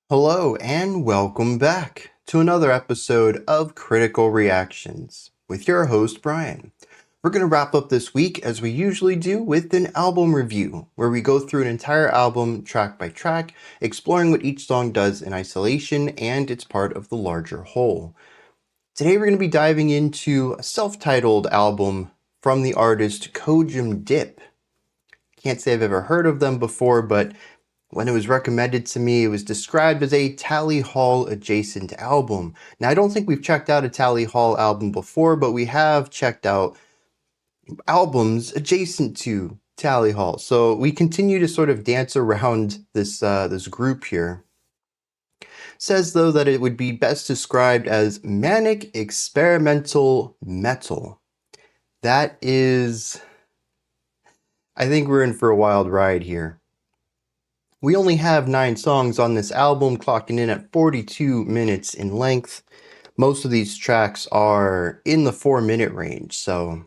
Hello and welcome back to another episode of Critical Reactions with your host Bryan. We're going to wrap up this week as we usually do with an album review where we go through an entire album track by track, exploring what each song does in isolation and it's part of the larger whole. Today we're going to be diving into a self-titled album from the artist Cojum Dip. Can't say I've ever heard of them before, but when it was recommended to me, it was described as a Tally Hall adjacent album. Now, I don't think we've checked out a Tally Hall album before, but we have checked out albums adjacent to Tally Hall. So we continue to sort of dance around this group here. Says, though, that it would be best described as manic experimental metal. That is... I think we're in for a wild ride here. We only have 9 songs on this album, clocking in at 42 minutes in length. Most of these tracks are in the 4-minute range, so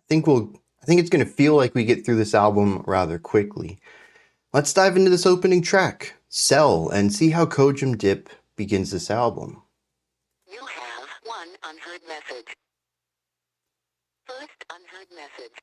I think it's going to feel like we get through this album rather quickly. Let's dive into this opening track, Cell, and see how Cojum Dip begins this album. You have one unheard message. First unheard message.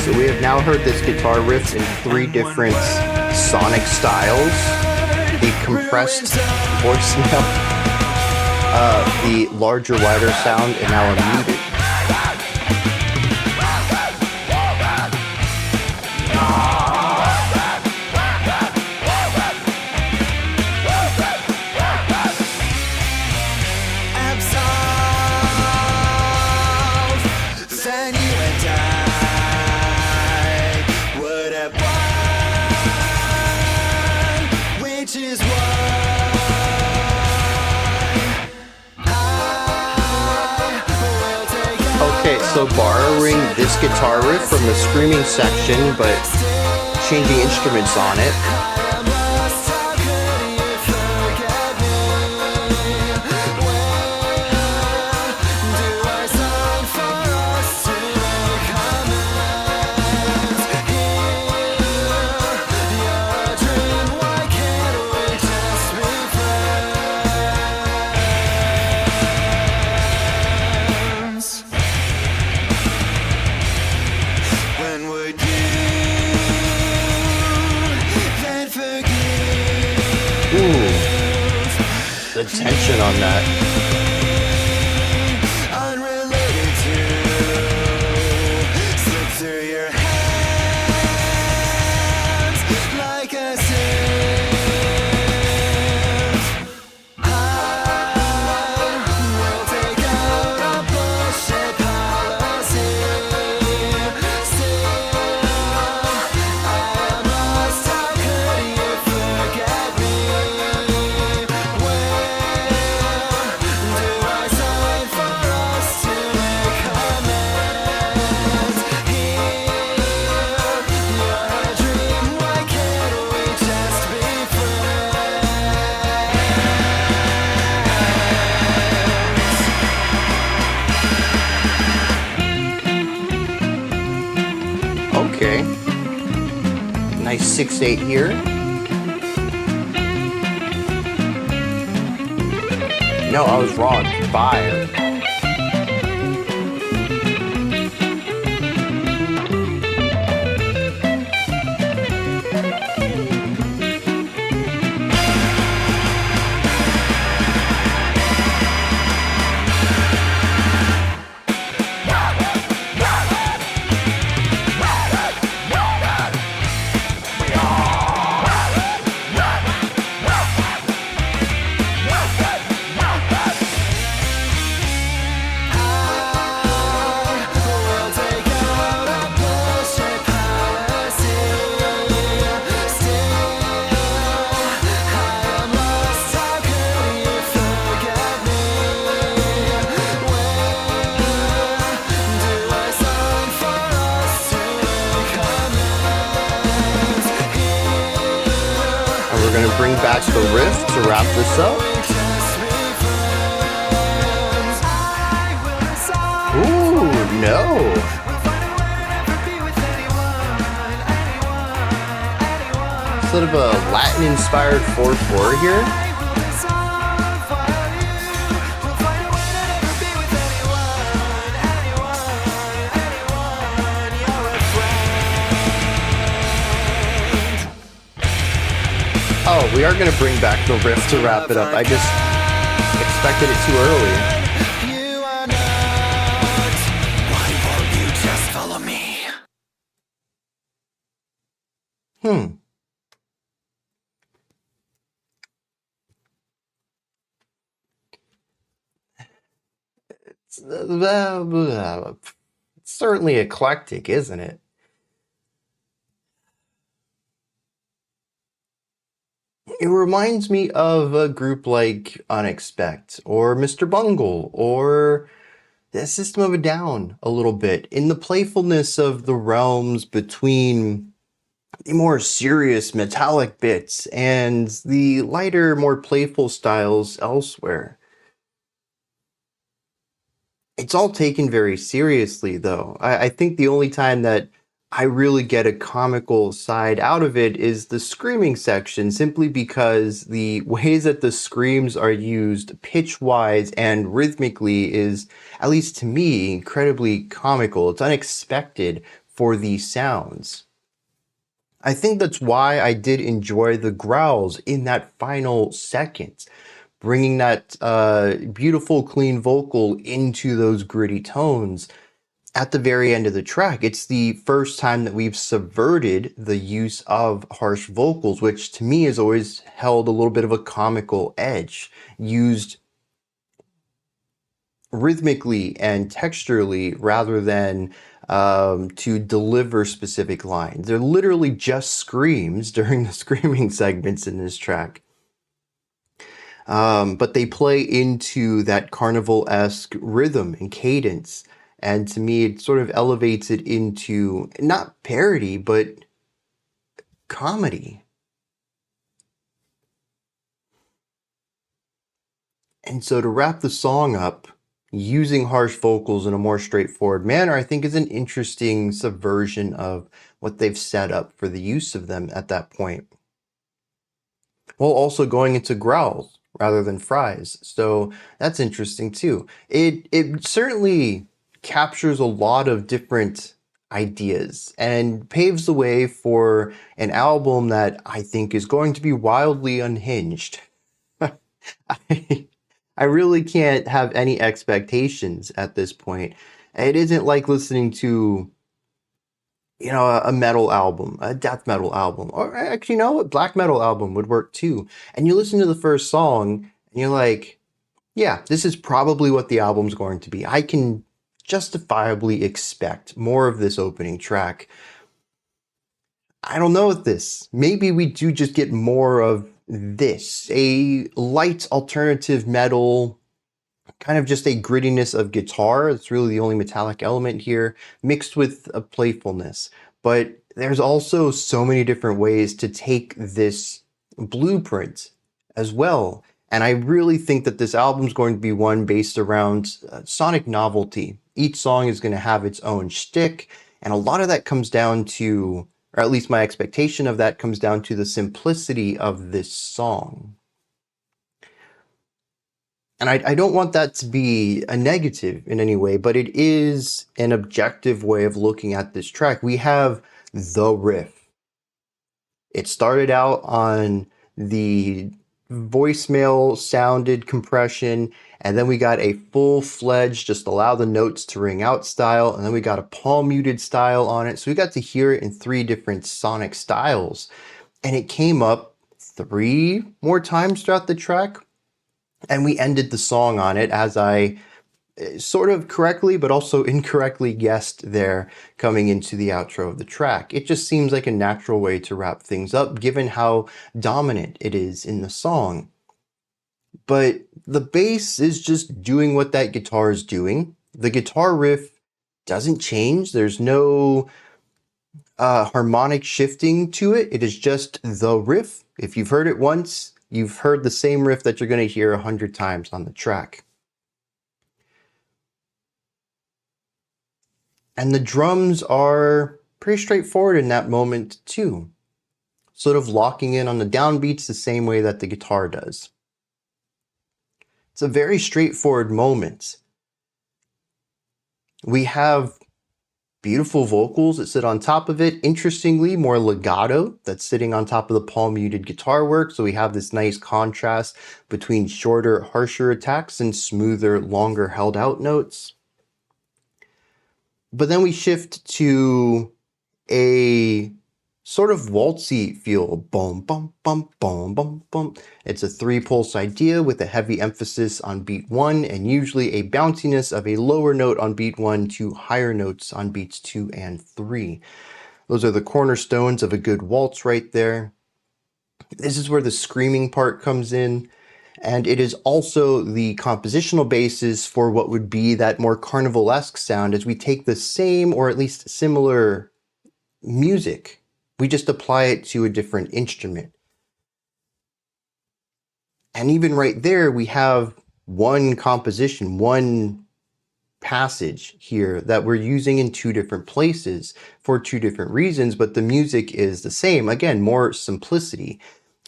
So we have now heard this guitar riff in 3 different sonic styles. The compressed voicemail, the larger, wider sound, and now a muted. Okay, so borrowing this guitar riff from the screaming section, but changing instruments on it. The tension on that. Okay. Nice 6/8 here. No, I was wrong. 5. going to bring back the riff to wrap this up. Ooh, no. Sort of a Latin-inspired 4/4 here. Oh, we are going to bring back the riff to wrap it up. I just expected it too early. Why won't you just follow me? It's certainly eclectic, isn't it? It reminds me of a group like UNEXPECT or Mr. Bungle or the System of a Down a little bit, in the playfulness of the realms between the more serious metallic bits and the lighter, more playful styles elsewhere. It's all taken very seriously, though. I think the only time that I really get a comical side out of it is the screaming section, simply because the ways that the screams are used pitch-wise and rhythmically is, at least to me, incredibly comical. It's unexpected for these sounds. I think that's why I did enjoy the growls in that final second, bringing that beautiful, clean vocal into those gritty tones at the very end of the track. It's the first time that we've subverted the use of harsh vocals, which to me has always held a little bit of a comical edge, used rhythmically and texturally rather than to deliver specific lines. They're literally just screams during the screaming segments in this track. But they play into that carnival-esque rhythm and cadence. And to me, it sort of elevates it into not parody, but comedy. And so to wrap the song up, using harsh vocals in a more straightforward manner, I think is an interesting subversion of what they've set up for the use of them at that point, while also going into growls rather than fries. So that's interesting too. It certainly captures a lot of different ideas and paves the way for an album that I think is going to be wildly unhinged. I really can't have any expectations at this point. It isn't like listening to, a metal album, a death metal album, or actually, a black metal album would work too. And you listen to the first song and you're like, yeah, this is probably what the album's going to be. I can justifiably expect more of this opening track. I don't know with this. Maybe we do just get more of this, a light alternative metal, kind of just a grittiness of guitar. It's really the only metallic element here, mixed with a playfulness. But there's also so many different ways to take this blueprint as well. And I really think that this album is going to be one based around sonic novelty. Each song is going to have its own shtick, and a lot of that comes down to, or at least my expectation of that comes down to, the simplicity of this song. And I don't want that to be a negative in any way, but it is an objective way of looking at this track. We have the riff. It started out on the voicemail sounded compression, and then we got a full-fledged just allow the notes to ring out style, and then we got a palm muted style on it. So we got to hear it in 3 different sonic styles, and it came up 3 more times throughout the track, and we ended the song on it, as I sort of correctly but also incorrectly guessed there coming into the outro of the track. It just seems like a natural way to wrap things up given how dominant it is in the song. But the bass is just doing what that guitar is doing. The guitar riff doesn't change. There's no harmonic shifting to it. It is just the riff. If you've heard it once, you've heard the same riff that you're going to hear 100 times on the track. And the drums are pretty straightforward in that moment too. Sort of locking in on the downbeats the same way that the guitar does. It's a very straightforward moment. We have beautiful vocals that sit on top of it. Interestingly, more legato that's sitting on top of the palm muted guitar work. So we have this nice contrast between shorter, harsher attacks and smoother, longer held out notes. But then we shift to a sort of waltzy feel. Boom, bum, bum, boom, bum, bum. It's a 3-pulse idea with a heavy emphasis on beat 1 and usually a bounciness of a lower note on beat 1 to higher notes on beats 2 and 3. Those are the cornerstones of a good waltz right there. This is where the screaming part comes in. And it is also the compositional basis for what would be that more carnivalesque sound as we take the same or at least similar music. We just apply it to a different instrument. And even right there, we have one composition, one passage here that we're using in 2 different places for 2 different reasons, but the music is the same. Again, more simplicity.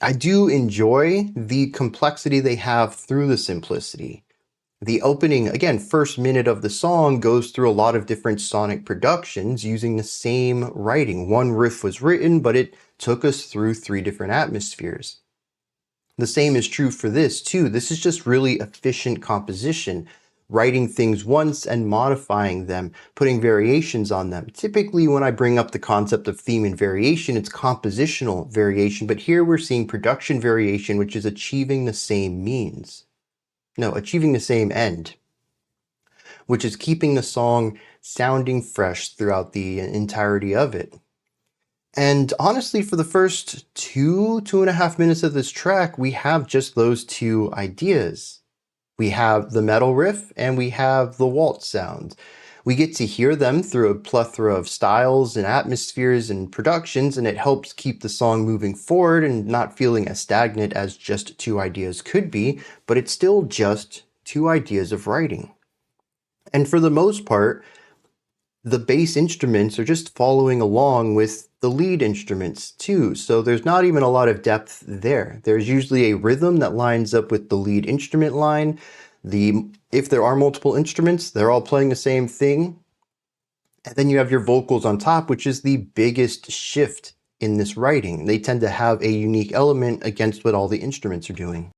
I do enjoy the complexity they have through the simplicity. The opening, again, first minute of the song goes through a lot of different sonic productions using the same writing. One riff was written, but it took us through 3 different atmospheres. The same is true for this too. This is just really efficient composition, writing things once and modifying them, putting variations on them. Typically when I bring up the concept of theme and variation, it's compositional variation, but here we're seeing production variation, which is achieving the same means. No, achieving the same end, which is keeping the song sounding fresh throughout the entirety of it. And honestly, for the first 2.5 minutes of this track, we have just those 2 ideas. We have the metal riff and we have the waltz sound. We get to hear them through a plethora of styles and atmospheres and productions, and it helps keep the song moving forward and not feeling as stagnant as just 2 ideas could be, but it's still just 2 ideas of writing. And for the most part, the bass instruments are just following along with the lead instruments too, so there's not even a lot of depth there. There's usually a rhythm that lines up with the lead instrument line. If there are multiple instruments, they're all playing the same thing. And then you have your vocals on top, which is the biggest shift in this writing. They tend to have a unique element against what all the instruments are doing.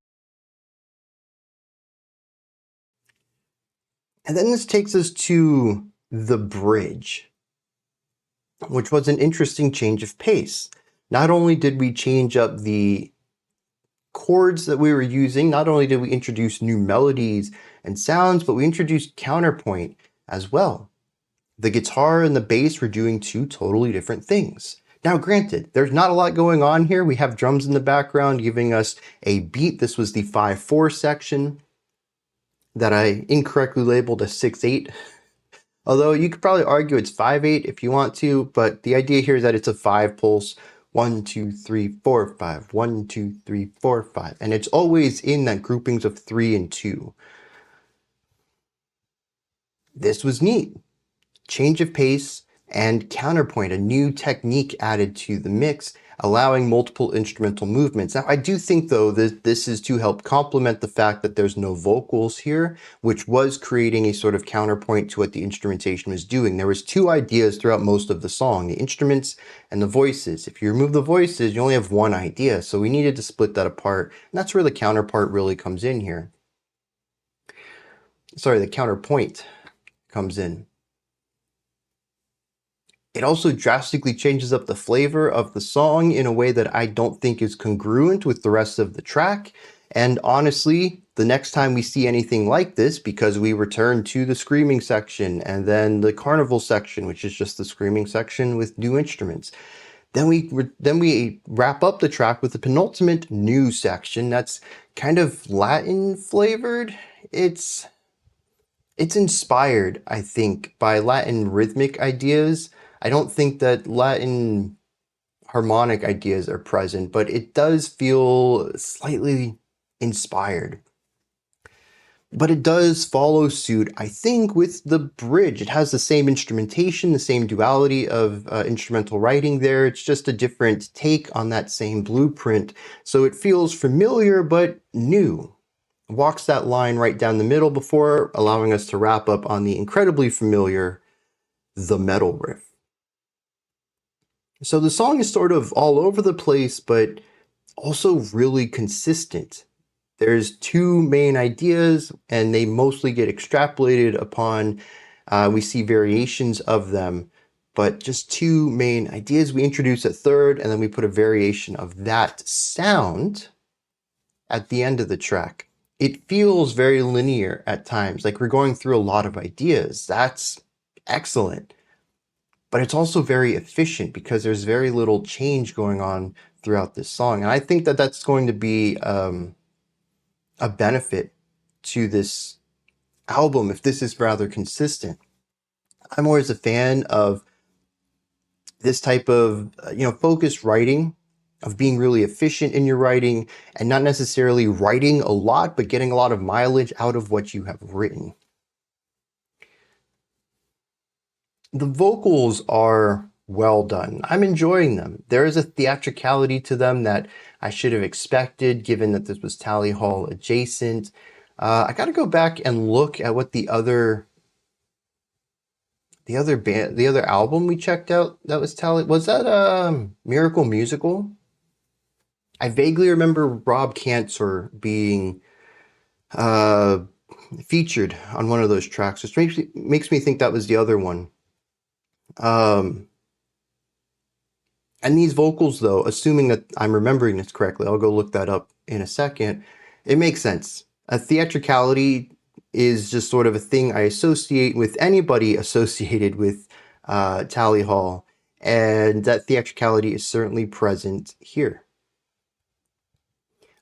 And then this takes us to the bridge, which was an interesting change of pace. Not only did we change up the chords that we were using, not only did we introduce new melodies and sounds, but we introduced counterpoint as well. The guitar and the bass were doing 2 totally different things. Now granted, there's not a lot going on here. We have drums in the background giving us a beat. This was the 5/4 section that I incorrectly labeled as 6/8. Although you could probably argue it's 5/8 if you want to, but the idea here is that it's a 5-pulse 1, 2, 3, 4, 5, 1, 2, 3, 4, 5, and it's always in that groupings of 3 and 2. This was neat. Change of pace and counterpoint, a new technique added to the mix, allowing multiple instrumental movements. Now, I do think, though, that this is to help complement the fact that there's no vocals here, which was creating a sort of counterpoint to what the instrumentation was doing. There was 2 ideas throughout most of the song, the instruments and the voices. If you remove the voices, you only have 1 idea, so we needed to split that apart, and that's where the counterpart really comes in here. Sorry, the counterpoint comes in. It also drastically changes up the flavor of the song in a way that I don't think is congruent with the rest of the track. And honestly, the next time we see anything like this, because we return to the screaming section and then the carnival section, which is just the screaming section with new instruments, then we wrap up the track with the penultimate new section that's kind of Latin flavored. It's inspired, I think, by Latin rhythmic ideas. I don't think that Latin harmonic ideas are present, but it does feel slightly inspired. But it does follow suit, I think, with the bridge. It has the same instrumentation, the same duality of instrumental writing there. It's just a different take on that same blueprint. So it feels familiar but new. Walks that line right down the middle before allowing us to wrap up on the incredibly familiar The Metal riff. So the song is sort of all over the place, but also really consistent. There's two main ideas, and they mostly get extrapolated upon. We see variations of them, but just two main ideas. We introduce a third, and then we put a variation of that sound at the end of the track. It feels very linear at times, like we're going through a lot of ideas. That's excellent. But it's also very efficient because there's very little change going on throughout this song. And I think that that's going to be a benefit to this album if this is rather consistent. I'm always a fan of this type of focused writing, of being really efficient in your writing and not necessarily writing a lot but getting a lot of mileage out of what you have written. The vocals are well done. I'm enjoying them. There is a theatricality to them that I should have expected, given that this was Tally Hall adjacent. I got to go back and look at what the other album we checked out that was Tally. Was that Miracle Musical? I vaguely remember Rob Cantor being featured on one of those tracks, which makes me think that was the other one. And these vocals, though, assuming that I'm remembering this correctly, I'll go look that up in a second. It makes sense. A theatricality is just sort of a thing I associate with anybody associated with Tally Hall, and that theatricality is certainly present here.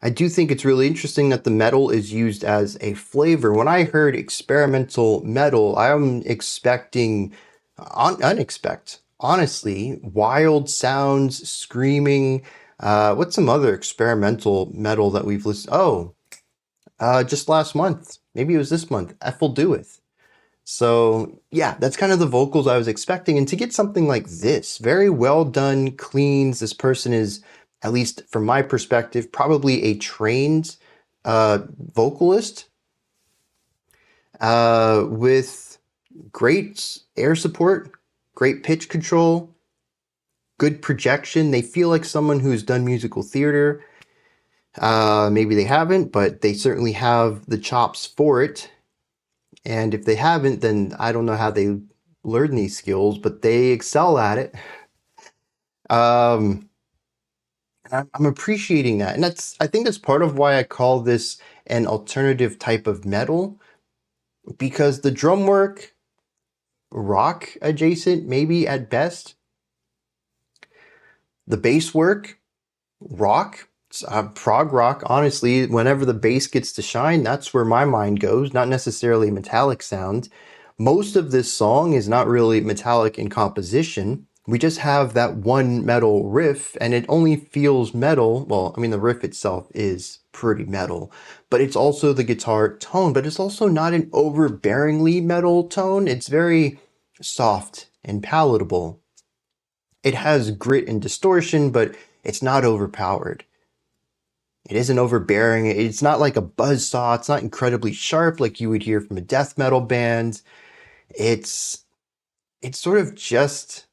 I do think it's really interesting that the metal is used as a flavor. When I heard experimental metal, I'm expecting unexpect. Honestly, wild sounds, screaming. What's some other experimental metal that we've listened? Just last month. Maybe it was this month. Ethel Doeth. So yeah, that's kind of the vocals I was expecting. And to get something like this, very well done, cleans. This person is, at least from my perspective, probably a trained vocalist with great air support, great pitch control, good projection. They feel like someone who's done musical theater. Maybe they haven't, but they certainly have the chops for it. And if they haven't, then I don't know how they learn these skills, but they excel at it. I'm appreciating that. And I think that's part of why I call this an alternative type of metal, because the drum work, rock adjacent, maybe at best. The bass work, rock, prog rock. Honestly, whenever the bass gets to shine, that's where my mind goes, not necessarily metallic sound. Most of this song is not really metallic in composition. We just have that one metal riff, and it only feels metal. Well, I mean, the riff itself is pretty metal, but it's also the guitar tone, but it's also not an overbearingly metal tone. It's very soft and palatable. It has grit and distortion, but it's not overpowered. It isn't overbearing. It's not like a buzzsaw. It's not incredibly sharp like you would hear from a death metal band. It's sort of just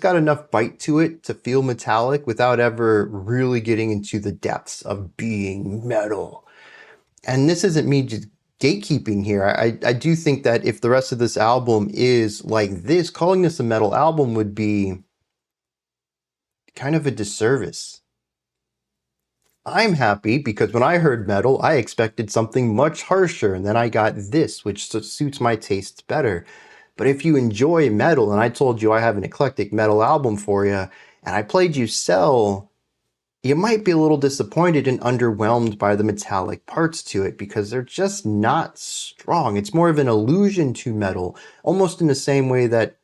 got enough bite to it to feel metallic without ever really getting into the depths of being metal. And this isn't me just gatekeeping here. I do think that if the rest of this album is like this, calling this a metal album would be kind of a disservice. I'm happy because when I heard metal, I expected something much harsher, and then I got this, which suits my tastes better. But if you enjoy metal, and I told you I have an eclectic metal album for you, and I played you Cell, you might be a little disappointed and underwhelmed by the metallic parts to it because they're just not strong. It's more of an allusion to metal, almost in the same way that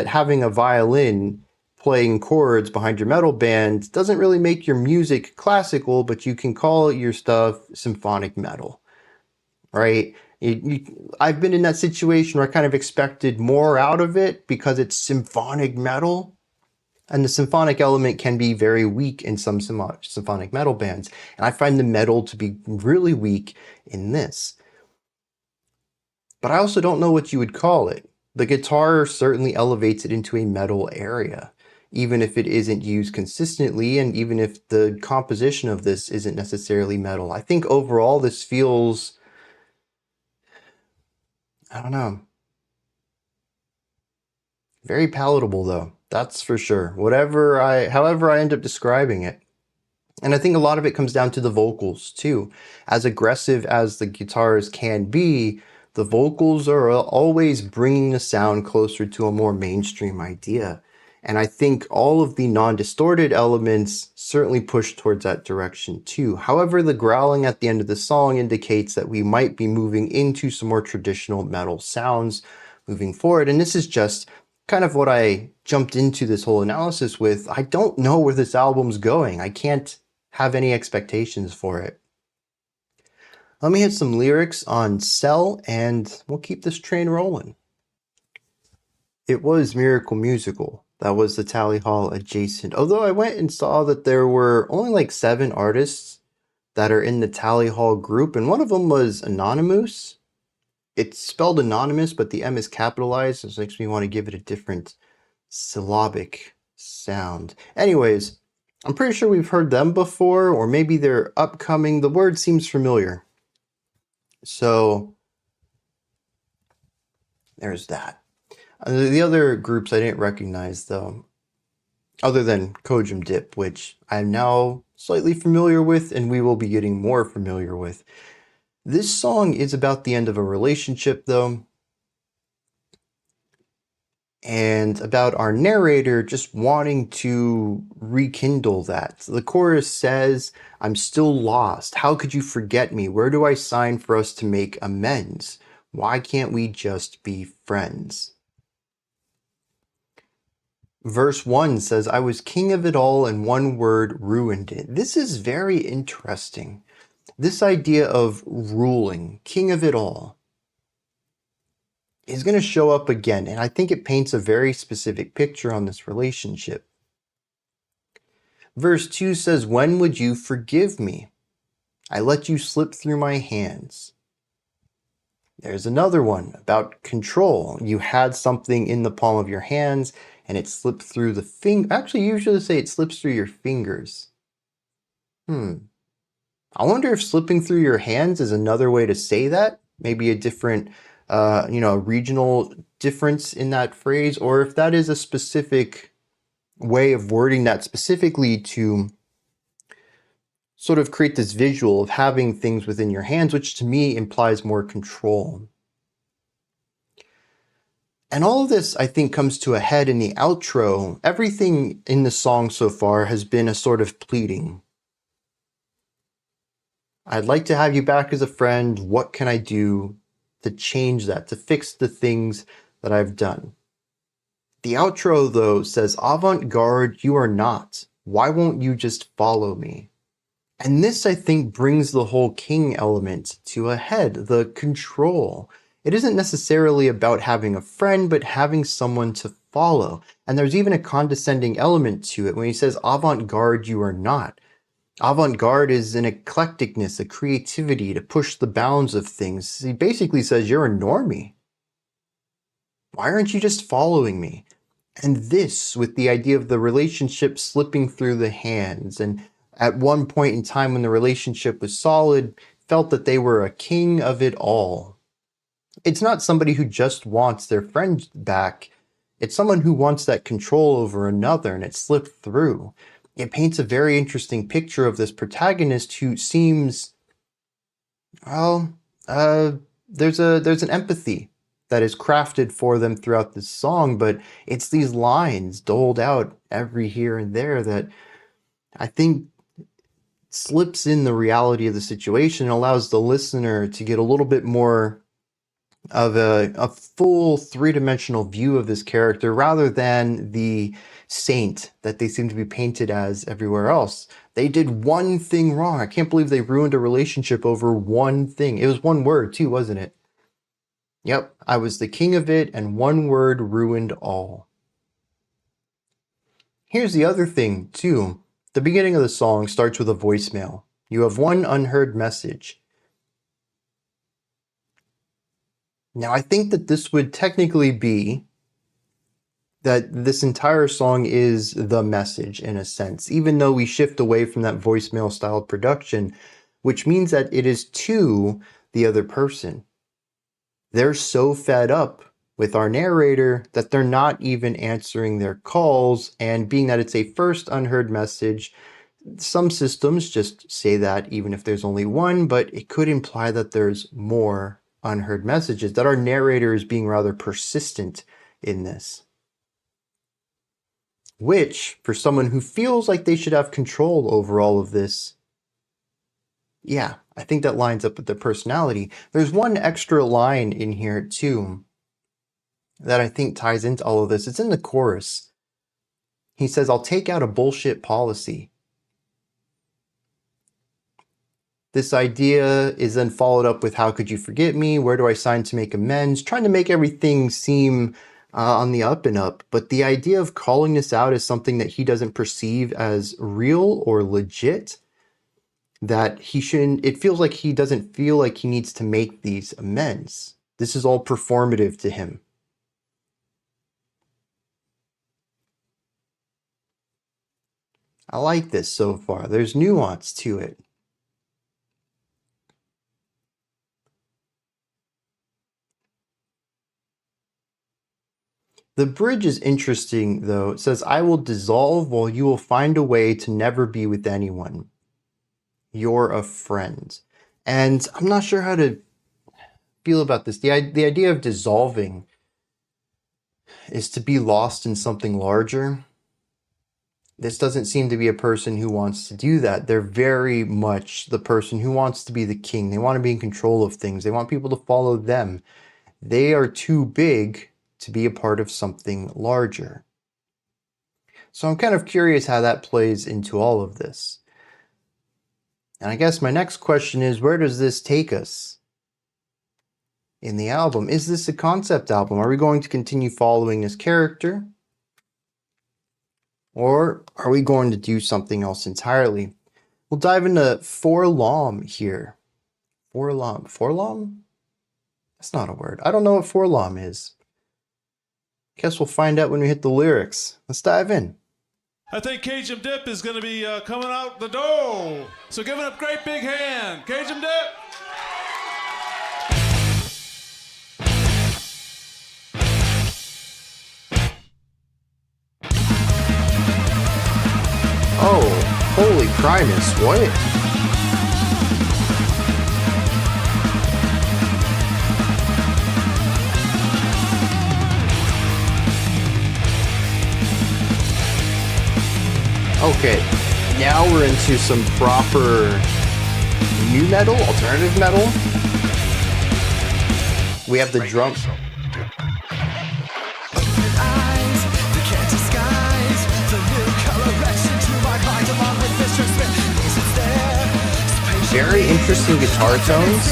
having a violin playing chords behind your metal band doesn't really make your music classical, but you can call your stuff symphonic metal, right? I've been in that situation where I kind of expected more out of it because it's symphonic metal. And the symphonic element can be very weak in some symphonic metal bands. And I find the metal to be really weak in this. But I also don't know what you would call it. The guitar certainly elevates it into a metal area, even if it isn't used consistently, and even if the composition of this isn't necessarily metal. I think overall this feels, I don't know, very palatable though. That's for sure. However I end up describing it. And I think a lot of it comes down to the vocals too. As aggressive as the guitars can be, the vocals are always bringing the sound closer to a more mainstream idea. And I think all of the non-distorted elements certainly push towards that direction too. However, the growling at the end of the song indicates that we might be moving into some more traditional metal sounds moving forward. And this is just kind of what I jumped into this whole analysis with. I don't know where this album's going. I can't have any expectations for it. Let me hit some lyrics on Cell and we'll keep this train rolling. It was Miracle Musical. That was the Tally Hall adjacent. Although I went and saw that there were only like 7 artists that are in the Tally Hall group, and one of them was Anonymous. It's spelled anonymous, but the M is capitalized, so it makes me want to give it a different syllabic sound. Anyways, I'm pretty sure we've heard them before, or maybe they're upcoming. The word seems familiar. So there's that. The other groups I didn't recognize though, other than Cojum Dip, which I'm now slightly familiar with and we will be getting more familiar with. This song is about the end of a relationship though, and about our narrator just wanting to rekindle that. The chorus says, "I'm still lost. How could you forget me? Where do I sign for us to make amends? Why can't we just be friends?" Verse 1 says, "I was king of it all and one word ruined it." This is very interesting. This idea of ruling, king of it all, is going to show up again, and I think it paints a very specific picture on this relationship. Verse 2 says, "When would you forgive me? I let you slip through my hands." There's another one about control. You had something in the palm of your hands and it slipped through the Actually, you usually say it slips through your fingers. I wonder if slipping through your hands is another way to say that. Maybe a different, regional difference in that phrase, or if that is a specific way of wording that specifically to sort of create this visual of having things within your hands, which to me implies more control. And all of this, I think, comes to a head in the outro. Everything in the song so far has been a sort of pleading. I'd like to have you back as a friend. What can I do to change that, to fix the things that I've done? The outro, though, says, "Avant-garde, you are not. Why won't you just follow me?" And this, I think, brings the whole king element to a head, the control. It isn't necessarily about having a friend, but having someone to follow. And there's even a condescending element to it when he says, "Avant-garde, you are not." Avant-garde is an eclecticness, a creativity to push the bounds of things. He basically says, you're a normie. Why aren't you just following me? And this, with the idea of the relationship slipping through the hands, and at one point in time when the relationship was solid, felt that they were a king of it all. It's not somebody who just wants their friend back. It's someone who wants that control over another, and it slipped through. It paints a very interesting picture of this protagonist who seems, well, there's an empathy that is crafted for them throughout this song, but it's these lines doled out every here and there that I think slips in the reality of the situation and allows the listener to get a little bit more of a full three-dimensional view of this character rather than the saint that they seem to be painted as everywhere else. They did one thing wrong. I can't believe they ruined a relationship over one thing. It was one word too, wasn't it? Yep, I was the king of it, and one word ruined all. Here's the other thing too. The beginning of the song starts with a voicemail. You have one unheard message. Now, I think that this would technically be that this entire song is the message in a sense, even though we shift away from that voicemail styled production, which means that it is to the other person. They're so fed up with our narrator that they're not even answering their calls, and being that it's a first unheard message, some systems just say that even if there's only one, but it could imply that there's more unheard messages, that our narrator is being rather persistent in this. Which, for someone who feels like they should have control over all of this, yeah, I think that lines up with their personality. There's one extra line in here too that I think ties into all of this. It's in the chorus. He says, I'll take out a bullshit policy. This idea is then followed up with, how could you forget me? Where do I sign to make amends? Trying to make everything seem on the up and up. But the idea of calling this out as something that he doesn't perceive as real or legit, that he shouldn't, it feels like he doesn't feel like he needs to make these amends. This is all performative to him. I like this so far. There's nuance to it. The bridge is interesting, though. It says, I will dissolve while you will find a way to never be with anyone. You're a friend. And I'm not sure how to feel about this. The idea of dissolving is to be lost in something larger. This doesn't seem to be a person who wants to do that. They're very much the person who wants to be the king. They want to be in control of things. They want people to follow them. They are too big to be a part of something larger. So I'm kind of curious how that plays into all of this. And I guess my next question is, where does this take us in the album? Is this a concept album? Are we going to continue following this character? Or are we going to do something else entirely? We'll dive into Forlom here. Forlom? Forlom? That's not a word. I don't know what Forlom is. Guess we'll find out when we hit the lyrics. Let's dive in. I think Cojum Dip is going to be coming out the door. So give it a great big hand. Cojum Dip. Oh, holy Primus, what? Okay, now we're into some proper new metal, alternative metal. We have the drum. Very interesting guitar tones.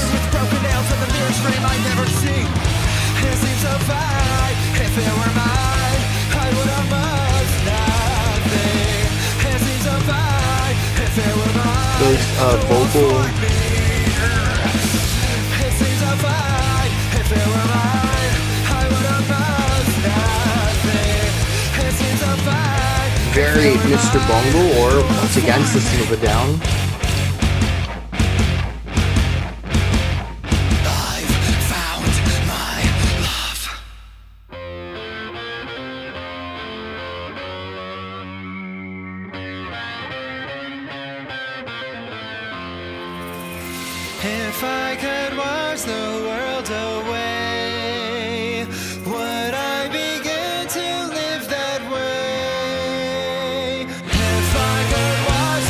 Those vocal. Very Mr. Bungle, or once again System of a Down. If I could watch the world away, would I begin to live that way? If I could watch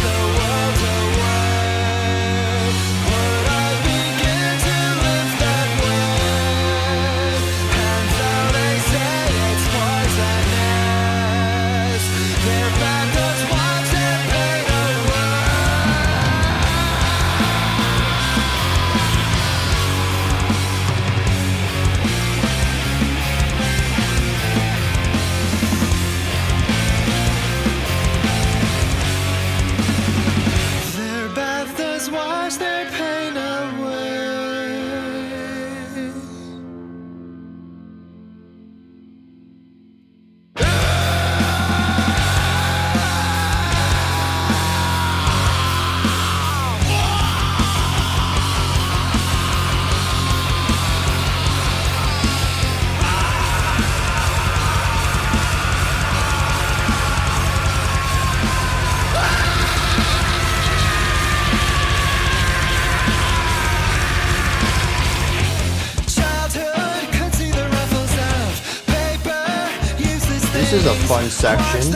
This is a fun section.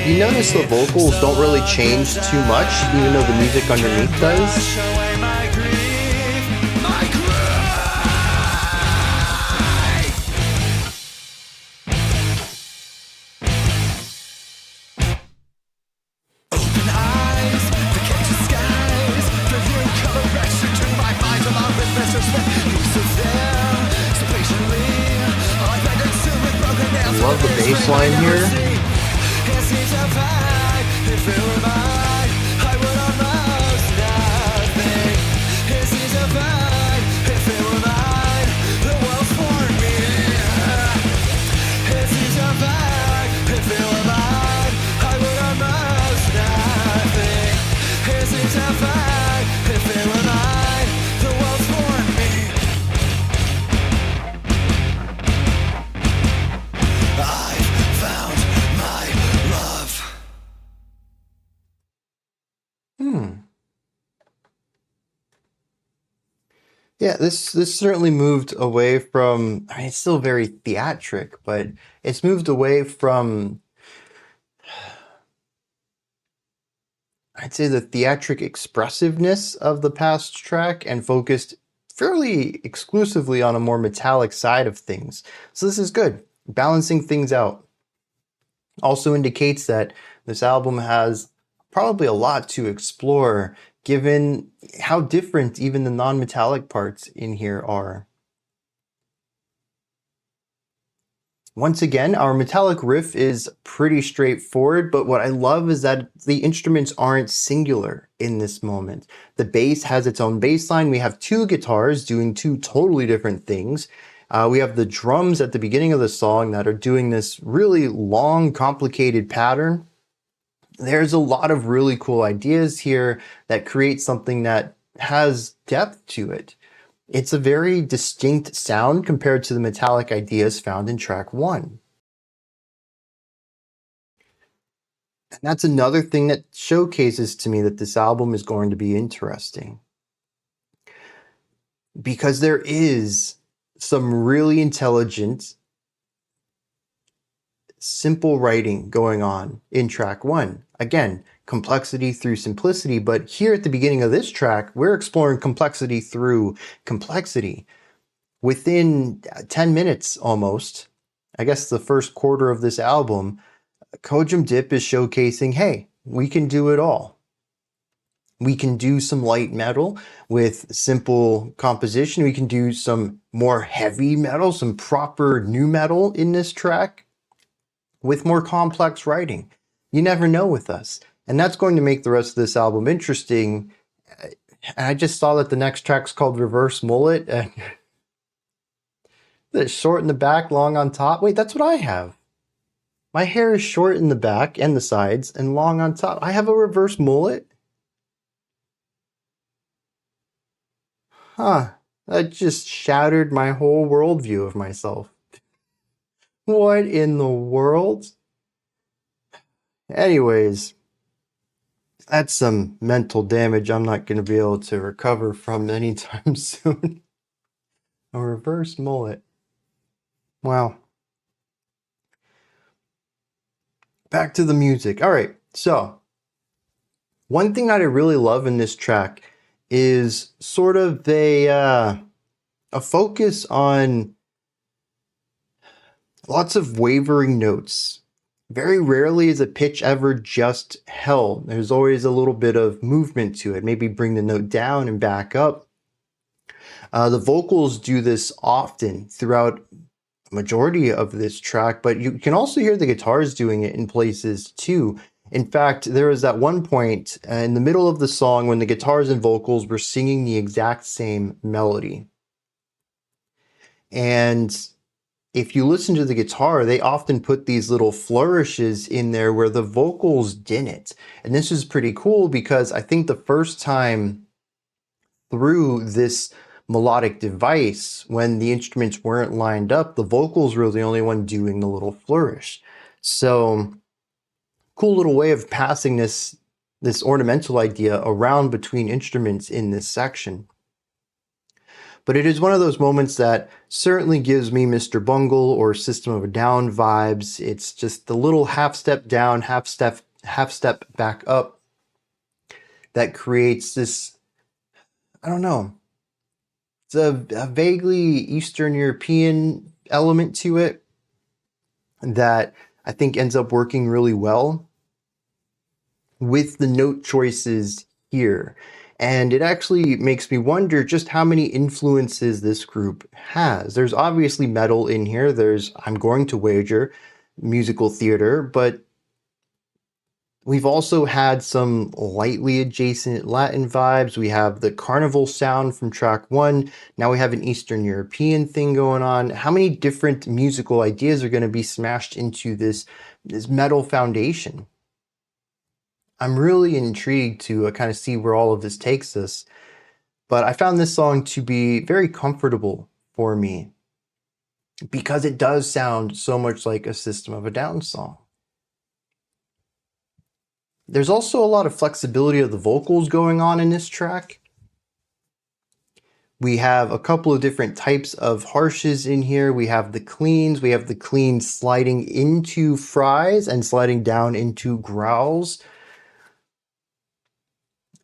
You notice the vocals don't really change too much, even though the music underneath does. I love the bass line here. Yeah, this certainly moved away from, I mean, it's still very theatric, but it's moved away from, I'd say, the theatric expressiveness of the past track and focused fairly exclusively on a more metallic side of things. So this is good, balancing things out. Also indicates that this album has probably a lot to explore, given how different even the non-metallic parts in here are. Once again, our metallic riff is pretty straightforward, but what I love is that the instruments aren't singular in this moment. The bass has its own bass line. We have two guitars doing two totally different things. We have the drums at the beginning of the song that are doing this really long, complicated pattern. There's a lot of really cool ideas here that create something that has depth to it. It's a very distinct sound compared to the metallic ideas found in track 1. And that's another thing that showcases to me that this album is going to be interesting. Because there is some really intelligent, simple writing going on in track 1. Again, complexity through simplicity, but here at the beginning of this track, we're exploring complexity through complexity. Within 10 minutes almost, I guess the first quarter of this album, Cojum Dip is showcasing, hey, we can do it all. We can do some light metal with simple composition. We can do some more heavy metal, some proper nu metal in this track with more complex writing. You never know with us. And that's going to make the rest of this album interesting. And I just saw that the next track's called Reverse Mullet. And it's short in the back, long on top. Wait, that's what I have. My hair is short in the back and the sides and long on top. I have a reverse mullet? Huh. That just shattered my whole worldview of myself. What in the world? Anyways, that's some mental damage I'm not going to be able to recover from anytime soon. A reverse mullet. Wow. Back to the music. All right, so one thing that I really love in this track is sort of a focus on lots of wavering notes. Very rarely is a pitch ever just held. There's always a little bit of movement to it. Maybe bring the note down and back up. The vocals do this often throughout the majority of this track, but you can also hear the guitars doing it in places too. In fact, there was that one point in the middle of the song when the guitars and vocals were singing the exact same melody. And if you listen to the guitar, they often put these little flourishes in there where the vocals didn't. And this is pretty cool because I think the first time through this melodic device, when the instruments weren't lined up, the vocals were the only one doing the little flourish. So cool little way of passing this ornamental idea around between instruments in this section. But it is one of those moments that certainly gives me Mr. Bungle or System of a Down vibes. It's just the little half step down, half step back up that creates this, I don't know, it's a vaguely Eastern European element to it that I think ends up working really well with the note choices here. And it actually makes me wonder just how many influences this group has. There's obviously metal in here. There's, I'm going to wager, musical theater, but we've also had some lightly adjacent Latin vibes. We have the carnival sound from track 1. Now we have an Eastern European thing going on. How many different musical ideas are going to be smashed into this metal foundation? I'm really intrigued to kind of see where all of this takes us. But I found this song to be very comfortable for me because it does sound so much like a System of a Down song. There's also a lot of flexibility of the vocals going on in this track. We have a couple of different types of harshes in here. We have the cleans. We have the cleans sliding into fries and sliding down into growls.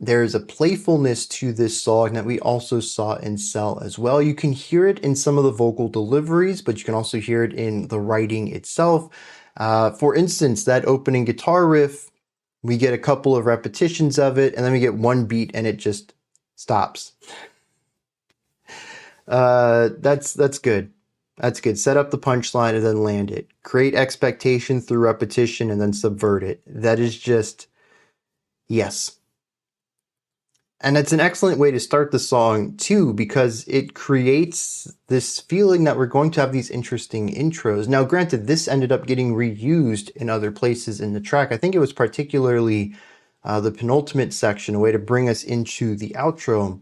There's a playfulness to this song that we also saw in Cell as well. You can hear it in some of the vocal deliveries, but you can also hear it in the writing itself. For instance, that opening guitar riff, we get a couple of repetitions of it, and then we get one beat and it just stops. That's good. That's good. Set up the punchline and then land it. Create expectation through repetition and then subvert it. That is just, yes. And it's an excellent way to start the song too, because it creates this feeling that we're going to have these interesting intros. Now, granted, this ended up getting reused in other places in the track. I think it was particularly the penultimate section, a way to bring us into the outro.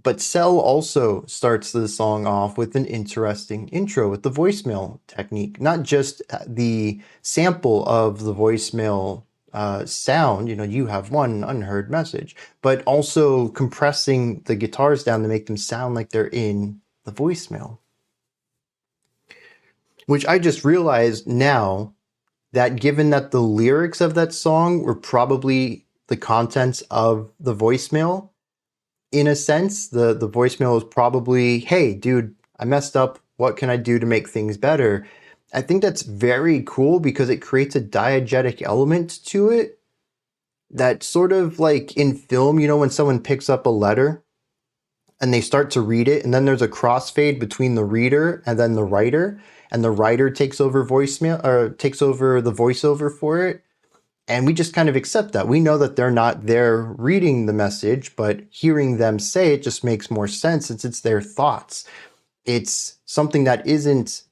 But Cell also starts the song off with an interesting intro with the voicemail technique, not just the sample of the voicemail sound, you have one unheard message, but also compressing the guitars down to make them sound like they're in the voicemail. Which I just realized now that given that the lyrics of that song were probably the contents of the voicemail, in a sense, the voicemail is probably, hey, dude, I messed up. What can I do to make things better? I think that's very cool because it creates a diegetic element to it that sort of like in film, when someone picks up a letter and they start to read it and then there's a crossfade between the reader and then the writer, and the writer takes over voicemail or takes over the voiceover for it. And we just kind of accept that. We know that they're not there reading the message, but hearing them say it just makes more sense since it's their thoughts. It's something that isn't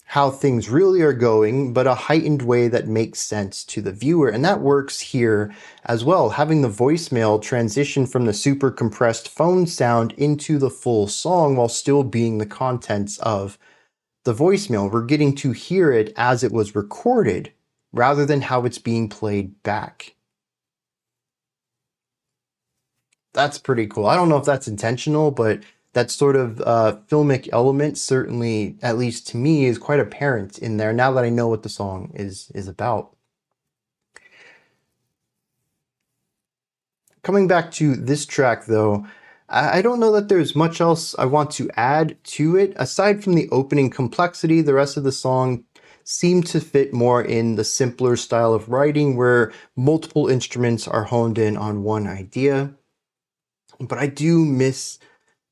how things really are going, but a heightened way that makes sense to the viewer. And that works here as well. Having the voicemail transition from the super compressed phone sound into the full song while still being the contents of the voicemail. We're getting to hear it as it was recorded rather than how it's being played back. That's pretty cool. I don't know if that's intentional, but that sort of filmic element certainly, at least to me, is quite apparent in there now that I know what the song is about. Coming back to this track, though, I don't know that there's much else I want to add to it. Aside from the opening complexity, the rest of the song seemed to fit more in the simpler style of writing where multiple instruments are honed in on one idea. But I do miss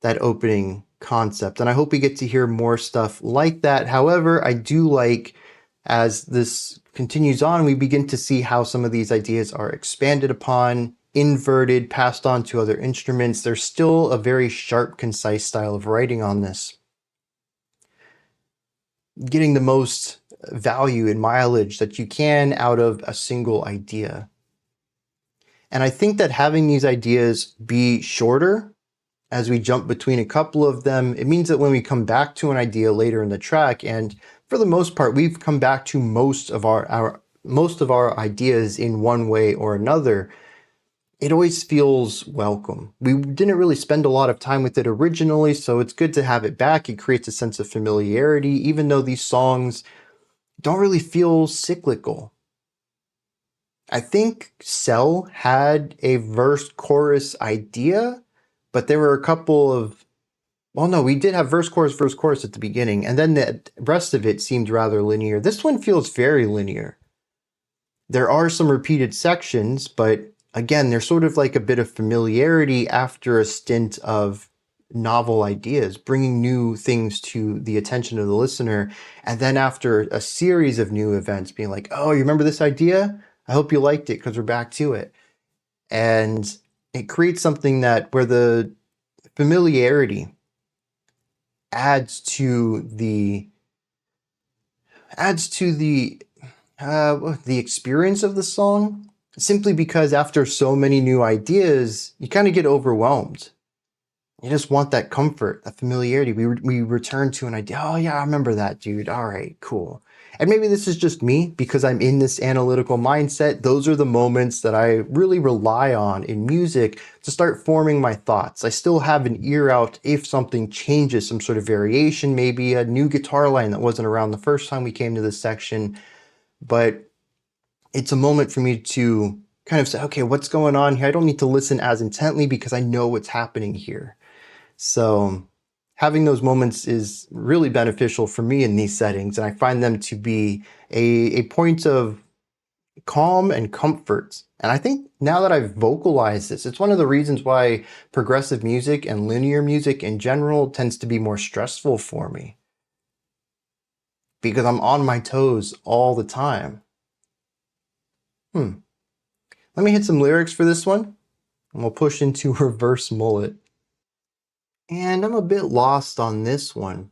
that opening concept, and I hope we get to hear more stuff like that. However, I do like, As this continues on, we begin to see how some of these ideas are expanded upon, inverted, passed on to other instruments. There's still a very sharp, concise style of writing on this. Getting the most value and mileage that you can out of a single idea. And I think that having these ideas be shorter as we jump between a couple of them, it means that when we come back to an idea later in the track, and for the most part, we've come back to most of our ideas in one way or another, it always feels welcome. We didn't really spend a lot of time with it originally, so it's good to have it back. It creates a sense of familiarity, even though these songs don't really feel cyclical. I think Cell had a verse chorus idea, but there were a couple of, well, no, we did have verse chorus at the beginning, and then the rest of it seemed rather linear. This one feels very linear. There are some repeated sections, but again, there's sort of like a bit of familiarity after a stint of novel ideas, bringing new things to the attention of the listener, and then after a series of new events being like, oh, you remember this idea? I hope you liked it because we're back to it. And it creates something that where the familiarity adds to the experience of the song, simply because after so many new ideas, you kind of get overwhelmed. You just want that comfort, that familiarity. We return to an idea. Oh yeah, I remember that, dude. All right, cool. And maybe this is just me because I'm in this analytical mindset. Those are the moments that I really rely on in music to start forming my thoughts. I still have an ear out if something changes, some sort of variation, maybe a new guitar line that wasn't around the first time we came to this section. But it's a moment for me to kind of say, okay, what's going on here? I don't need to listen as intently because I know what's happening here. So having those moments is really beneficial for me in these settings, and I find them to be a point of calm and comfort. And I think now that I've vocalized this, it's one of the reasons why progressive music and linear music in general tends to be more stressful for me, because I'm on my toes all the time. Let me hit some lyrics for this one, and we'll push into reverse mullet. And I'm a bit lost on this one.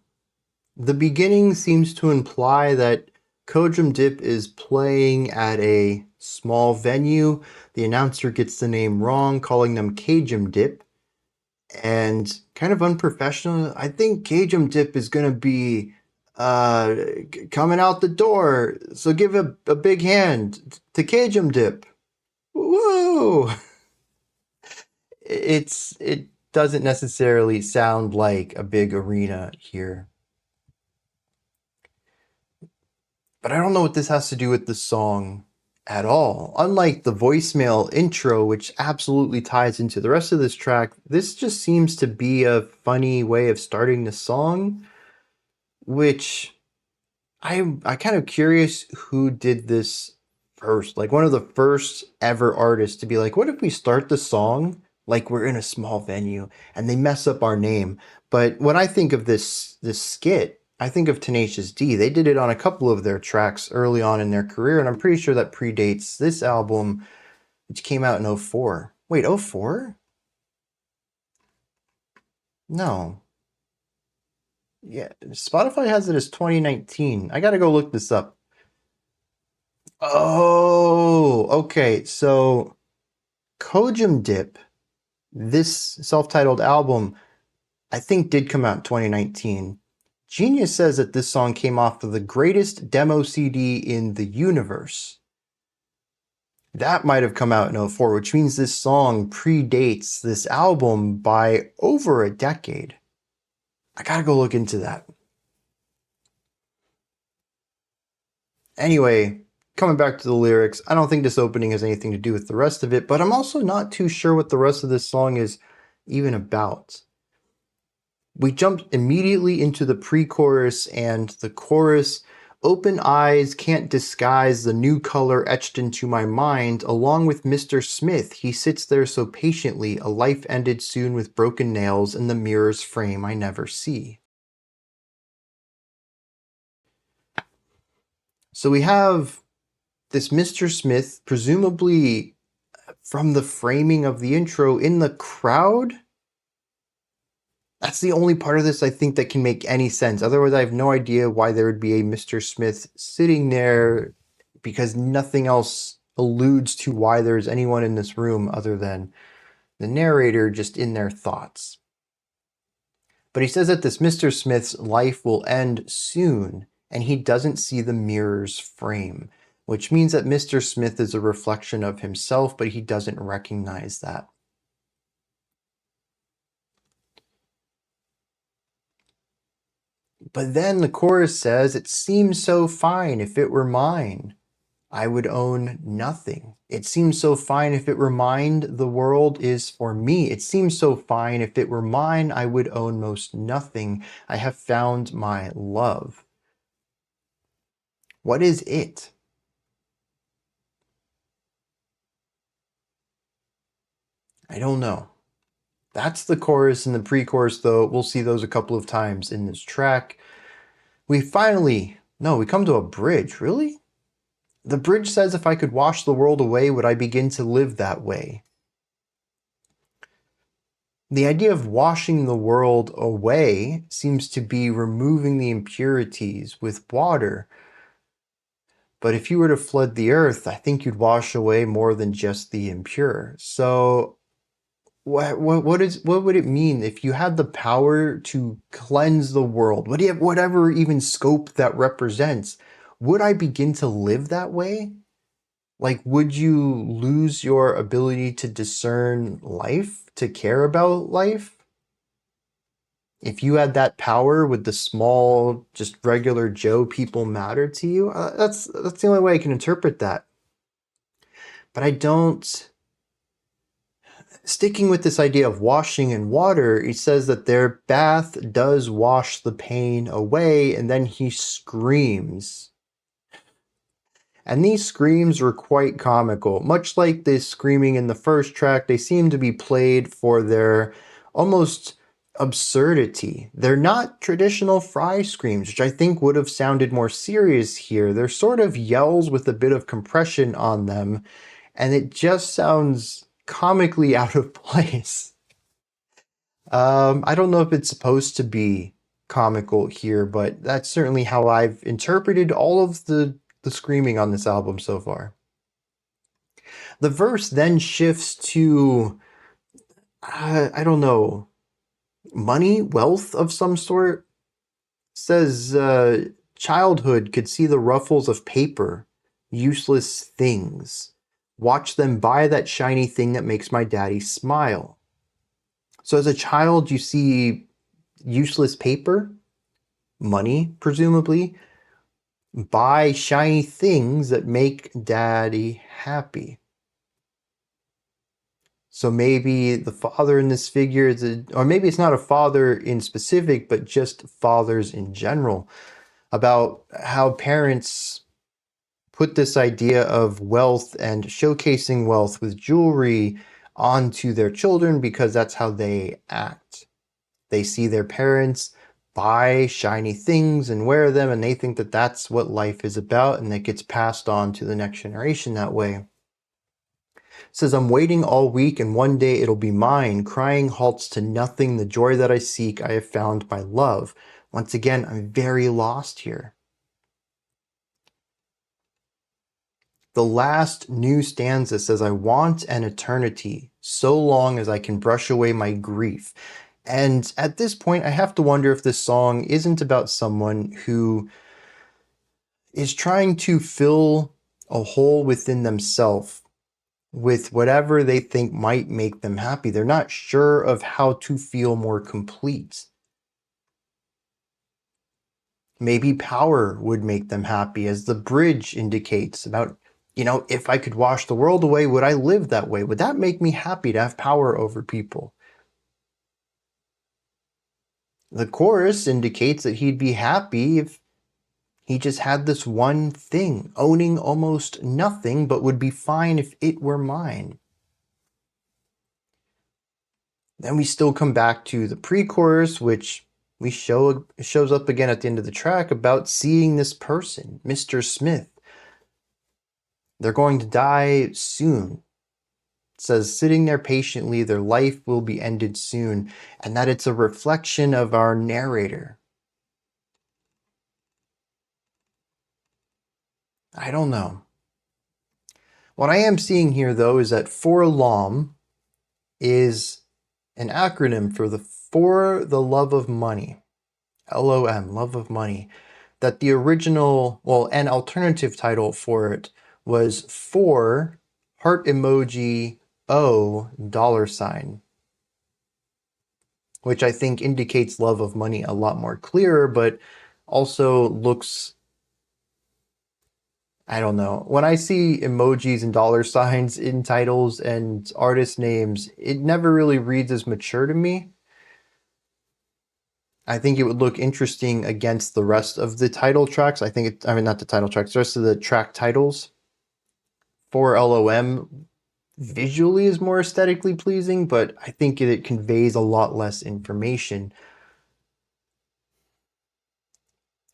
The beginning seems to imply that Cojum Dip is playing at a small venue. The announcer gets the name wrong, calling them Cojum Dip. And kind of unprofessional. I think Cojum Dip is going to be coming out the door. So give a big hand to Cojum Dip. Whoa! It doesn't necessarily sound like a big arena here. But I don't know what this has to do with the song at all. Unlike the voicemail intro, which absolutely ties into the rest of this track, this just seems to be a funny way of starting the song, which I'm kind of curious who did this first. Like one of the first ever artists to be like, what if we start the song like we're in a small venue, and they mess up our name? But when I think of this skit, I think of Tenacious D. They did it on a couple of their tracks early on in their career, and I'm pretty sure that predates this album, which came out in 2004. Wait, 2004? No. Yeah, Spotify has it as 2019. I gotta go look this up. Oh, okay. So Cojum Dip, this self-titled album, I think did come out in 2019. Genius says that this song came off of the greatest demo CD in the universe. That might have come out in 2004, which means this song predates this album by over a decade. I gotta go look into that. Anyway, coming back to the lyrics, I don't think this opening has anything to do with the rest of it, but I'm also not too sure what the rest of this song is even about. We jumped immediately into the pre-chorus and the chorus. Open eyes can't disguise the new color etched into my mind. Along with Mr. Smith, he sits there so patiently. A life ended soon with broken nails in the mirror's frame I never see. So we have this Mr. Smith, presumably from the framing of the intro, in the crowd. That's the only part of this I think that can make any sense. Otherwise, I have no idea why there would be a Mr. Smith sitting there, because nothing else alludes to why there's anyone in this room other than the narrator just in their thoughts. But he says that this Mr. Smith's life will end soon, and he doesn't see the mirror's frame, which means that Mr. Smith is a reflection of himself, but he doesn't recognize that. But then the chorus says, "It seems so fine if it were mine, I would own nothing. It seems so fine if it were mine, the world is for me. It seems so fine if it were mine, I would own most nothing. I have found my love." What is it? I don't know. That's the chorus and the pre-chorus, though. We'll see those a couple of times in this track. We come to a bridge. Really? The bridge says, "If I could wash the world away, would I begin to live that way?" The idea of washing the world away seems to be removing the impurities with water. But if you were to flood the earth, I think you'd wash away more than just the impure. So what would it mean if you had the power to cleanse the world? Whatever even scope that represents, would I begin to live that way? Like, would you lose your ability to discern life, to care about life? If you had that power, would the small, just regular Joe people matter to you? That's the only way I can interpret that. But I don't. Sticking with this idea of washing in water, he says that their bath does wash the pain away, and then he screams. And these screams were quite comical. Much like this screaming in the first track, they seem to be played for their almost absurdity. They're not traditional Fry screams, which I think would have sounded more serious here. They're sort of yells with a bit of compression on them, and it just sounds comically out of place. I don't know if it's supposed to be comical here, but that's certainly how I've interpreted all of the screaming on this album so far. The verse then shifts to, I don't know, money, wealth of some sort. Says, childhood could see the ruffles of paper, useless things. Watch them buy that shiny thing that makes my daddy smile. So as a child, you see useless paper, money, presumably, buy shiny things that make daddy happy. So maybe the father in this figure is or maybe it's not a father in specific, but just fathers in general, about how parents put this idea of wealth and showcasing wealth with jewelry onto their children because that's how they act. They see their parents buy shiny things and wear them, and they think that that's what life is about, and it gets passed on to the next generation that way. It says, "I'm waiting all week, and one day it'll be mine. Crying halts to nothing. The joy that I seek, I have found my love." Once again, I'm very lost here. The last new stanza says, "I want an eternity, so long as I can brush away my grief." And at this point, I have to wonder if this song isn't about someone who is trying to fill a hole within themselves with whatever they think might make them happy. They're not sure of how to feel more complete. Maybe power would make them happy, as the bridge indicates about, if I could wash the world away, would I live that way? Would that make me happy to have power over people? The chorus indicates that he'd be happy if he just had this one thing, owning almost nothing, but would be fine if it were mine. Then we still come back to the pre-chorus, which it shows up again at the end of the track about seeing this person, Mr. Smith. They're going to die soon. It says, sitting there patiently, their life will be ended soon, and that it's a reflection of our narrator. I don't know. What I am seeing here, though, is that For Lom is an acronym for the love of money. LOM, love of money. That the original, an alternative title for it was For Heart Emoji O $, which I think indicates love of money a lot more clearer, but also looks, I don't know. When I see emojis and $signs in titles and artist names, it never really reads as mature to me. I think it would look interesting against the rest of the title tracks. Not the title tracks, the rest of the track titles. For LOM visually is more aesthetically pleasing, but I think it conveys a lot less information.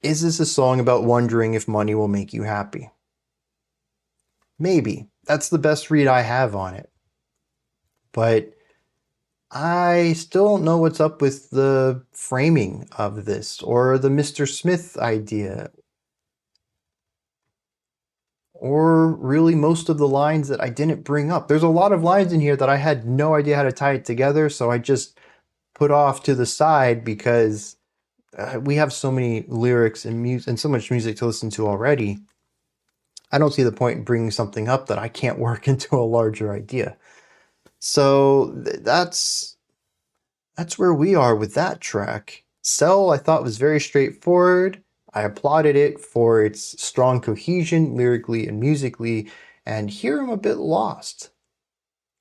Is this a song about wondering if money will make you happy? Maybe. That's the best read I have on it. But I still don't know what's up with the framing of this or the Mr. Smith idea. Or really most of the lines that I didn't bring up. There's a lot of lines in here that I had no idea how to tie it together, so I just put off to the side because we have so many lyrics and so much music to listen to already. I don't see the point in bringing something up that I can't work into a larger idea. So that's where we are with that track. Cell, I thought, was very straightforward. I applauded it for its strong cohesion lyrically and musically, and here I'm a bit lost.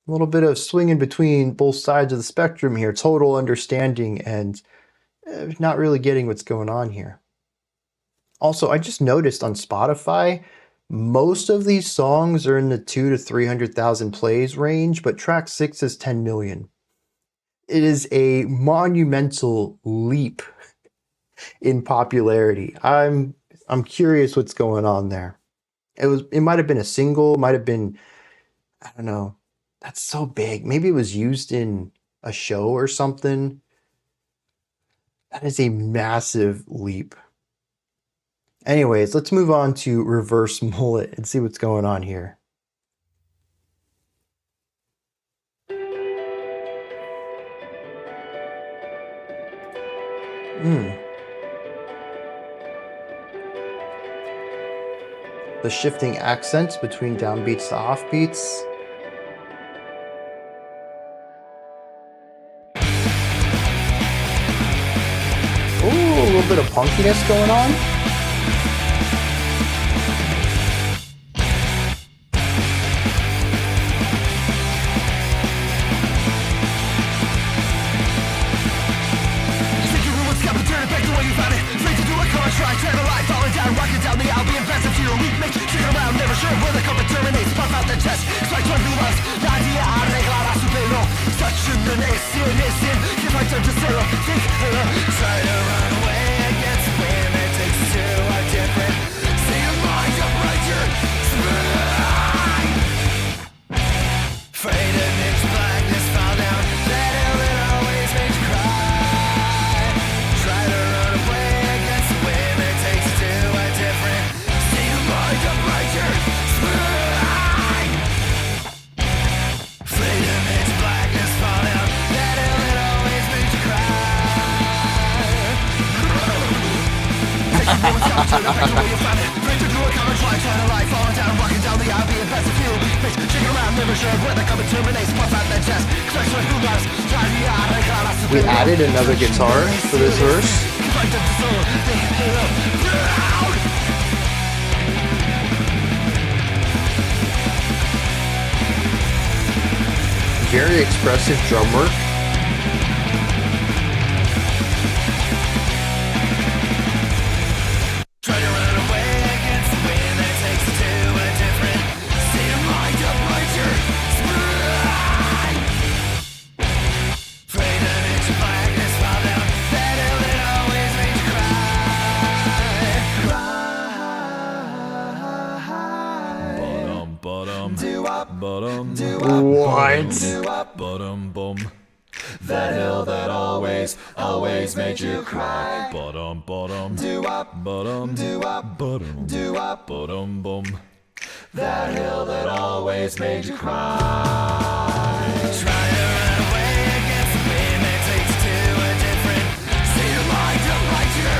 A little bit of swinging between both sides of the spectrum here, total understanding and not really getting what's going on here. Also, I just noticed on Spotify, most of these songs are in the 200,000 to 300,000 plays range, but track 6 is 10 million. It is a monumental leap in popularity. I'm curious what's going on there. It might have been a single, might have been, I don't know. That's so big. Maybe it was used in a show or something. That is a massive leap. Anyways, let's move on to Reverse Mullet and see what's going on here. The shifting accents between downbeats to offbeats. Ooh, a little bit of punkiness going on. We added another guitar for this verse. Very expressive drum work. Right? Bottom boom. That hill that always made you cry. Bottom, Doo-Wop, Doo-Wop, bottom boom. That hill that always made you cry. Try to run away against the wind that takes you to a different state of mind. Don't like your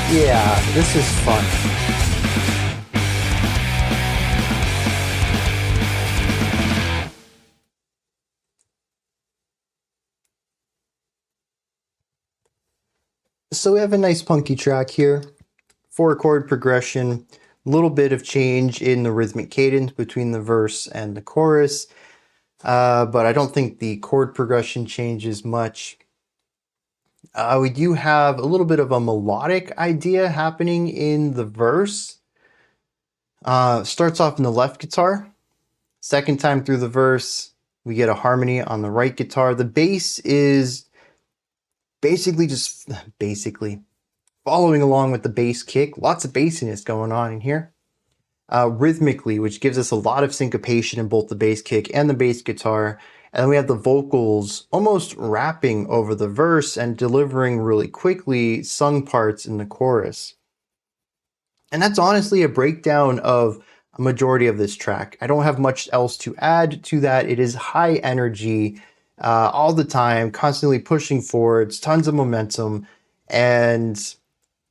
Yeah, this is fun. So we have a nice punky track here, 4-chord progression, a little bit of change in the rhythmic cadence between the verse and the chorus, but I don't think the chord progression changes much. We do have a little bit of a melodic idea happening in the verse. Starts off in the left guitar. Second time through the verse, we get a harmony on the right guitar. The bass is basically following along with the bass kick. Lots of bassiness going on in here. Rhythmically, which gives us a lot of syncopation in both the bass kick and the bass guitar. And then we have the vocals almost rapping over the verse and delivering really quickly sung parts in the chorus. And that's honestly a breakdown of a majority of this track. I don't have much else to add to that. It is high energy all the time, constantly pushing forwards, tons of momentum, and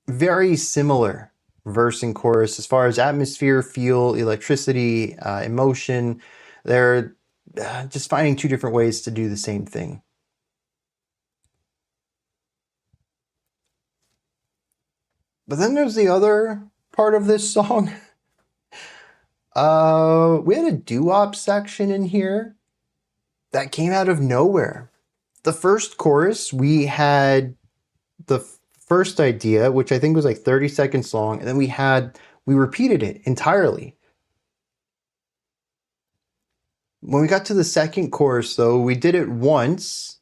very similar verse and chorus as far as atmosphere, feel, electricity, emotion. They're just finding two different ways to do the same thing. But then there's the other part of this song. We had a doo-wop section in here that came out of nowhere. The first chorus, we had the first idea, which I think was like 30 seconds long, and then we repeated it entirely. When we got to the second chorus, though, we did it once,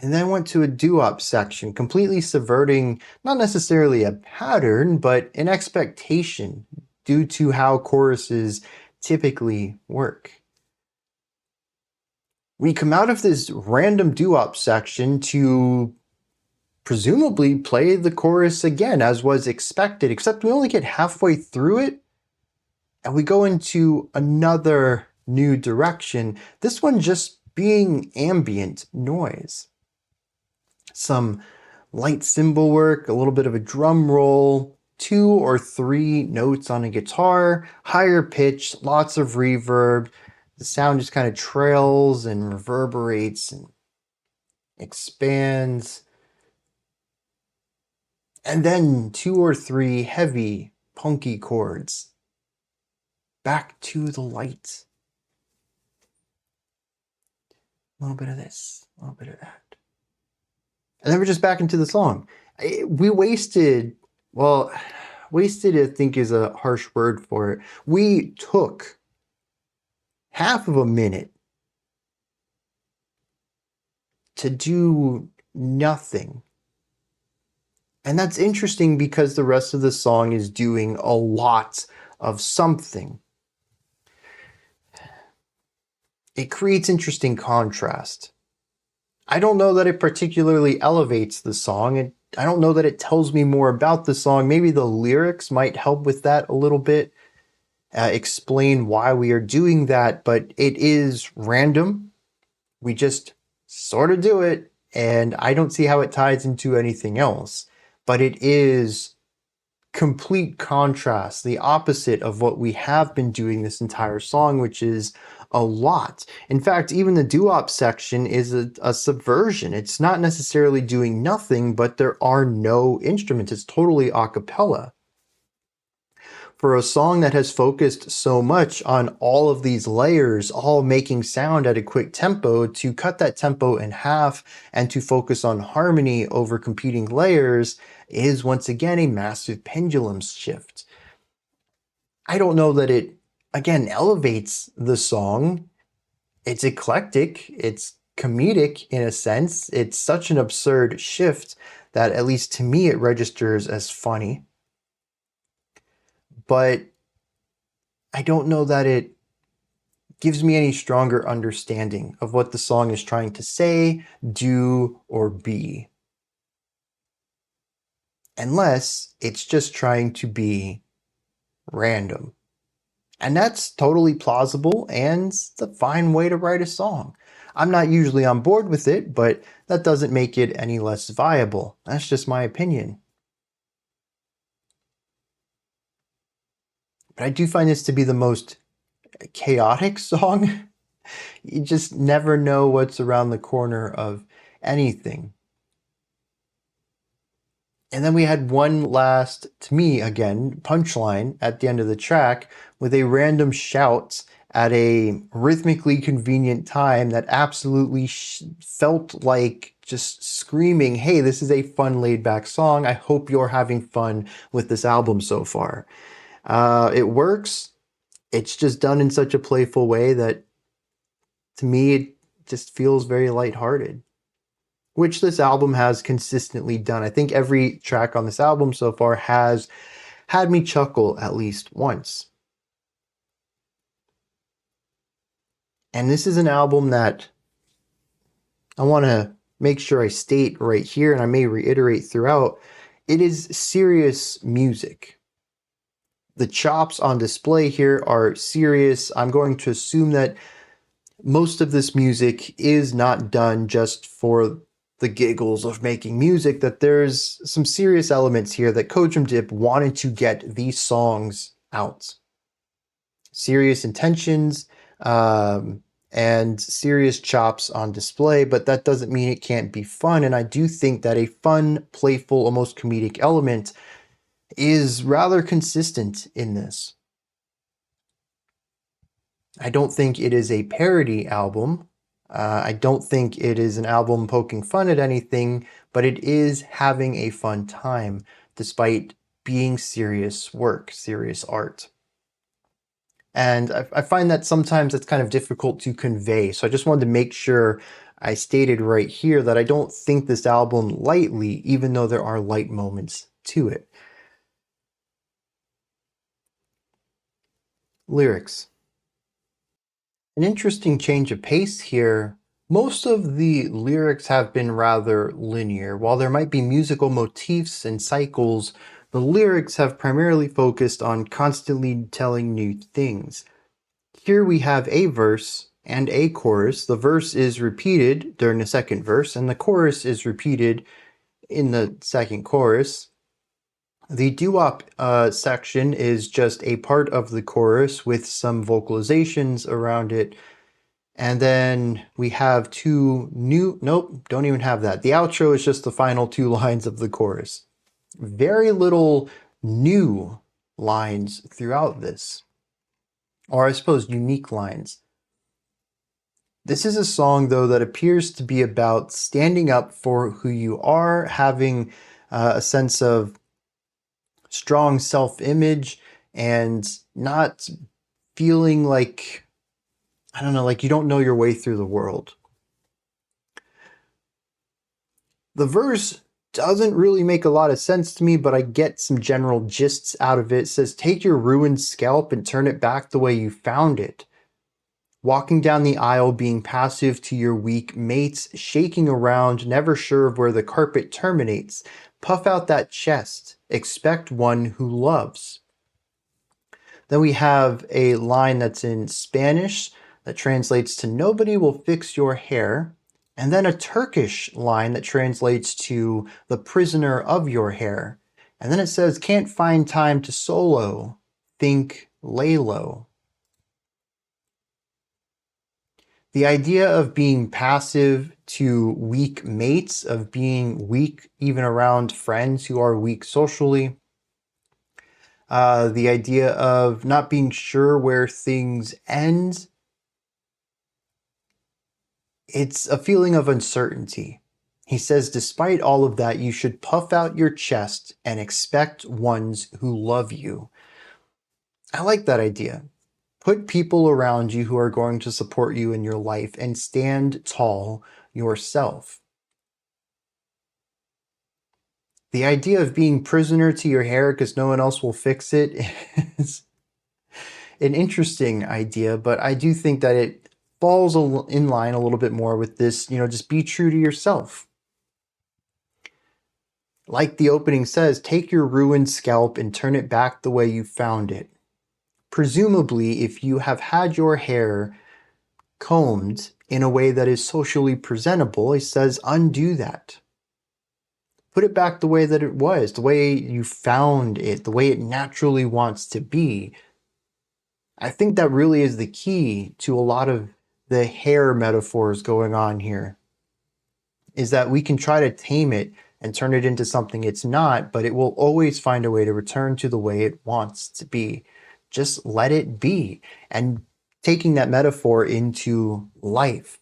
and then went to a doo-wop section, completely subverting not necessarily a pattern, but an expectation due to how choruses typically work. We come out of this random doo-wop section to presumably play the chorus again, as was expected, except we only get halfway through it, and we go into another new direction, this one just being ambient noise. Some light cymbal work, a little bit of a drum roll, 2 or 3 notes on a guitar, higher pitch, lots of reverb. The sound just kind of trails and reverberates and expands. And then 2 or 3 heavy, punky chords. Back to the light. A little bit of this, a little bit of that. And then we're just back into the song. We wasted, wasted I think is a harsh word for it. We took half of a minute to do nothing. And that's interesting because the rest of the song is doing a lot of something. It creates interesting contrast. I don't know that it particularly elevates the song. I don't know that it tells me more about the song. Maybe the lyrics might help with that a little bit, explain why we are doing that, but it is random. We just sort of do it, and I don't see how it ties into anything else. But it is complete contrast, the opposite of what we have been doing this entire song, which is a lot. In fact, even the Doo-Wop section is a subversion. It's not necessarily doing nothing, but there are no instruments. It's totally a cappella. For a song that has focused so much on all of these layers, all making sound at a quick tempo, to cut that tempo in half and to focus on harmony over competing layers is once again a massive pendulum shift. I don't know that it, again, elevates the song. It's eclectic, it's comedic in a sense. It's such an absurd shift that, at least to me, it registers as funny. But I don't know that it gives me any stronger understanding of what the song is trying to say, do, or be. Unless it's just trying to be random. And that's totally plausible and a fine way to write a song. I'm not usually on board with it, but that doesn't make it any less viable. That's just my opinion. But I do find this to be the most chaotic song. You just never know what's around the corner of anything. And then we had one last, to me again, punchline at the end of the track with a random shout at a rhythmically convenient time that absolutely felt like just screaming, hey, this is a fun laid back song. I hope you're having fun with this album so far. It works. It's just done in such a playful way that, to me, it just feels very lighthearted, which this album has consistently done. I think every track on this album so far has had me chuckle at least once. And this is an album that I want to make sure I state right here, and I may reiterate throughout, it is serious music. The chops on display here are serious. I'm going to assume that most of this music is not done just for the giggles of making music, that there's some serious elements here that Cojum Dip wanted to get these songs out. Serious intentions and serious chops on display, but that doesn't mean it can't be fun. And I do think that a fun, playful, almost comedic element is rather consistent in this. I don't think it is a parody album. I don't think it is an album poking fun at anything, but it is having a fun time despite being serious work, serious art. And I find that sometimes it's kind of difficult to convey. So I just wanted to make sure I stated right here that I don't think this album lightly, even though there are light moments to it. Lyrics. An interesting change of pace here. Most of the lyrics have been rather linear. While there might be musical motifs and cycles, the lyrics have primarily focused on constantly telling new things. Here we have a verse and a chorus. The verse is repeated during the second verse, and the chorus is repeated in the second chorus. The doo-wop section is just a part of the chorus with some vocalizations around it. And then we have two new, nope, don't even have that. The outro is just the final 2 lines of the chorus. very little new lines throughout this, or I suppose unique lines. This is a song, though, that appears to be about standing up for who you are, having a sense of strong self-image, and not feeling like, I don't know, like you don't know your way through the world. The verse doesn't really make a lot of sense to me, but I get some general gists out of it. It says, take your ruined scalp and turn it back the way you found it. Walking down the aisle, being passive to your weak mates, shaking around, never sure of where the carpet terminates. Puff out that chest, expect one who loves. Then we have a line that's in Spanish that translates to nobody will fix your hair. And then a Turkish line that translates to the prisoner of your hair. And then it says, can't find time to solo, think lay low. The idea of being passive to weak mates, of being weak even around friends who are weak socially. The idea of not being sure where things end. It's a feeling of uncertainty. He says, despite all of that, you should puff out your chest and expect ones who love you. I like that idea. Put people around you who are going to support you in your life and stand tall yourself. The idea of being prisoner to your hair because no one else will fix it is an interesting idea, but I do think that it falls in line a little bit more with this, just be true to yourself. Like the opening says, take your ruined scalp and turn it back the way you found it. Presumably, if you have had your hair combed in a way that is socially presentable, it says undo that. Put it back the way that it was, the way you found it, the way it naturally wants to be. I think that really is the key to a lot of the hair metaphors going on here, is that we can try to tame it and turn it into something it's not, but it will always find a way to return to the way it wants to be. Just let it be. And taking that metaphor into life,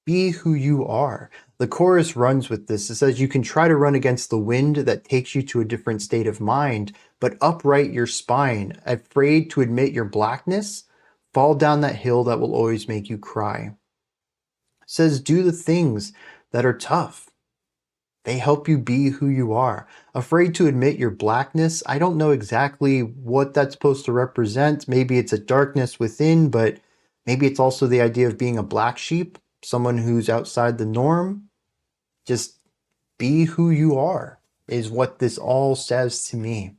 be who you are. The chorus runs with this. It says, you can try to run against the wind that takes you to a different state of mind, but upright your spine, afraid to admit your blackness, fall down that hill that will always make you cry. It says, do the things that are tough. They help you be who you are. Afraid to admit your blackness. I don't know exactly what that's supposed to represent. Maybe it's a darkness within, but maybe it's also the idea of being a black sheep, someone who's outside the norm. Just be who you are is what this all says to me.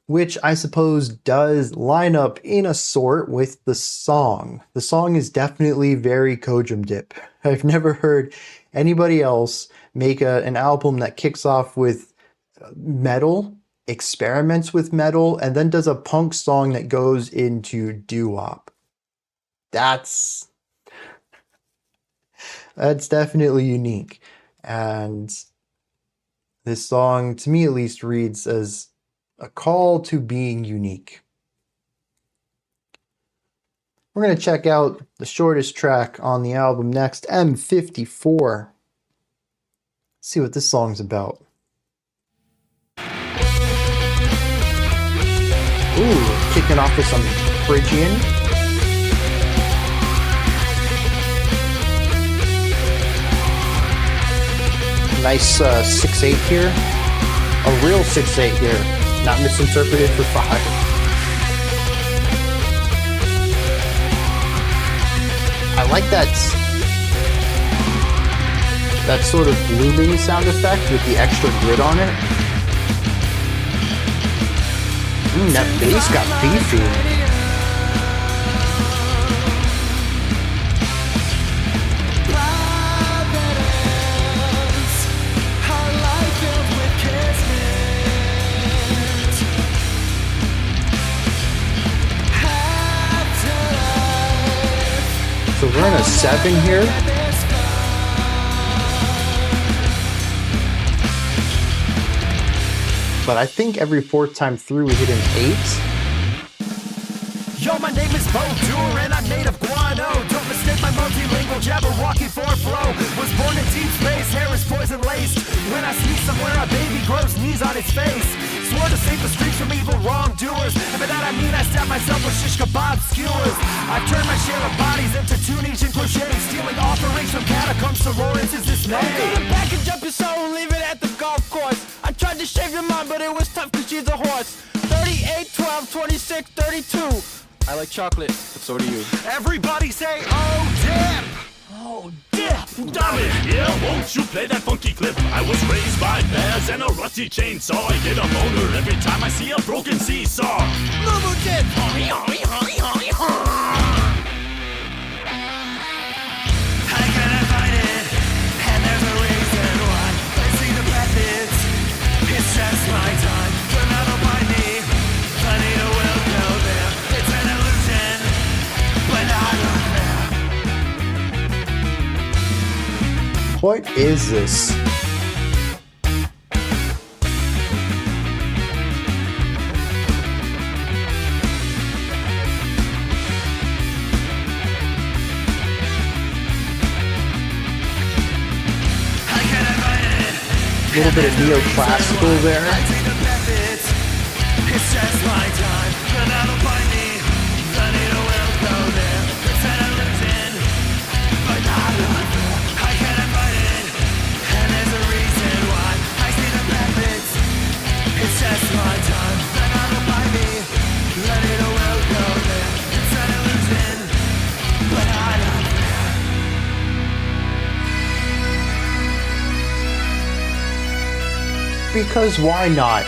Which I suppose does line up in a sort with the song. The song is definitely very Cojum Dip. I've never heard anybody else make an album that kicks off with metal, experiments with metal, and then does a punk song that goes into Doo-Wop. That's definitely unique. And this song, to me at least, reads as a call to being unique. We're going to check out the shortest track on the album next, M54. See what this song's about. Ooh, kicking off with some Phrygian. Nice 6/8 here. A real 6/8 here. Not misinterpreted for 5. I like that sort of blooming sound effect with the extra grit on it. That bass got beefy. So we're in a 7 here. but I think every fourth time through we hit an 8. Yo, my name is Bo Doer and I'm made of guano. Don't mistake my multilingual Jabberwocky for a flow. Was born in deep space, hair is poison laced. When I sneak somewhere, a baby grows knees on its face. Swore to save the streets from evil wrongdoers, and by that I mean I stab myself with shish kebab skewers. I've turned my share of bodies into tunage and crochet, stealing offerings from catacombs to Lawrence's dismay. I'm gonna back and jump your soul and leave it at the golf course. I tried to shave your mom, but it was tough cause she's a horse. 38, 12, 26, 32. I like chocolate, but so do you. Everybody say, oh, dip! Oh, dip! Damn it, yeah, won't you play that funky clip? I was raised by bears and a rusty chainsaw. I get a boner every time I see a broken seesaw. Moo dip! Honey, honey, honey, honey, honey. I gotta find it, and there's a reason why. I see the methods, it's just my time. But now don't mind me, plenty to will go there. It's an illusion, but not unfair. What is this? A little bit of neoclassical there. I see the methods, it's just my time. But now don't mind me, plenty to will go there. It's an illusion, but not unfair. I can't fight it, and there's a reason why. I see the methods, it's just my time. But now don't mind me, plenty to will go there. It's an illusion, but not unfair. Because why not?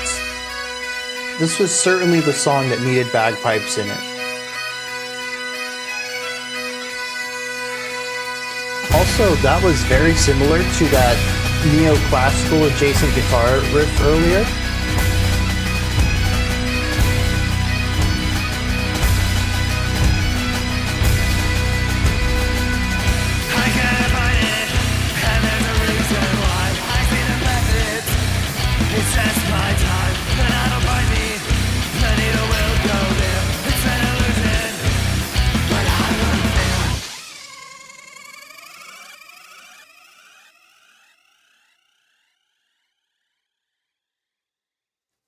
This was certainly the song that needed bagpipes in it. Also, that was very similar to that neoclassical adjacent guitar riff earlier. I can't fight it, and there's a reason why. I see the methods, it's just my time. But I don't mind me, plenty to will go there. It's an illusion, but not unfair.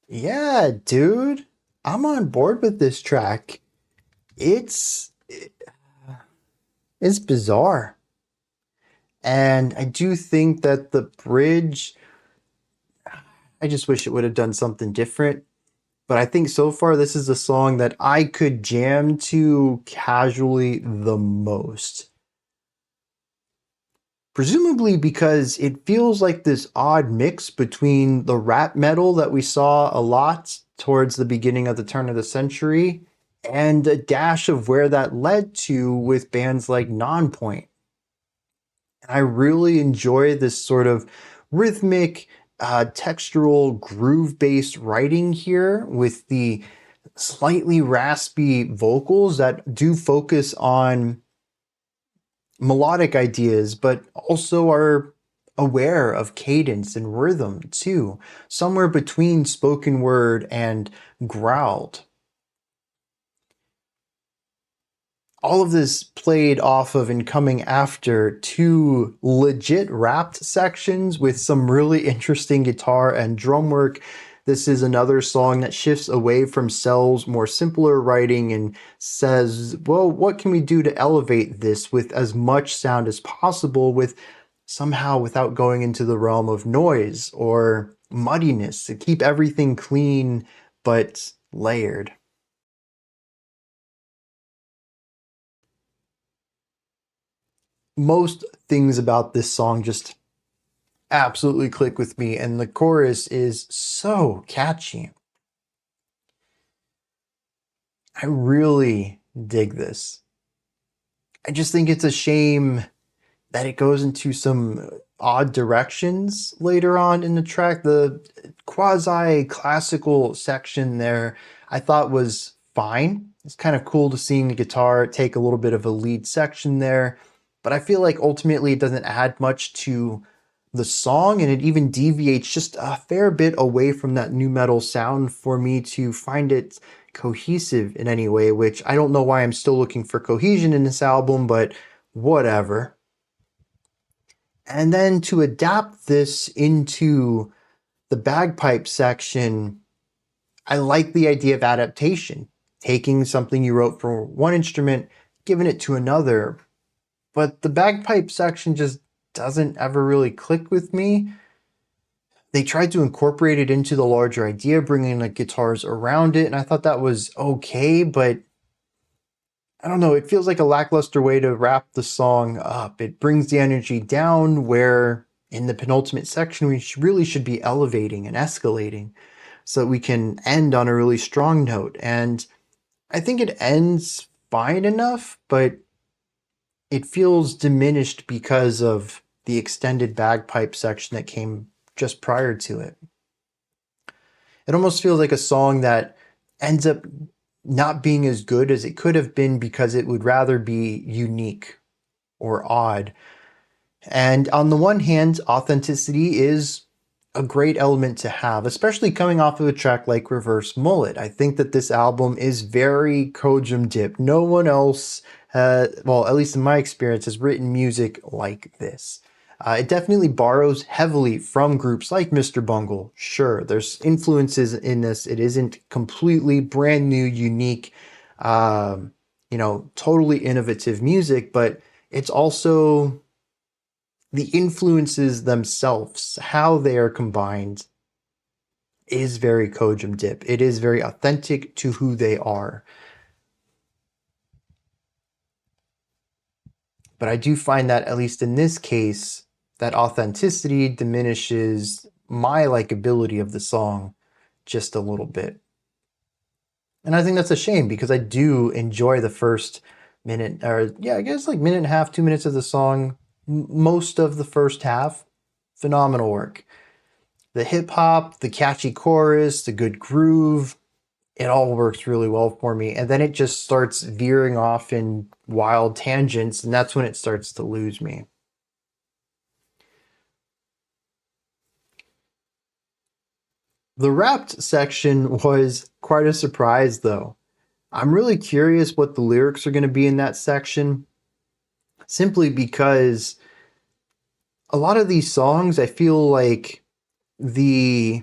Yeah, dude. I'm on board with this track. It's bizarre. And I do think that the bridge, I just wish it would have done something different. But I think so far this is a song that I could jam to casually the most. Presumably because it feels like this odd mix between the rap metal that we saw a lot towards the beginning of the turn of the century and a dash of where that led to with bands like Nonpoint. And I really enjoy this sort of rhythmic, textural, groove-based writing here with the slightly raspy vocals that do focus on melodic ideas, but also are aware of cadence and rhythm too, somewhere between spoken word and growled. All of this played off of and coming after two legit rapped sections with some really interesting guitar and drum work. This is another song that shifts away from Cell's more simpler writing and says, well, what can we do to elevate this with as much sound as possible with somehow without going into the realm of noise or muddiness to keep everything clean but layered. Most things about this song just absolutely click with me, and the chorus is so catchy. I really dig this. I just think it's a shame that it goes into some odd directions later on in the track. The quasi-classical section there I thought was fine. It's kind of cool to seeing the guitar take a little bit of a lead section there, but I feel like ultimately it doesn't add much to the song, and it even deviates just a fair bit away from that nu metal sound for me to find it cohesive in any way, which I don't know why I'm still looking for cohesion in this album, but whatever. And then to adapt this into the bagpipe section, I like the idea of adaptation, taking something you wrote for one instrument, giving it to another. But the bagpipe section just doesn't ever really click with me. They tried to incorporate it into the larger idea, bringing like guitars around it, and I thought that was okay, but I don't know, it feels like a lackluster way to wrap the song up. It brings the energy down where in the penultimate section we really should be elevating and escalating so that we can end on a really strong note. And I think it ends fine enough, but it feels diminished because of the extended bagpipe section that came just prior to it. It almost feels like a song that ends up not being as good as it could have been because it would rather be unique or odd. And on the one hand, authenticity is a great element to have, especially coming off of a track like Reverse Mullet. I think that this album is very Cojum Dip. No one else, well, at least in my experience, has written music like this. It definitely borrows heavily from groups like Mr. Bungle. Sure, there's influences in this. It isn't completely brand new, unique, totally innovative music, but it's also the influences themselves, how they are combined, is very Cojum Dip. It is very authentic to who they are. But I do find that, at least in this case, that authenticity diminishes my likability of the song just a little bit. And I think that's a shame because I do enjoy the first minute, or I guess like minute and a half, 2 minutes of the song. Most of the first half, phenomenal work. The hip hop, the catchy chorus, the good groove, it all works really well for me. And then it just starts veering off in wild tangents, and that's when it starts to lose me. The rapped section was quite a surprise, though. I'm really curious what the lyrics are going to be in that section, simply because a lot of these songs, I feel like the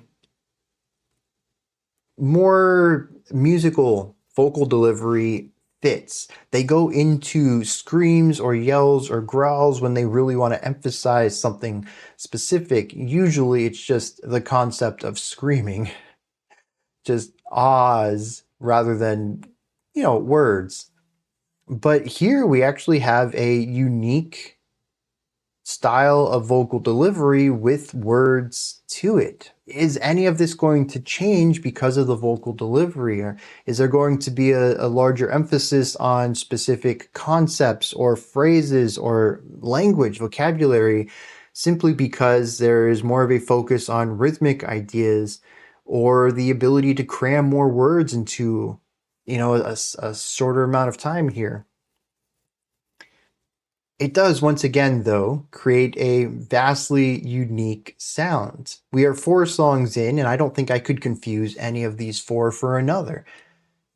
more musical vocal delivery fits. They go into screams or yells or growls when they really want to emphasize something specific. Usually it's just the concept of screaming, just ahs rather than, words. But here we actually have a unique style of vocal delivery with words to it. Is any of this going to change because of the vocal delivery? Or is there going to be a larger emphasis on specific concepts or phrases or language, vocabulary, simply because there is more of a focus on rhythmic ideas or the ability to cram more words into, a shorter amount of time here? It does, once again, though, create a vastly unique sound. We are 4 songs in, and I don't think I could confuse any of these 4 for another.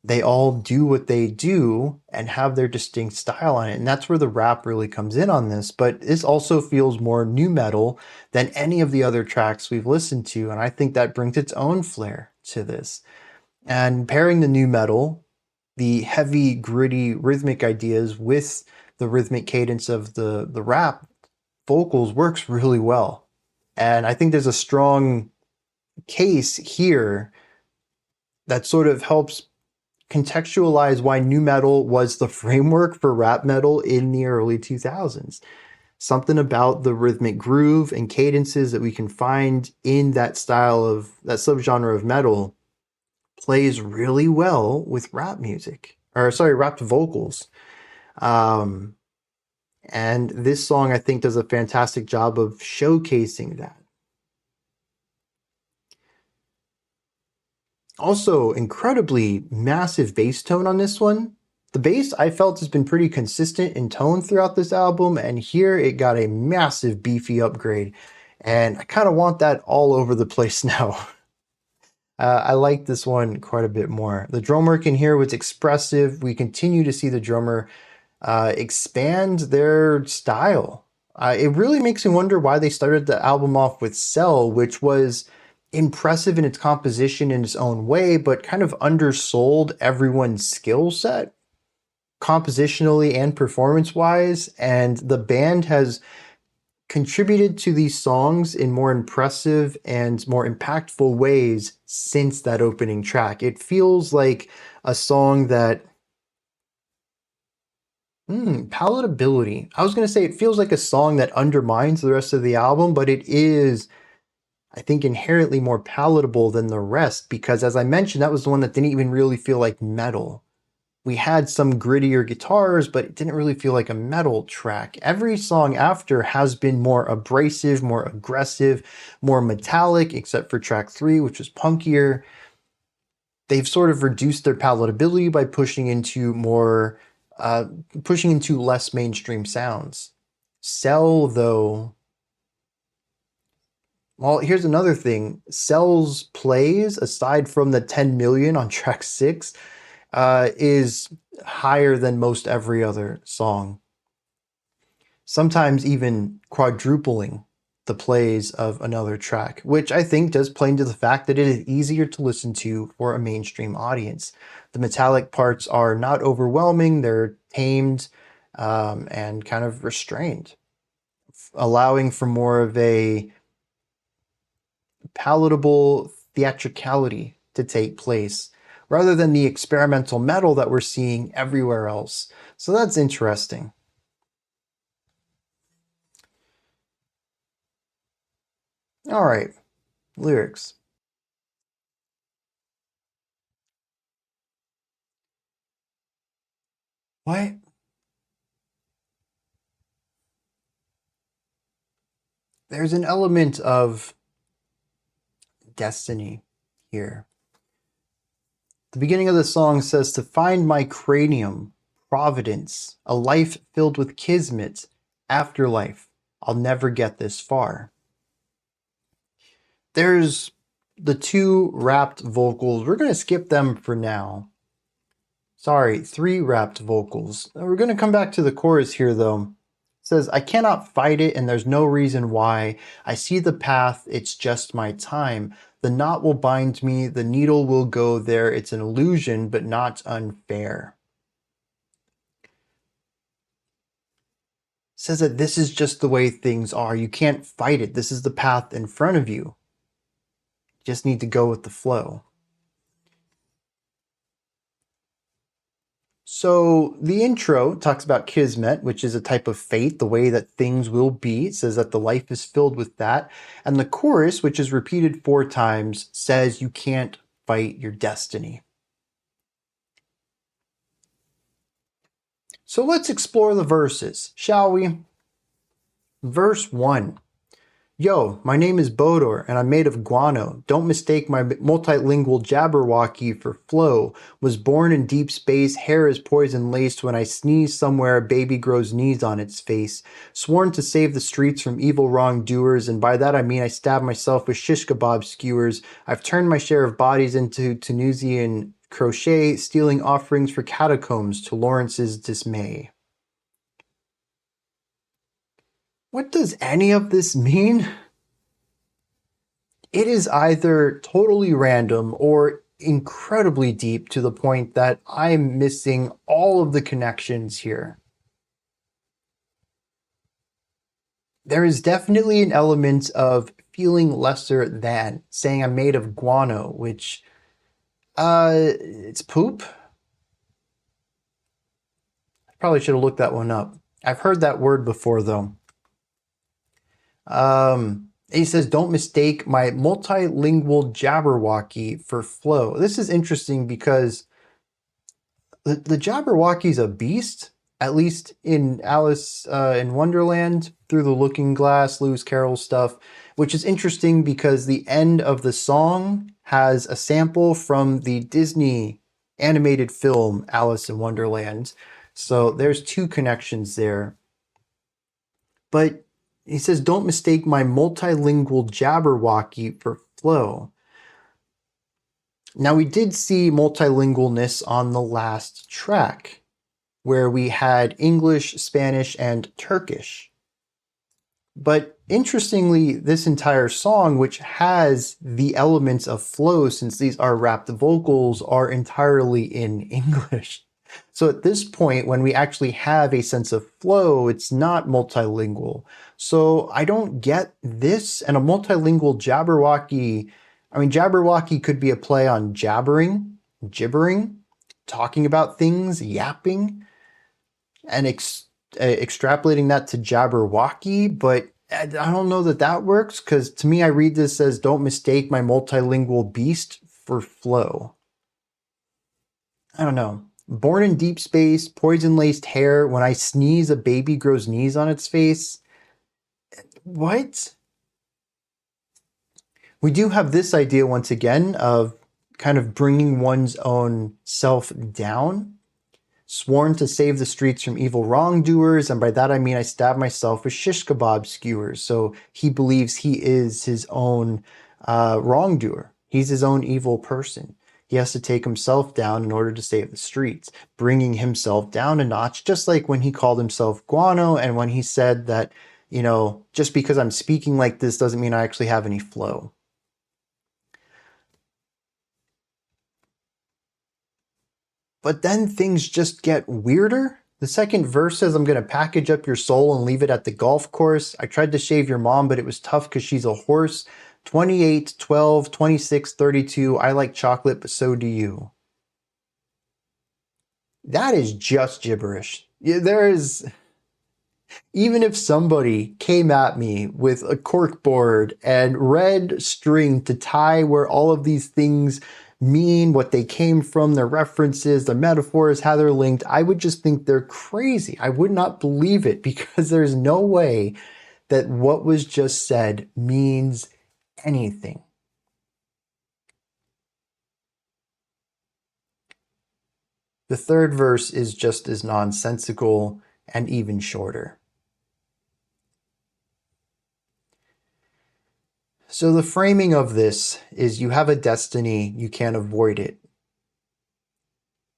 They all do what they do and have their distinct style on it, and that's where the rap really comes in on this. But this also feels more nu metal than any of the other tracks we've listened to, and I think that brings its own flair to this. And pairing the nu metal, the heavy, gritty, rhythmic ideas with the rhythmic cadence of the rap vocals works really well. And I think there's a strong case here that sort of helps contextualize why nu metal was the framework for rap metal in the early 2000s. Something about the rhythmic groove and cadences that we can find in that style of that subgenre of metal plays really well with rap music, rapped vocals. And this song, I think, does a fantastic job of showcasing that. Also, incredibly massive bass tone on this one. The bass, I felt, has been pretty consistent in tone throughout this album, and here it got a massive beefy upgrade. And I kind of want that all over the place now. I like this one quite a bit more. The drum work in here was expressive. We continue to see the drummer expand their style. It really makes me wonder why they started the album off with Cell, which was impressive in its composition in its own way, but kind of undersold everyone's skill set, compositionally and performance-wise. And the band has contributed to these songs in more impressive and more impactful ways since that opening track. It feels like a song that palatability. I was going to say it feels like a song that undermines the rest of the album, but it is, I think, inherently more palatable than the rest because, as I mentioned, that was the one that didn't even really feel like metal. We had some grittier guitars, but it didn't really feel like a metal track. Every song after has been more abrasive, more aggressive, more metallic, except for track 3, which was punkier. They've sort of reduced their palatability by pushing into less mainstream sounds. Cell, though, well, here's another thing. Cell's plays, aside from the 10 million on track 6, is higher than most every other song. Sometimes even quadrupling the plays of another track, which I think does play into the fact that it is easier to listen to for a mainstream audience. The metallic parts are not overwhelming, they're tamed and kind of restrained, allowing for more of a palatable theatricality to take place, rather than the experimental metal that we're seeing everywhere else. So that's interesting. All right, lyrics. What? There's an element of destiny here. The beginning of the song says, to find my cranium, providence, a life filled with kismet, afterlife. I'll never get this far. There's the 2 rapped vocals. We're going to skip them for now. Sorry, 3 rapped vocals. We're going to come back to the chorus here, though. It says, I cannot fight it, and there's no reason why. I see the path, it's just my time. The knot will bind me, the needle will go there. It's an illusion, but not unfair. It says that this is just the way things are. You can't fight it. This is the path in front of you. You just need to go with the flow. So the intro talks about kismet, which is a type of fate, the way that things will be. It says that the life is filled with that. And the chorus, which is repeated 4 times, says you can't fight your destiny. So let's explore the verses, shall we? Verse 1. Yo, my name is Bodor, and I'm made of guano. Don't mistake my multilingual Jabberwocky for flow. Was born in deep space, hair is poison laced. When I sneeze somewhere, a baby grows knees on its face. Sworn to save the streets from evil wrongdoers, and by that I mean I stab myself with shish kebab skewers. I've turned my share of bodies into Tunisian crochet, stealing offerings for catacombs to Lawrence's dismay. What does any of this mean? It is either totally random or incredibly deep to the point that I'm missing all of the connections here. There is definitely an element of feeling lesser than, saying I'm made of guano, which, it's poop? I probably should have looked that one up. I've heard that word before, though. He says, don't mistake my multilingual Jabberwocky for flow. This is interesting because the Jabberwocky's a beast, at least in Alice in Wonderland, Through the Looking Glass, Lewis Carroll stuff, which is interesting because the end of the song has a sample from the Disney animated film Alice in Wonderland. So there's 2 connections there. But He says, don't mistake my multilingual Jabberwocky for flow. Now, we did see multilingualness on the last track, where we had English, Spanish, and Turkish. But interestingly, this entire song, which has the elements of flow, since these are rapped vocals, are entirely in English. So at this point, when we actually have a sense of flow, it's not multilingual. So I don't get this. And a multilingual Jabberwocky, I mean, Jabberwocky could be a play on jabbering, gibbering, talking about things, yapping, and extrapolating that to Jabberwocky. But I don't know that that works, because to me, I read this as, don't mistake my multilingual beast for flow. I don't know. Born in deep space, poison-laced hair. When I sneeze, a baby grows knees on its face. What? We do have this idea once again of kind of bringing one's own self down. Sworn to save the streets from evil wrongdoers, and by that I mean I stab myself with shish kebab skewers. So he believes he is his own wrongdoer. He's his own evil person. He has to take himself down in order to save the streets, bringing himself down a notch, just like when he called himself Guano and when he said that, you know, just because I'm speaking like this doesn't mean I actually have any flow. But then things just get weirder. The second verse says, I'm going to package up your soul and leave it at the golf course. I tried to shave your mom, but it was tough because she's a horse. 28, 12, 26, 32. I like chocolate, but so do you. That is just gibberish. There is... Even if somebody came at me with a corkboard and red string to tie where all of these things mean, what they came from, their references, their metaphors, how they're linked, I would just think they're crazy. I would not believe it, because there's no way that what was just said means anything. The third verse is just as nonsensical and even shorter. So the framing of this is, you have a destiny, you can't avoid it.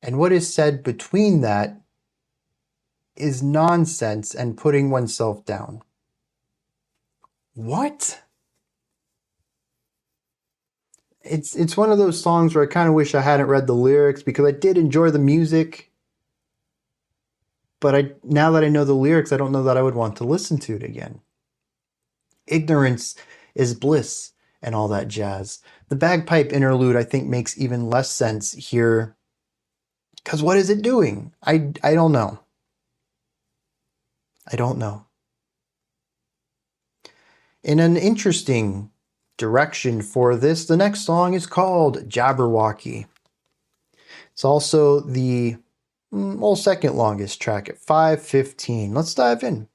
And what is said between that is nonsense and putting oneself down. What? It's one of those songs where I kind of wish I hadn't read the lyrics, because I did enjoy the music. But now that I know the lyrics, I don't know that I would want to listen to it again. Ignorance is bliss and all that jazz. The bagpipe interlude, I think, makes even less sense here. Because what is it doing? I don't know. I don't know. In an interesting direction for this, the next song is called Jabberwocky. It's also the second longest track at 5:15. Let's dive in.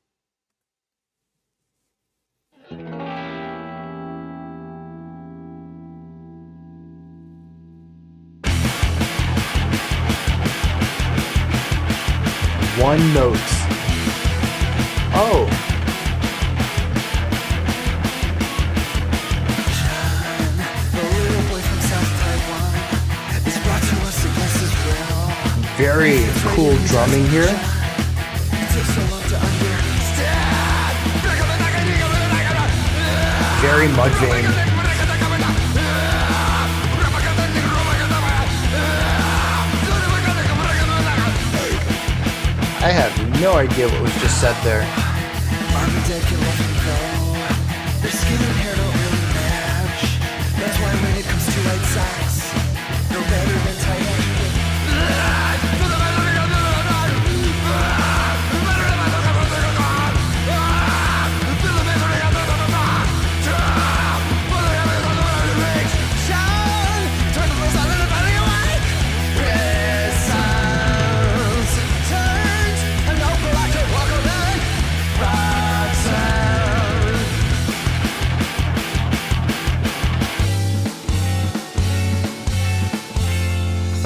One note. Oh. Very cool drumming here. Very Mudvayne. I have no idea what was just said there. Their skin and hair don't really match. That's why when it comes to white socks, no better than tight.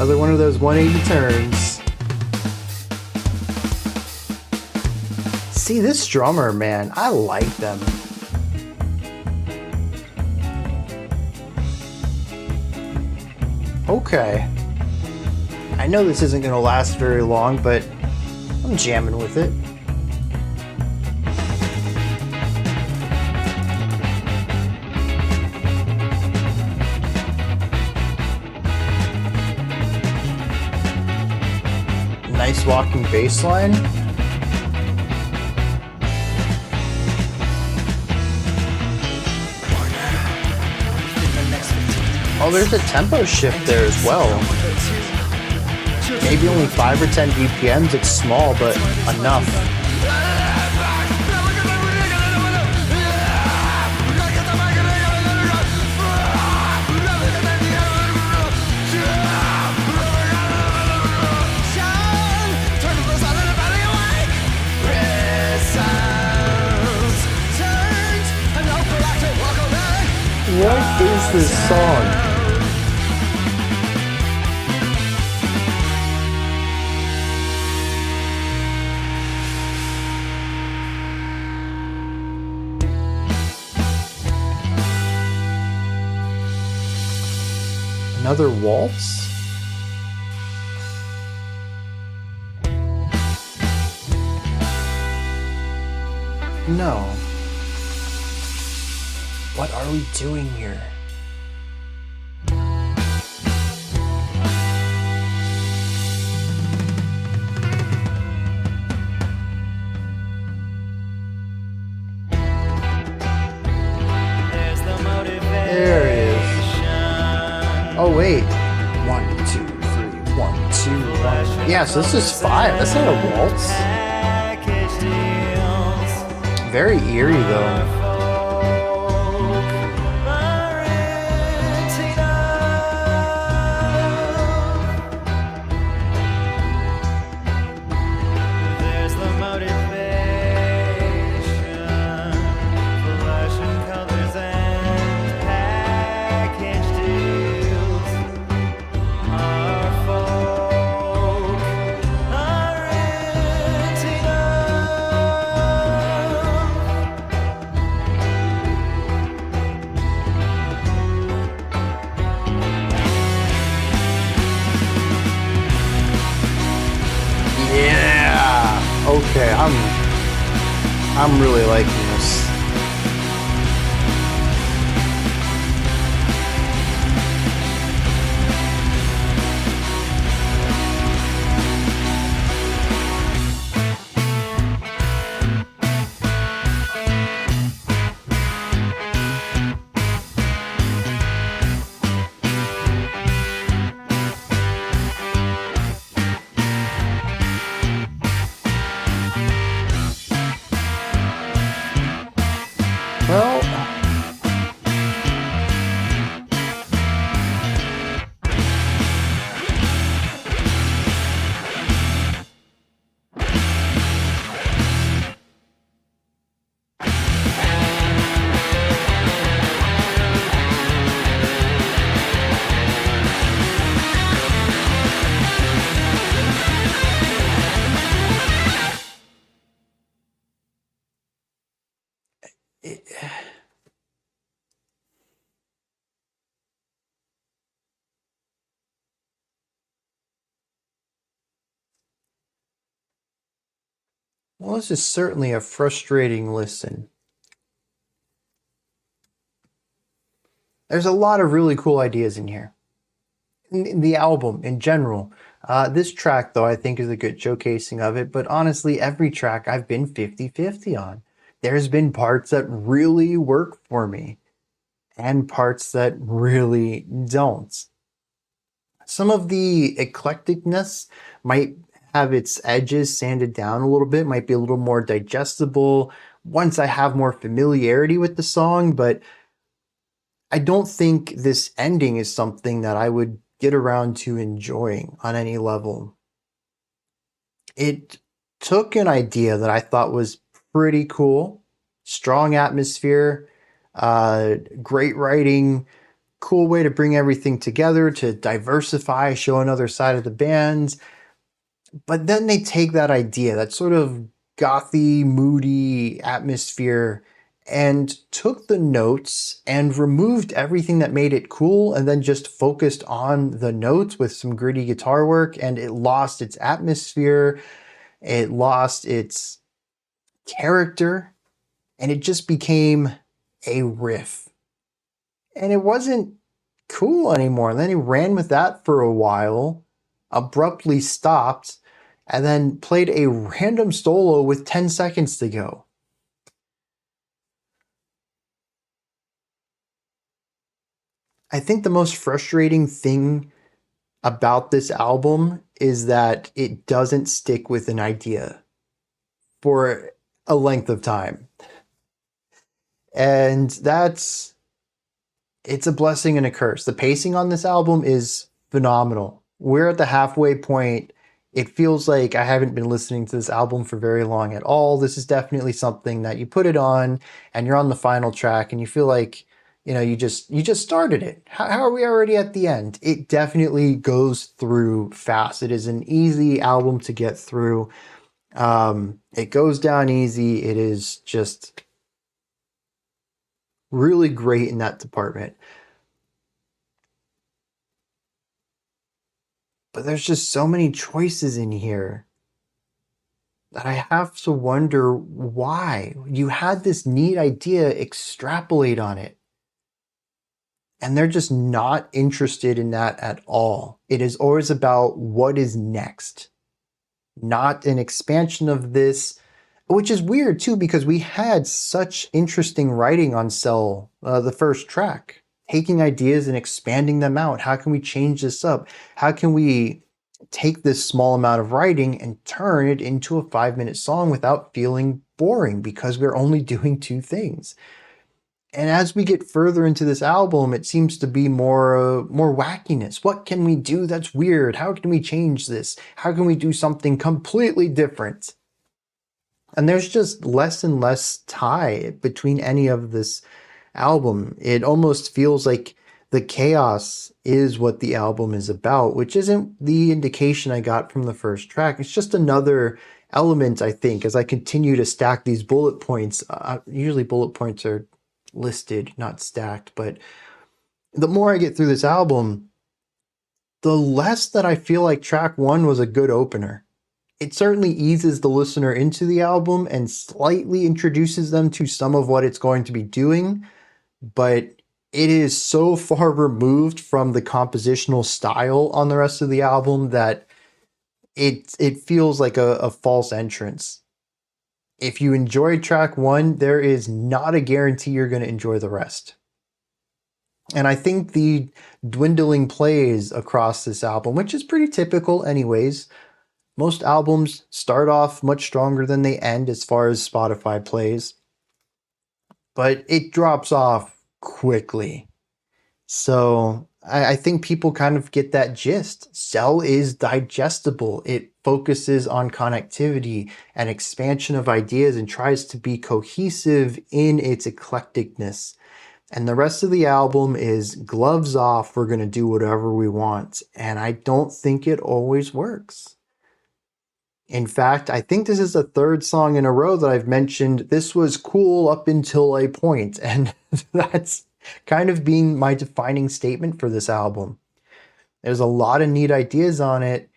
Another one of those 180 turns. See, this drummer, man, I like them. Okay. I know this isn't going to last very long, but I'm jamming with it. Nice walking bass line. Oh, there's a tempo shift there as well. Maybe only 5 or 10 BPMs. It's small, but enough. What is this song? Another waltz? No. What are we doing here? There it is. Oh wait. 1, 2, 3, 1, 2, 1. Yeah, so this is 5. That's not a waltz. Very eerie though. Okay, I'm really liking this. Well, well, this is certainly a frustrating listen. There's a lot of really cool ideas in here. In the album in general. This track, though, I think is a good showcasing of it, but honestly, every track I've been 50-50 on. There's been parts that really work for me, and parts that really don't. Some of the eclecticness might have its edges sanded down a little bit, might be a little more digestible once I have more familiarity with the song, but I don't think this ending is something that I would get around to enjoying on any level. It took an idea that I thought was pretty cool, strong atmosphere, great writing, cool way to bring everything together, to diversify, show another side of the band. But then they take that idea, that sort of gothy, moody atmosphere and took the notes and removed everything that made it cool and then just focused on the notes with some gritty guitar work, and it lost its atmosphere, it lost its character, and it just became a riff. And it wasn't cool anymore. And then he ran with that for a while, abruptly stopped, and then played a random solo with 10 seconds to go. I think the most frustrating thing about this album is that it doesn't stick with an idea for a length of time. And it's a blessing and a curse. The pacing on this album is phenomenal. We're at the halfway point. It feels like I haven't been listening to this album for very long at all. This is definitely something that you put it on and you're on the final track and you feel like, you just started it. How are we already at the end? It definitely goes through fast. It is an easy album to get through. It goes down easy. It is just really great in that department. But there's just so many choices in here that I have to wonder why. You had this neat idea, extrapolate on it. And they're just not interested in that at all. It is always about what is next, not an expansion of this, which is weird too, because we had such interesting writing on Cell, the first track, taking ideas and expanding them out. How can we change this up? How can we take this small amount of writing and turn it into a 5-minute song without feeling boring, because we're only doing two things? And as we get further into this album, it seems to be more wackiness. What can we do that's weird? How can we change this? How can we do something completely different? And there's just less and less tie between any of this album. It almost feels like the chaos is what the album is about, which isn't the indication I got from the first track. It's just another element, I think, as I continue to stack these bullet points. Usually bullet points are listed, not stacked, but the more I get through this album, the less that I feel like track one was a good opener. It certainly eases the listener into the album and slightly introduces them to some of what it's going to be doing, but it is so far removed from the compositional style on the rest of the album that it feels like a false entrance. If you enjoyed track one, there is not a guarantee you're going to enjoy the rest. And I think the dwindling plays across this album, which is pretty typical anyways, most albums start off much stronger than they end as far as Spotify plays, but it drops off quickly. So I think people kind of get that gist. Cell is digestible. It focuses on connectivity and expansion of ideas and tries to be cohesive in its eclecticness. And the rest of the album is gloves off, we're going to do whatever we want. And I don't think it always works. In fact, I think this is the third song in a row that I've mentioned this was cool up until a point, and that's kind of being my defining statement for this album. There's a lot of neat ideas on it.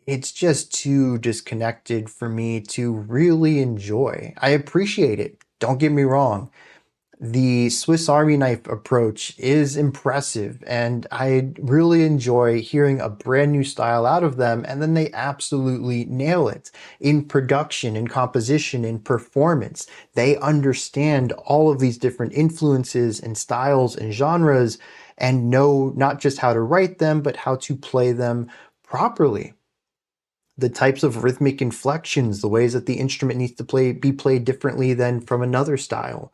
It's just too disconnected for me to really enjoy. I appreciate it. Don't get me wrong. The Swiss Army knife approach is impressive, and I really enjoy hearing a brand new style out of them, and then they absolutely nail it in production, in composition, in performance. They understand all of these different influences and styles and genres and know not just how to write them, but how to play them properly. The types of rhythmic inflections, the ways that the instrument needs to be played differently than from another style.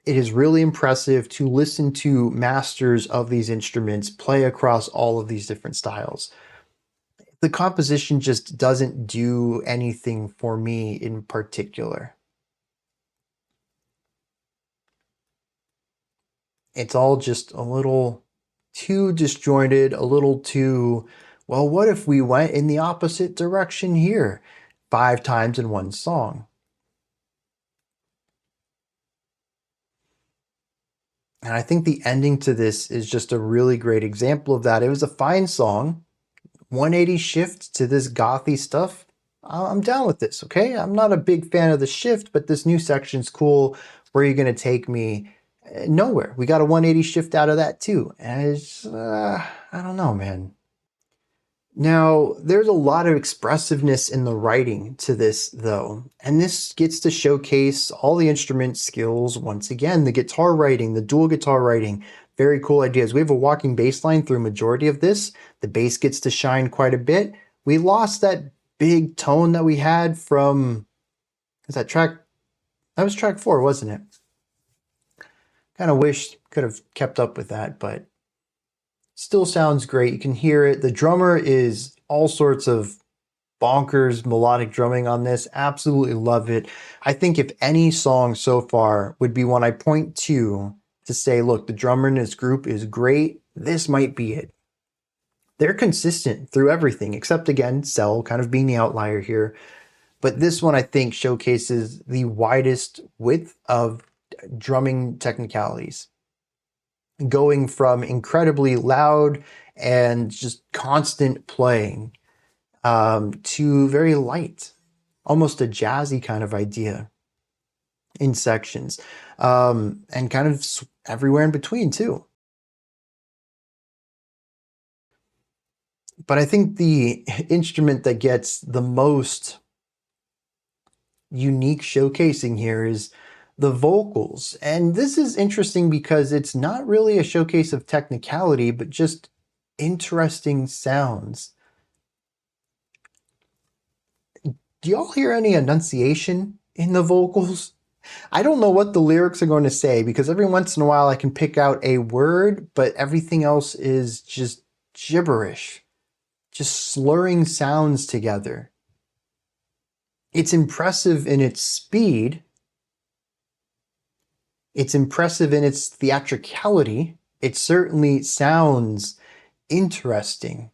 It is really impressive to listen to masters of these instruments play across all of these different styles. The composition just doesn't do anything for me in particular. It's all just a little too disjointed, a little too, well, what if we went in the opposite direction here? 5 times in one song. And I think the ending to this is just a really great example of that. It was a fine song, 180 shift to this gothy stuff. I'm down with this, okay? I'm not a big fan of the shift, but this new section's cool. Where are you going to take me? Nowhere. We got a 180 shift out of that too. And it's, I don't know, man. Now, there's a lot of expressiveness in the writing to this, though, and this gets to showcase all the instrument skills once again. The guitar writing, the dual guitar writing, very cool ideas. We have a walking bass line through majority of this. The bass gets to shine quite a bit. We lost that big tone that we had from, is that track? That was track 4, wasn't it? Kind of wish could have kept up with that, but still sounds great. You can hear it. The drummer is all sorts of bonkers melodic drumming on this. Absolutely love it. I think if any song so far would be one I point to say, look, the drummer in this group is great, this might be it. They're consistent through everything, except again, Cell kind of being the outlier here. But this one I think showcases the widest width of drumming technicalities, going from incredibly loud and just constant playing to very light, almost a jazzy kind of idea in sections, and kind of everywhere in between too. But I think the instrument that gets the most unique showcasing here is the vocals. And this is interesting because it's not really a showcase of technicality, but just interesting sounds. Do y'all hear any enunciation in the vocals? I don't know what the lyrics are going to say, because every once in a while I can pick out a word, but everything else is just gibberish, just slurring sounds together. It's impressive in its speed. It's impressive in its theatricality. It certainly sounds interesting,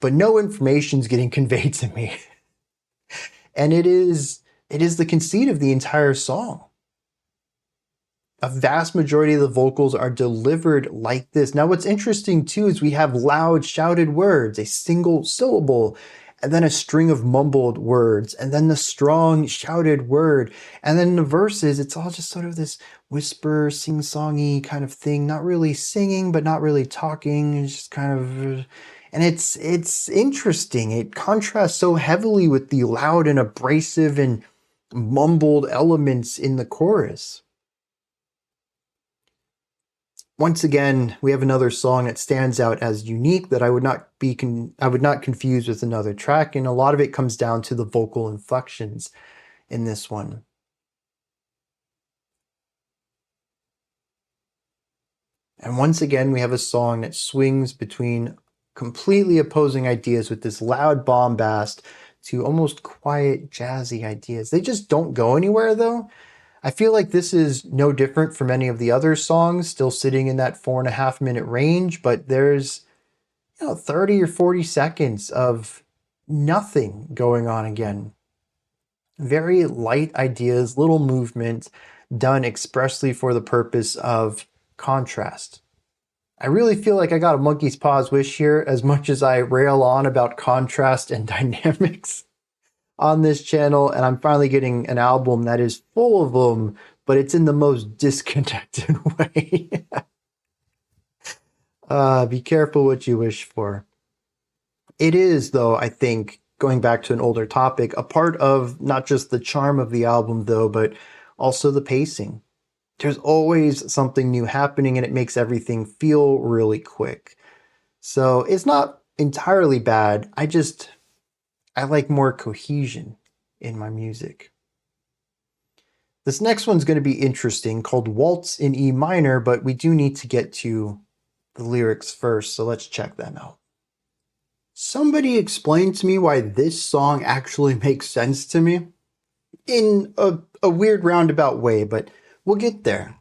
but no information's getting conveyed to me. And it is the conceit of the entire song. A vast majority of the vocals are delivered like this. Now, what's interesting too is we have loud shouted words, a single syllable, and then a string of mumbled words, and then the strong shouted word. And then the verses, it's all just sort of this whisper, sing-songy kind of thing. Not really singing, but not really talking. It's just kind of, and it's interesting. It contrasts so heavily with the loud and abrasive and mumbled elements in the chorus. Once again, we have another song that stands out as unique that I would not confuse with another track, and a lot of it comes down to the vocal inflections in this one. And once again, we have a song that swings between completely opposing ideas with this loud bombast to almost quiet, jazzy ideas. They just don't go anywhere, though. I feel like this is no different from any of the other songs, still sitting in that 4.5 minute range, but there's 30 or 40 seconds of nothing going on again. Very light ideas, little movement, done expressly for the purpose of contrast. I really feel like I got a monkey's paw's wish here, as much as I rail on about contrast and dynamics on this channel, and I'm finally getting an album that is full of them, but it's in the most disconnected way. Be careful what you wish for. It is, though, I think, going back to an older topic, a part of not just the charm of the album, though, but also the pacing. There's always something new happening, and it makes everything feel really quick. So it's not entirely bad. I like more cohesion in my music. This next one's going to be interesting, called Waltz in E minor, but we do need to get to the lyrics first, so let's check them out. Somebody explain to me why this song actually makes sense to me. In a weird roundabout way, but we'll get there.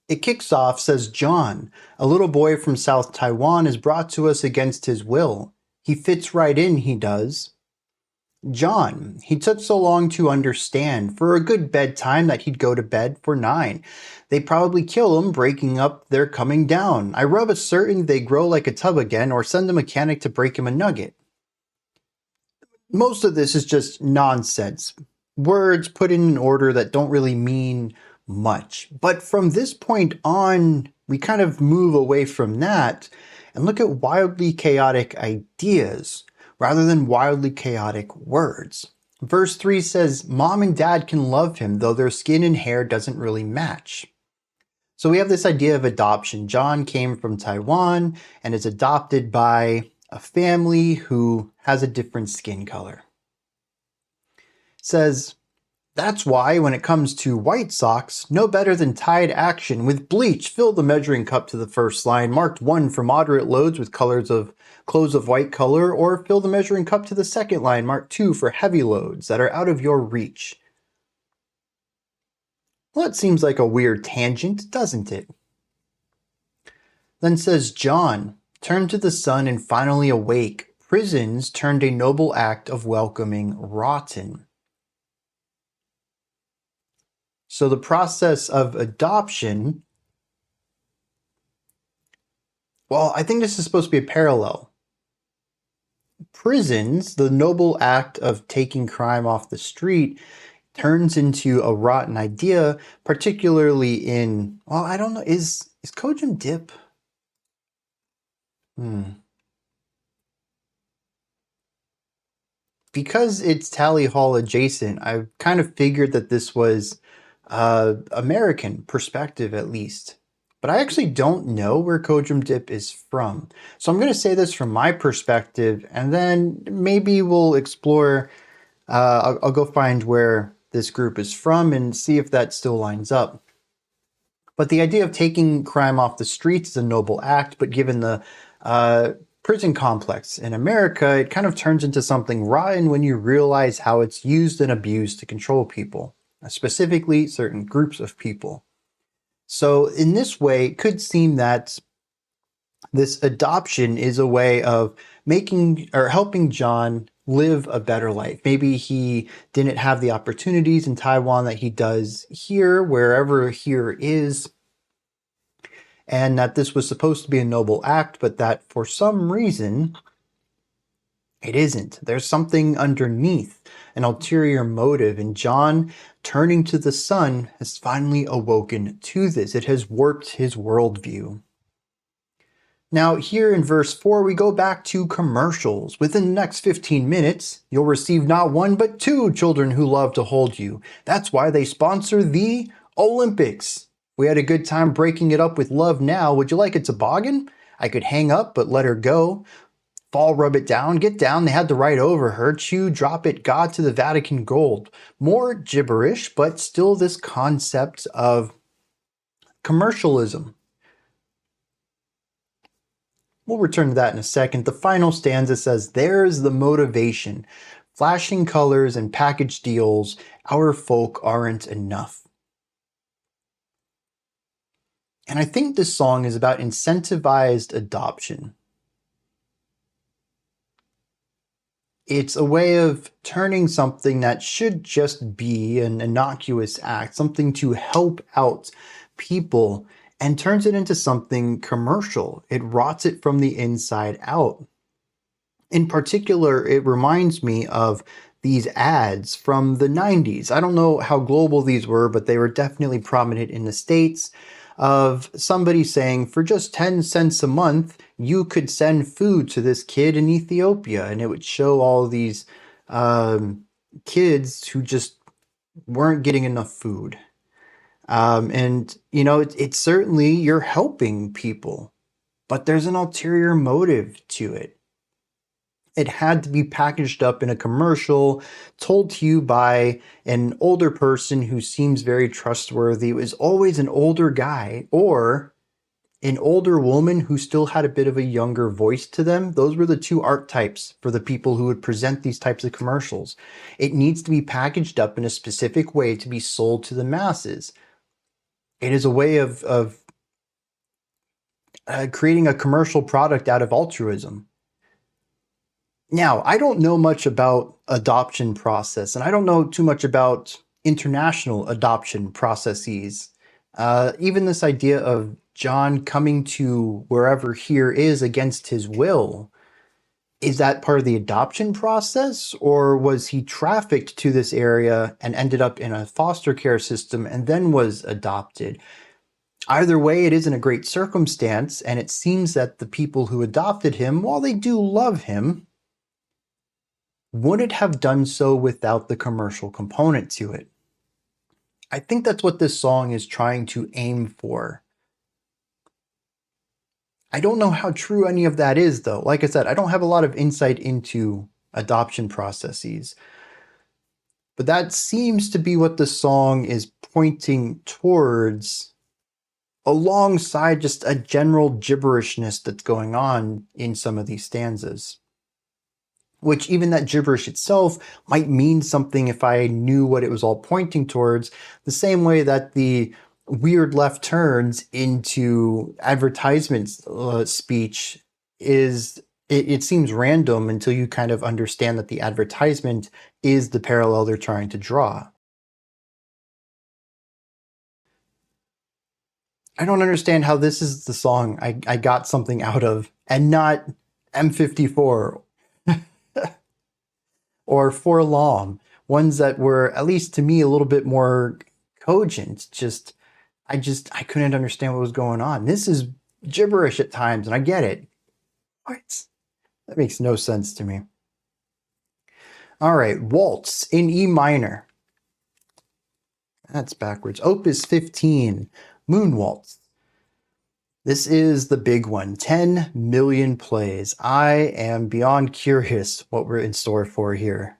It kicks off, says John, a little boy from South Taiwan, is brought to us against his will. He fits right in, he does. John, he took so long to understand for a good bedtime that he'd go to bed for 9. They probably kill him, breaking up their coming down. I rub a certain they grow like a tub again, or send a mechanic to break him a nugget. Most of this is just nonsense. Words put in an order that don't really mean much. But from this point on, we kind of move away from that and look at wildly chaotic ideas rather than wildly chaotic words. Verse 3 says, Mom and Dad can love him, though their skin and hair doesn't really match. So we have this idea of adoption. John came from Taiwan and is adopted by a family who has a different skin color. It says, that's why when it comes to white socks, no better than Tide Action with bleach. Fill the measuring cup to the first line, marked 1 for moderate loads with clothes of white color, or fill the measuring cup to the second line, marked 2 for heavy loads that are out of your reach. Well, it seems like a weird tangent, doesn't it? Then says John, turn to the sun and finally awake. Prisons turned a noble act of welcoming rotten. So the process of adoption, well, I think this is supposed to be a parallel. Prisons, the noble act of taking crime off the street, turns into a rotten idea, particularly in, well, I don't know, is Cojum Dip? Because it's Tally Hall adjacent, I kind of figured that this was American perspective at least. But I actually don't know where Cojum Dip is from. So I'm going to say this from my perspective, and then maybe we'll explore, I'll go find where this group is from and see if that still lines up. But the idea of taking crime off the streets is a noble act, but given the prison complex in America, it kind of turns into something rotten when you realize how it's used and abused to control people, specifically certain groups of people. So in this way, it could seem that this adoption is a way of making or helping John live a better life. Maybe he didn't have the opportunities in Taiwan that he does here, wherever here is, and that this was supposed to be a noble act, but that for some reason it isn't. There's something underneath, an ulterior motive, and John turning to the sun has finally awoken to this. It has warped his worldview. Now here in verse 4, we go back to commercials. Within the next 15 minutes, you'll receive not 1 but 2 children who love to hold you. That's why they sponsor the Olympics. We had a good time breaking it up with Love Now. Would you like a toboggan? I could hang up but let her go. Fall, rub it down, get down, they had to ride over her. Chew, drop it, God to the Vatican gold. More gibberish, but still this concept of commercialism. We'll return to that in a second. The final stanza says, there's the motivation. Flashing colors and package deals, our folk aren't enough. And I think this song is about incentivized adoption. It's a way of turning something that should just be an innocuous act, something to help out people, and turns it into something commercial. It rots it from the inside out. In particular, it reminds me of these ads from the 90s. I don't know how global these were, but they were definitely prominent in the States, of somebody saying, for just 10 cents a month, you could send food to this kid in Ethiopia. And it would show all these kids who just weren't getting enough food. And, you know, it's certainly, you're helping people, but there's an ulterior motive to it. It had to be packaged up in a commercial, told to you by an older person who seems very trustworthy. It was always an older guy or an older woman who still had a bit of a younger voice to them. Those were the two archetypes for the people who would present these types of commercials. It needs to be packaged up in a specific way to be sold to the masses. It is a way of creating a commercial product out of altruism. Now, I don't know much about adoption process, and I don't know too much about international adoption processes. Even this idea of John coming to wherever here is against his will, is that part of the adoption process, or was he trafficked to this area and ended up in a foster care system and then was adopted? Either way, it isn't a great circumstance, and it seems that the people who adopted him, while they do love him, wouldn't have done so without the commercial component to it. I think that's what this song is trying to aim for. I don't know how true any of that is, though. Like I said, I don't have a lot of insight into adoption processes. But that seems to be what the song is pointing towards, alongside just a general gibberishness that's going on in some of these stanzas. Which even that gibberish itself might mean something if I knew what it was all pointing towards, the same way that the weird left turns into advertisements speech is, it seems random until you kind of understand that the advertisement is the parallel they're trying to draw. I don't understand how this is the song I got something out of, and not M54 or Forlom, ones that were, at least to me, a little bit more cogent. I couldn't understand what was going on. This is gibberish at times, and I get it. What? That makes no sense to me. All right, Waltz in E minor. That's backwards. Opus 15, Moon Waltz. This is the big one, 10 million plays. I am beyond curious what we're in store for here.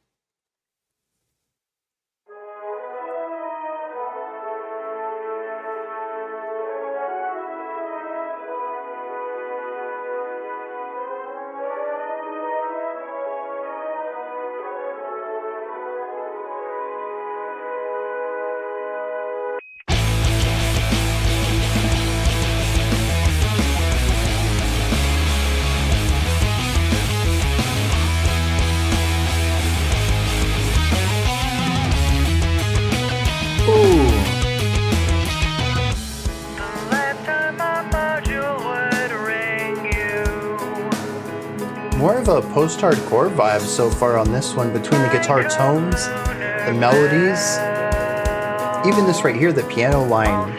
More of a post-hardcore vibe so far on this one, between the guitar tones, the melodies, even this right here, the piano line.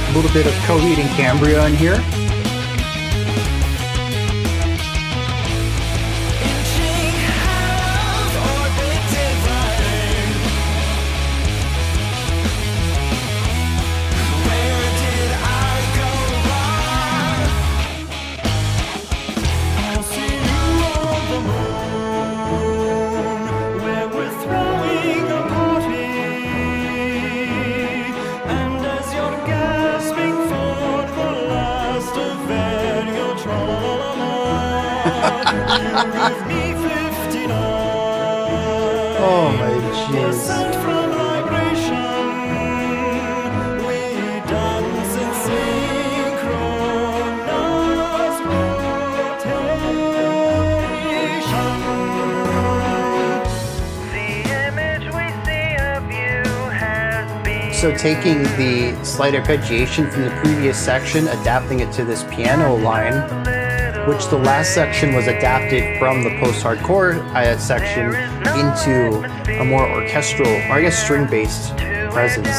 A little bit of Coheed and Cambria in here. Oh my jeez. So taking the slight arpeggiation from the previous section, adapting it to this piano line, which the last section was adapted from the post-hardcore section into a more orchestral, or I guess string-based presence.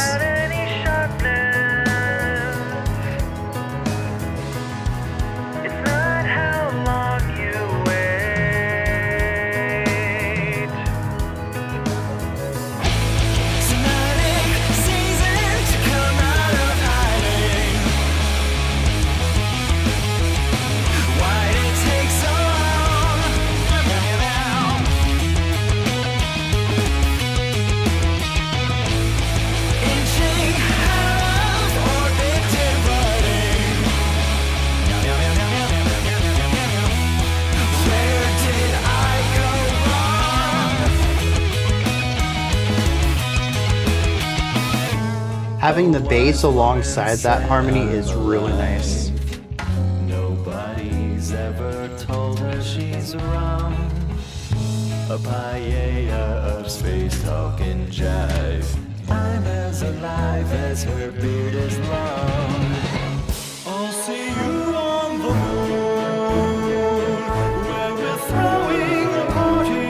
having the bass alongside that harmony is really nice. Nobody's ever told her she's wrong. A paella of space talk and jive. I'm as alive as her beard is long. I'll see you on the moon, where we're throwing a party.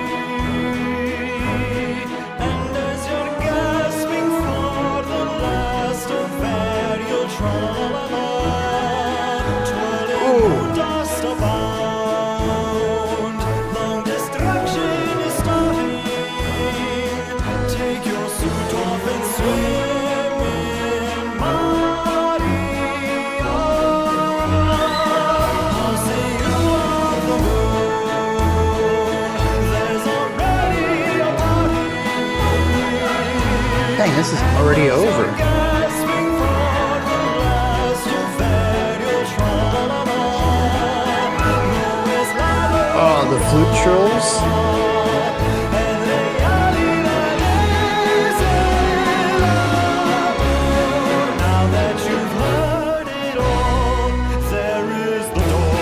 And as you're gasping for the last affair, you'll tra-la-la, twirling dust abound. Long destruction is starting. Take your suit off and swim in Maria. I'll see you on the moon. There's already a party. Dang, this is already over. Gasping for the last affair, you'll tra-la-la. Where's lava? Oh, the flute trills. And the yelling now that you've heard it all, there is the door.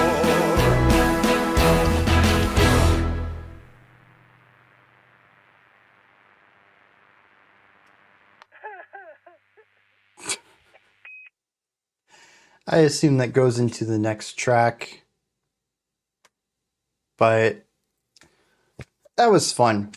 I assume that goes into the next track. But that was fun.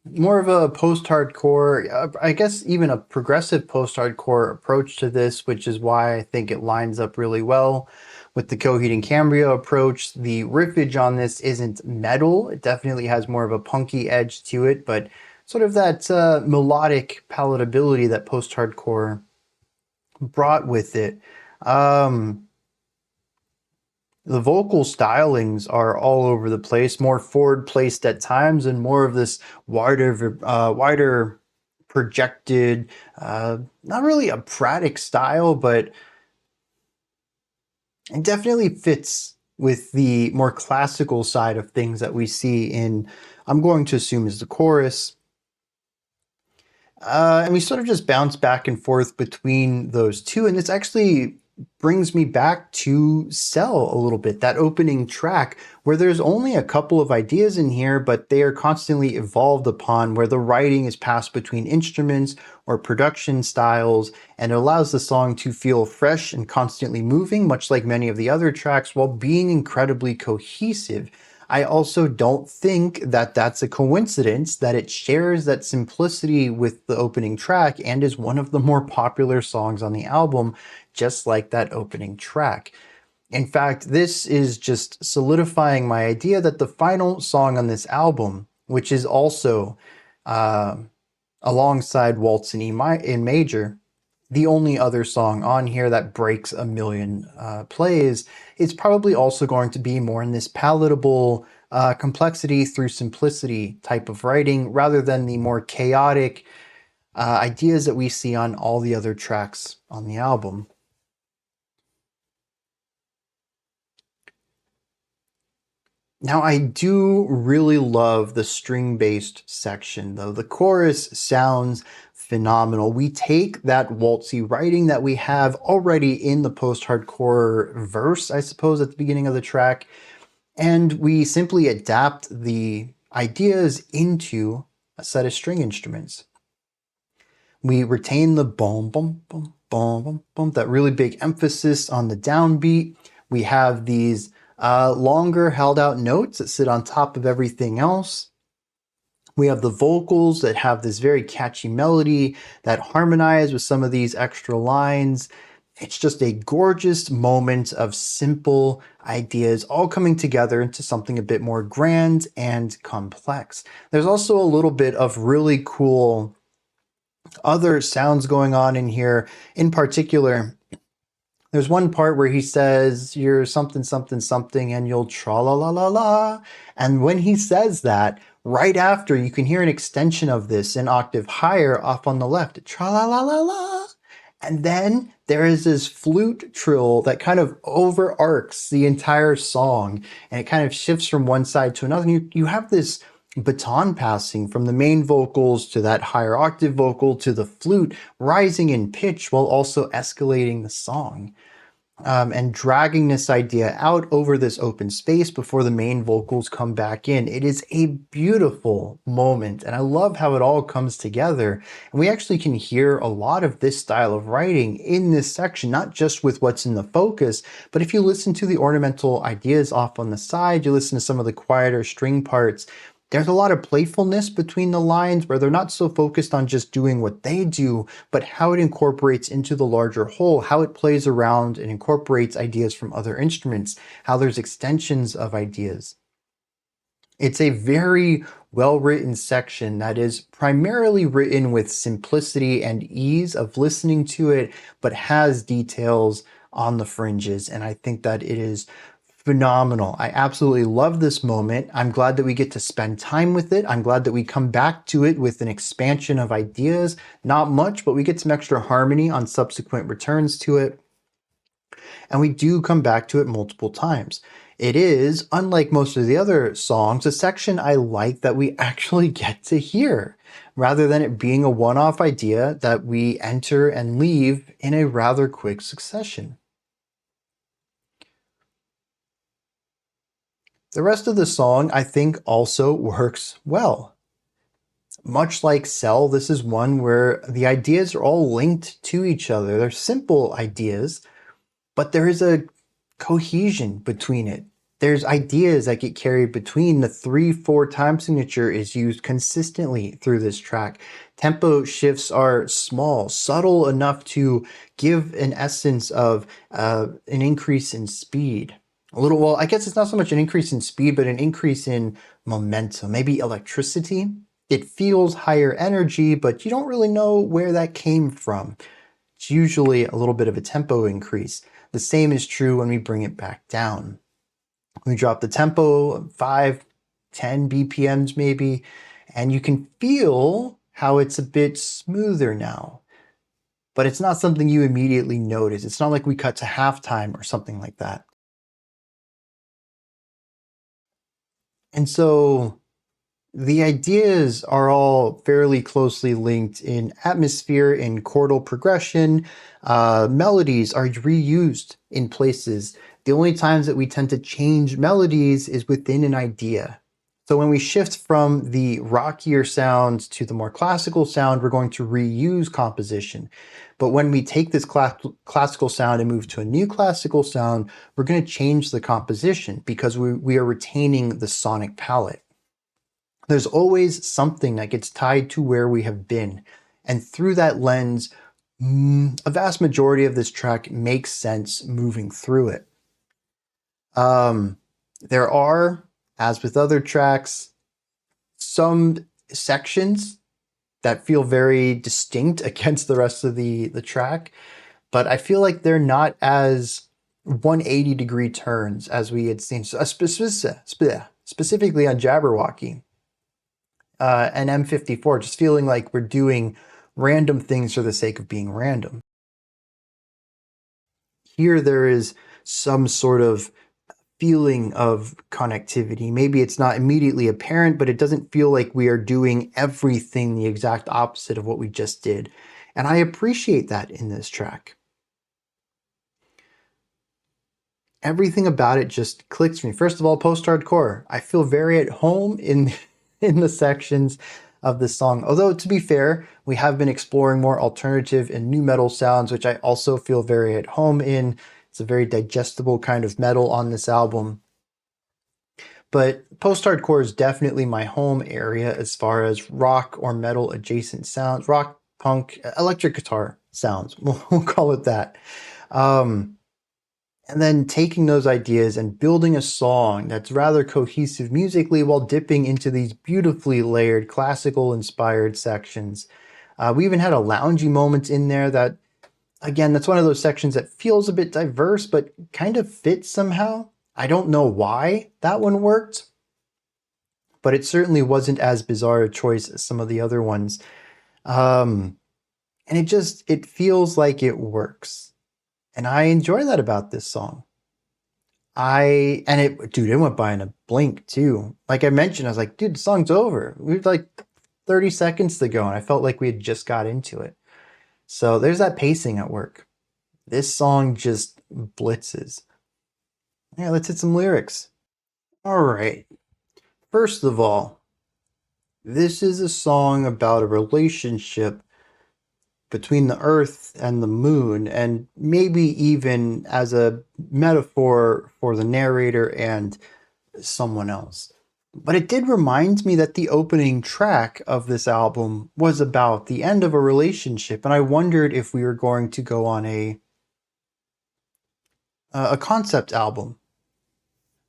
More of a post-hardcore, I guess even a progressive post-hardcore approach to this, which is why I think it lines up really well with the Coheed and Cambria approach. The riffage on this isn't metal. It definitely has more of a punky edge to it, but sort of that melodic palatability that post-hardcore brought with it. The vocal stylings are all over the place, more forward placed at times, and more of this wider projected, not really operatic style, but it definitely fits with the more classical side of things that we see in, I'm going to assume, is the chorus. And we sort of just bounce back and forth between those two, and this actually brings me back to Cell a little bit, that opening track where there's only a couple of ideas in here, but they are constantly evolved upon, where the writing is passed between instruments or production styles, and it allows the song to feel fresh and constantly moving, much like many of the other tracks, while being incredibly cohesive. I also don't think that that's a coincidence that it shares that simplicity with the opening track and is one of the more popular songs on the album, just like that opening track. In fact, this is just solidifying my idea that the final song on this album, which is also alongside Waltz in in major, the only other song on here that breaks 1 million plays, is probably also going to be more in this palatable complexity through simplicity type of writing, rather than the more chaotic ideas that we see on all the other tracks on the album. Now, I do really love the string-based section, though. The chorus sounds phenomenal. We take that waltzy writing that we have already in the post-hardcore verse, I suppose, at the beginning of the track, and we simply adapt the ideas into a set of string instruments. We retain the boom, boom, boom, boom, boom, boom, that really big emphasis on the downbeat. We have these longer held out notes that sit on top of everything else. We have the vocals that have this very catchy melody that harmonize with some of these extra lines. It's just a gorgeous moment of simple ideas all coming together into something a bit more grand and complex. There's also a little bit of really cool other sounds going on in here. In particular, there's one part where he says, you're something, something, something, and you'll tra-la-la-la-la. And when he says that, right after, you can hear an extension of this an octave higher off on the left. Tra-la-la-la-la. And then there is this flute trill that kind of overarcs the entire song, and it kind of shifts from one side to another. And you have this baton passing from the main vocals to that higher octave vocal to the flute, rising in pitch while also escalating the song. And dragging this idea out over this open space before the main vocals come back in. It is a beautiful moment, and I love how it all comes together. And we actually can hear a lot of this style of writing in this section, not just with what's in the focus, but if you listen to the ornamental ideas off on the side, you listen to some of the quieter string parts, there's a lot of playfulness between the lines where they're not so focused on just doing what they do, but how it incorporates into the larger whole, how it plays around and incorporates ideas from other instruments, how there's extensions of ideas. It's a very well-written section that is primarily written with simplicity and ease of listening to it, but has details on the fringes, and I think that it is phenomenal. I absolutely love this moment. I'm glad that we get to spend time with it. I'm glad that we come back to it with an expansion of ideas. Not much, but we get some extra harmony on subsequent returns to it. And we do come back to it multiple times. It is, unlike most of the other songs, a section I like that we actually get to hear, rather than it being a one-off idea that we enter and leave in a rather quick succession. The rest of the song, I think, also works well. Much like Cell, this is one where the ideas are all linked to each other. They're simple ideas, but there is a cohesion between it. There's ideas that get carried between. The 3/4 time signature is used consistently through this track. Tempo shifts are small, subtle enough to give an essence of an increase in speed. Well, I guess it's not so much an increase in speed, but an increase in momentum, maybe electricity. It feels higher energy, but you don't really know where that came from. It's usually a little bit of a tempo increase. The same is true when we bring it back down. We drop the tempo 5, 10 BPMs maybe, and you can feel how it's a bit smoother now. But it's not something you immediately notice. It's not like we cut to halftime or something like that. And so the ideas are all fairly closely linked in atmosphere, in chordal progression. Melodies are reused in places. The only times that we tend to change melodies is within an idea. So when we shift from the rockier sound to the more classical sound, we're going to reuse composition. But when we take this classical sound and move to a new classical sound, we're going to change the composition because we are retaining the sonic palette. There's always something that gets tied to where we have been. And through that lens, a vast majority of this track makes sense moving through it. There are, as with other tracks, some sections that feel very distinct against the rest of the track, but I feel like they're not as 180-degree turns as we had seen, specifically on Jabberwocky and M54, just feeling like we're doing random things for the sake of being random. Here there is some sort of feeling of connectivity. Maybe it's not immediately apparent, but it doesn't feel like we are doing everything the exact opposite of what we just did. And I appreciate that in this track. Everything about it just clicks for me. First of all, post-hardcore. I feel very at home in the sections of this song. Although, to be fair, we have been exploring more alternative and new metal sounds, which I also feel very at home in. It's a very digestible kind of metal on this album. But post-hardcore is definitely my home area as far as rock or metal adjacent sounds, rock, punk, electric guitar sounds, we'll call it that. And then taking those ideas and building a song that's rather cohesive musically while dipping into these beautifully layered classical inspired sections. We even had a loungy moment in there that, again, that's one of those sections that feels a bit diverse, but kind of fits somehow. I don't know why that one worked, but it certainly wasn't as bizarre a choice as some of the other ones. And it feels like it works. And I enjoy that about this song. It went by in a blink too. Like I mentioned, I was like, dude, the song's over. We were like 30 seconds to go, and I felt like we had just got into it. So there's that pacing at work. This song just blitzes. Yeah, let's hit some lyrics. All right. First of all, this is a song about a relationship between the earth and the moon, and maybe even as a metaphor for the narrator and someone else. But it did remind me that the opening track of this album was about the end of a relationship, and I wondered if we were going to go on a concept album.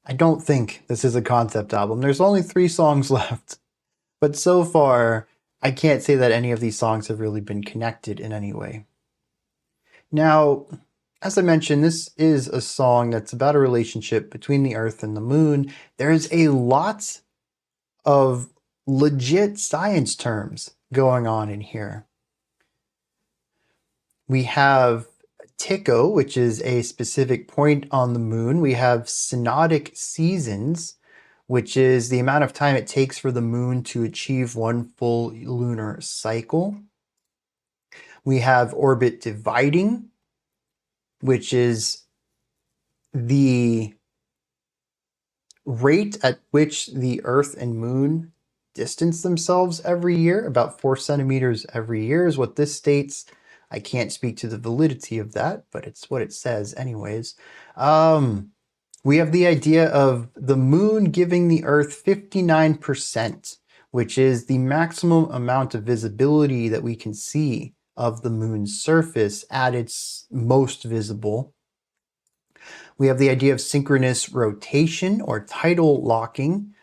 I don't think this is a concept album. There's only 3 songs left. But so far, I can't say that any of these songs have really been connected in any way. Now, as I mentioned, this is a song that's about a relationship between the Earth and the Moon. There's a lot of legit science terms going on in here. We have Tycho, which is a specific point on the moon. We have synodic seasons, which is the amount of time it takes for the moon to achieve one full lunar cycle. We have orbit dividing, which is the rate at which the Earth and Moon distance themselves every year. About 4 centimeters every year is what this states. I can't speak to the validity of that, but it's what it says anyways. We have the idea of the moon giving the Earth 59%, which is the maximum amount of visibility that we can see of the moon's surface at its most visible. We have the idea of synchronous rotation or tidal locking,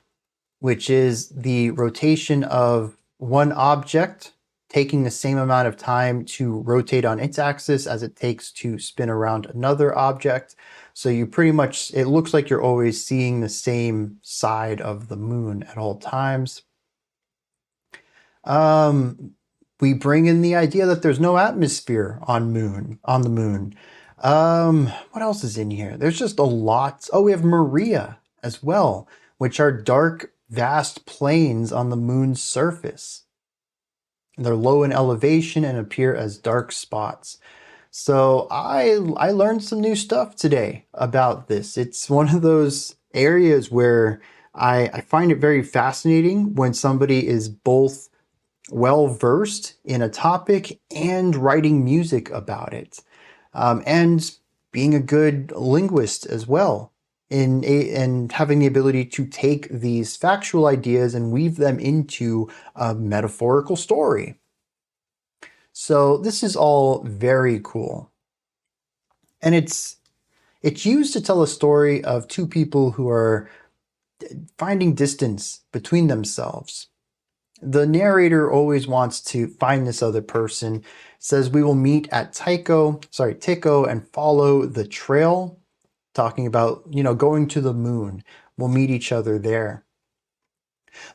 which is the rotation of one object taking the same amount of time to rotate on its axis as it takes to spin around another object. So you pretty much, it looks like you're always seeing the same side of the moon at all times. We bring in the idea that there's no atmosphere on the moon. What else is in here? There's just a lot. Oh, we have Maria as well, which are dark, vast plains on the moon's surface. They're low in elevation and appear as dark spots. So I learned some new stuff today about this. It's one of those areas where I find it very fascinating when somebody is both well-versed in a topic and writing music about it. And being a good linguist as well, and having the ability to take these factual ideas and weave them into a metaphorical story. So this is all very cool. And it's used to tell a story of 2 people who are finding distance between themselves. The narrator always wants to find this other person, says we will meet at Tycho and follow the trail, talking about, going to the moon. We'll meet each other there.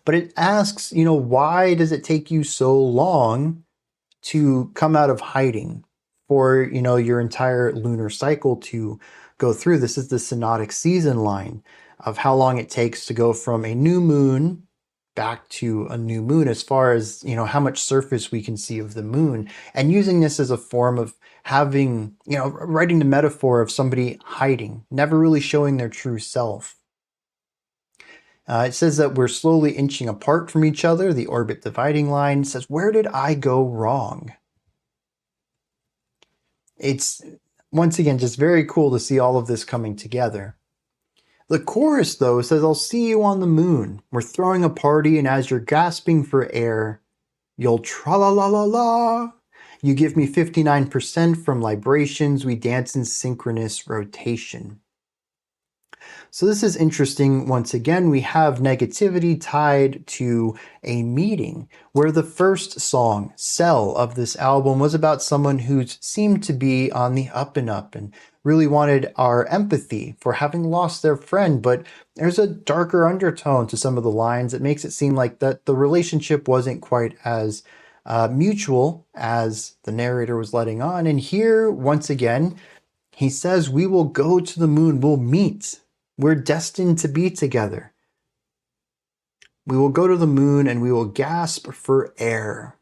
But it asks, why does it take you so long to come out of hiding for, your entire lunar cycle to go through? This is the synodic season line of how long it takes to go from a new moon back to a new moon, as far as, how much surface we can see of the moon, and using this as a form of having, writing the metaphor of somebody hiding, never really showing their true self. It says that we're slowly inching apart from each other. The orbit dividing line says, where did I go wrong? It's, once again, just very cool to see all of this coming together. The chorus, though, says, I'll see you on the moon. We're throwing a party, and as you're gasping for air, you'll tra-la-la-la-la. You give me 59% from librations. We dance in synchronous rotation. So this is interesting. Once again, we have negativity tied to a meeting where the first song, Cell, of this album was about someone who seemed to be on the up and up and really wanted our empathy for having lost their friend. But there's a darker undertone to some of the lines that makes it seem like that the relationship wasn't quite as mutual as the narrator was letting on. And here, once again, he says, we will go to the moon, we'll meet We're destined to be together. We will go to the moon and we will gasp for air.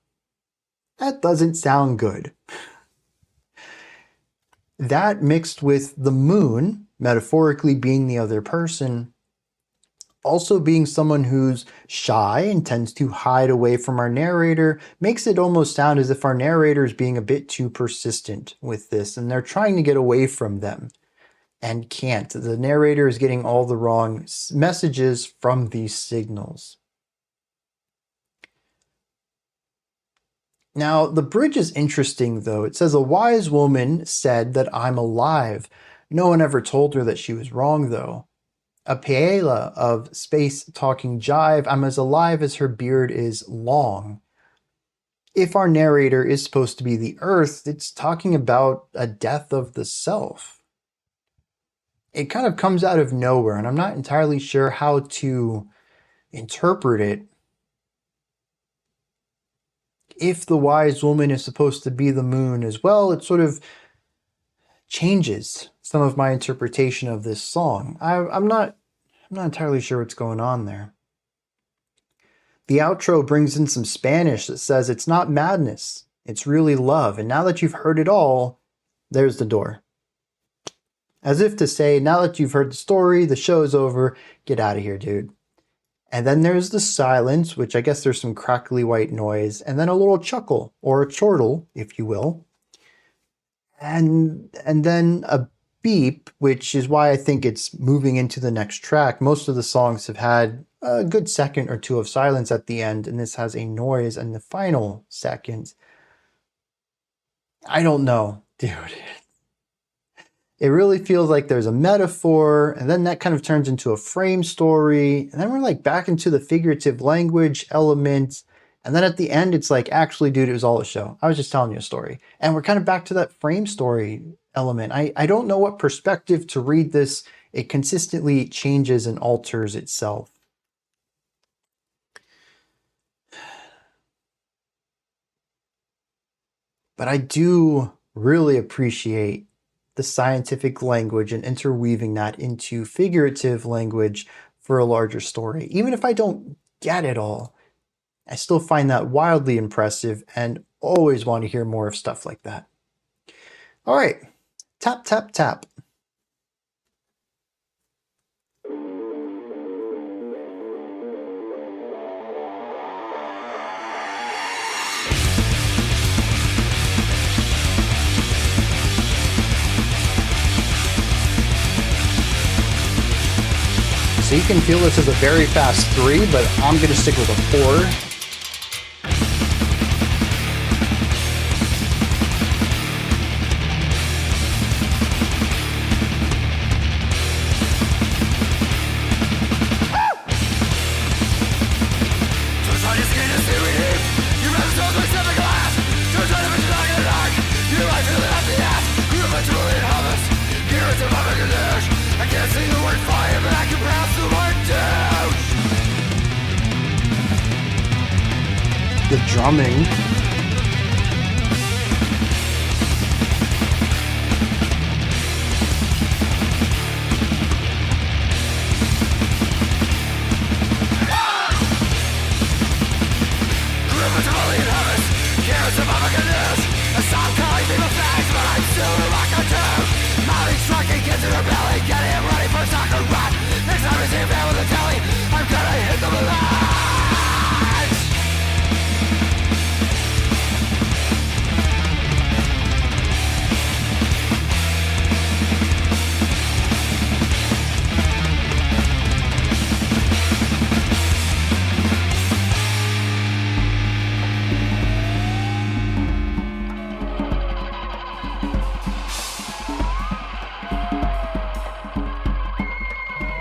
That doesn't sound good. That mixed with the moon, metaphorically being the other person, also being someone who's shy and tends to hide away from our narrator, makes it almost sound as if our narrator is being a bit too persistent with this and they're trying to get away from them and can't. The narrator is getting all the wrong messages from these signals. Now, the bridge is interesting though. It says, a wise woman said that I'm alive. No one ever told her that she was wrong though. A paella of space talking jive, I'm as alive as her beard is long. If our narrator is supposed to be the earth, it's talking about a death of the self. It kind of comes out of nowhere, and I'm not entirely sure how to interpret it. If the wise woman is supposed to be the moon as well, it sort of changes some of my interpretation of this song. I'm not entirely sure what's going on there. The outro brings in some Spanish that says it's not madness, it's really love. And now that you've heard it all, there's the door. As if to say, now that you've heard the story, the show's over, get out of here, dude. And then there's the silence, which I guess there's some crackly white noise, and then a little chuckle, or a chortle, if you will. And then a beep, which is why I think it's moving into the next track. Most of the songs have had a good second or two of silence at the end, and this has a noise in the final second. I don't know, dude. It really feels like there's a metaphor, and then that kind of turns into a frame story, and then we're like back into the figurative language element, and then at the end it's like, actually, dude, it was all a show. I was just telling you a story. And we're kind of back to that frame story element. I don't know what perspective to read this. It consistently changes and alters itself. But I do really appreciate the scientific language and interweaving that into figurative language for a larger story. Even if I don't get it all, I still find that wildly impressive and always want to hear more of stuff like that. All right, tap, tap, tap. So you can feel this as a very fast 3, but I'm going to stick with a 4. The drumming.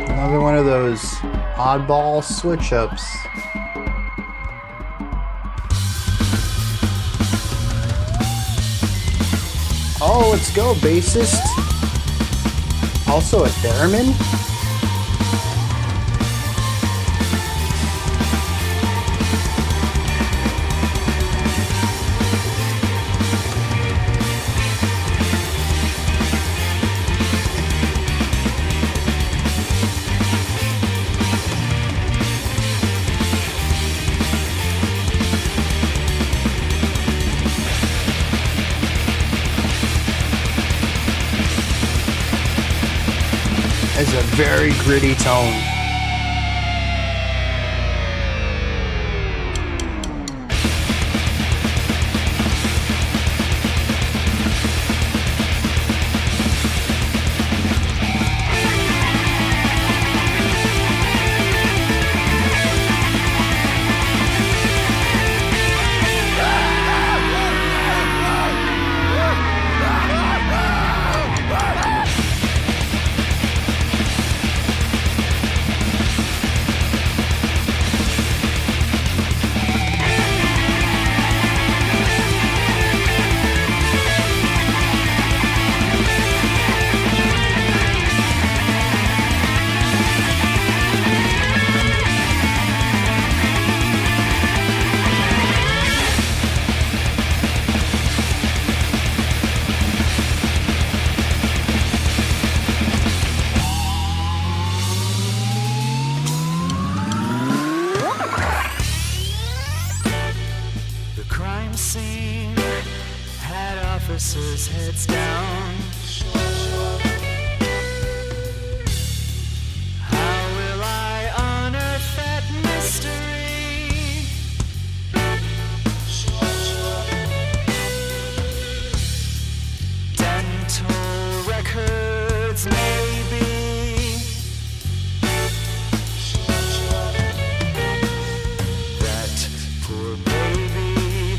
Another one of those oddball switch-ups. Oh, let's go, bassist. Also a theremin. It's a very gritty tone. officers' heads down. How will I unearth that mystery? Dental records, maybe. That poor baby.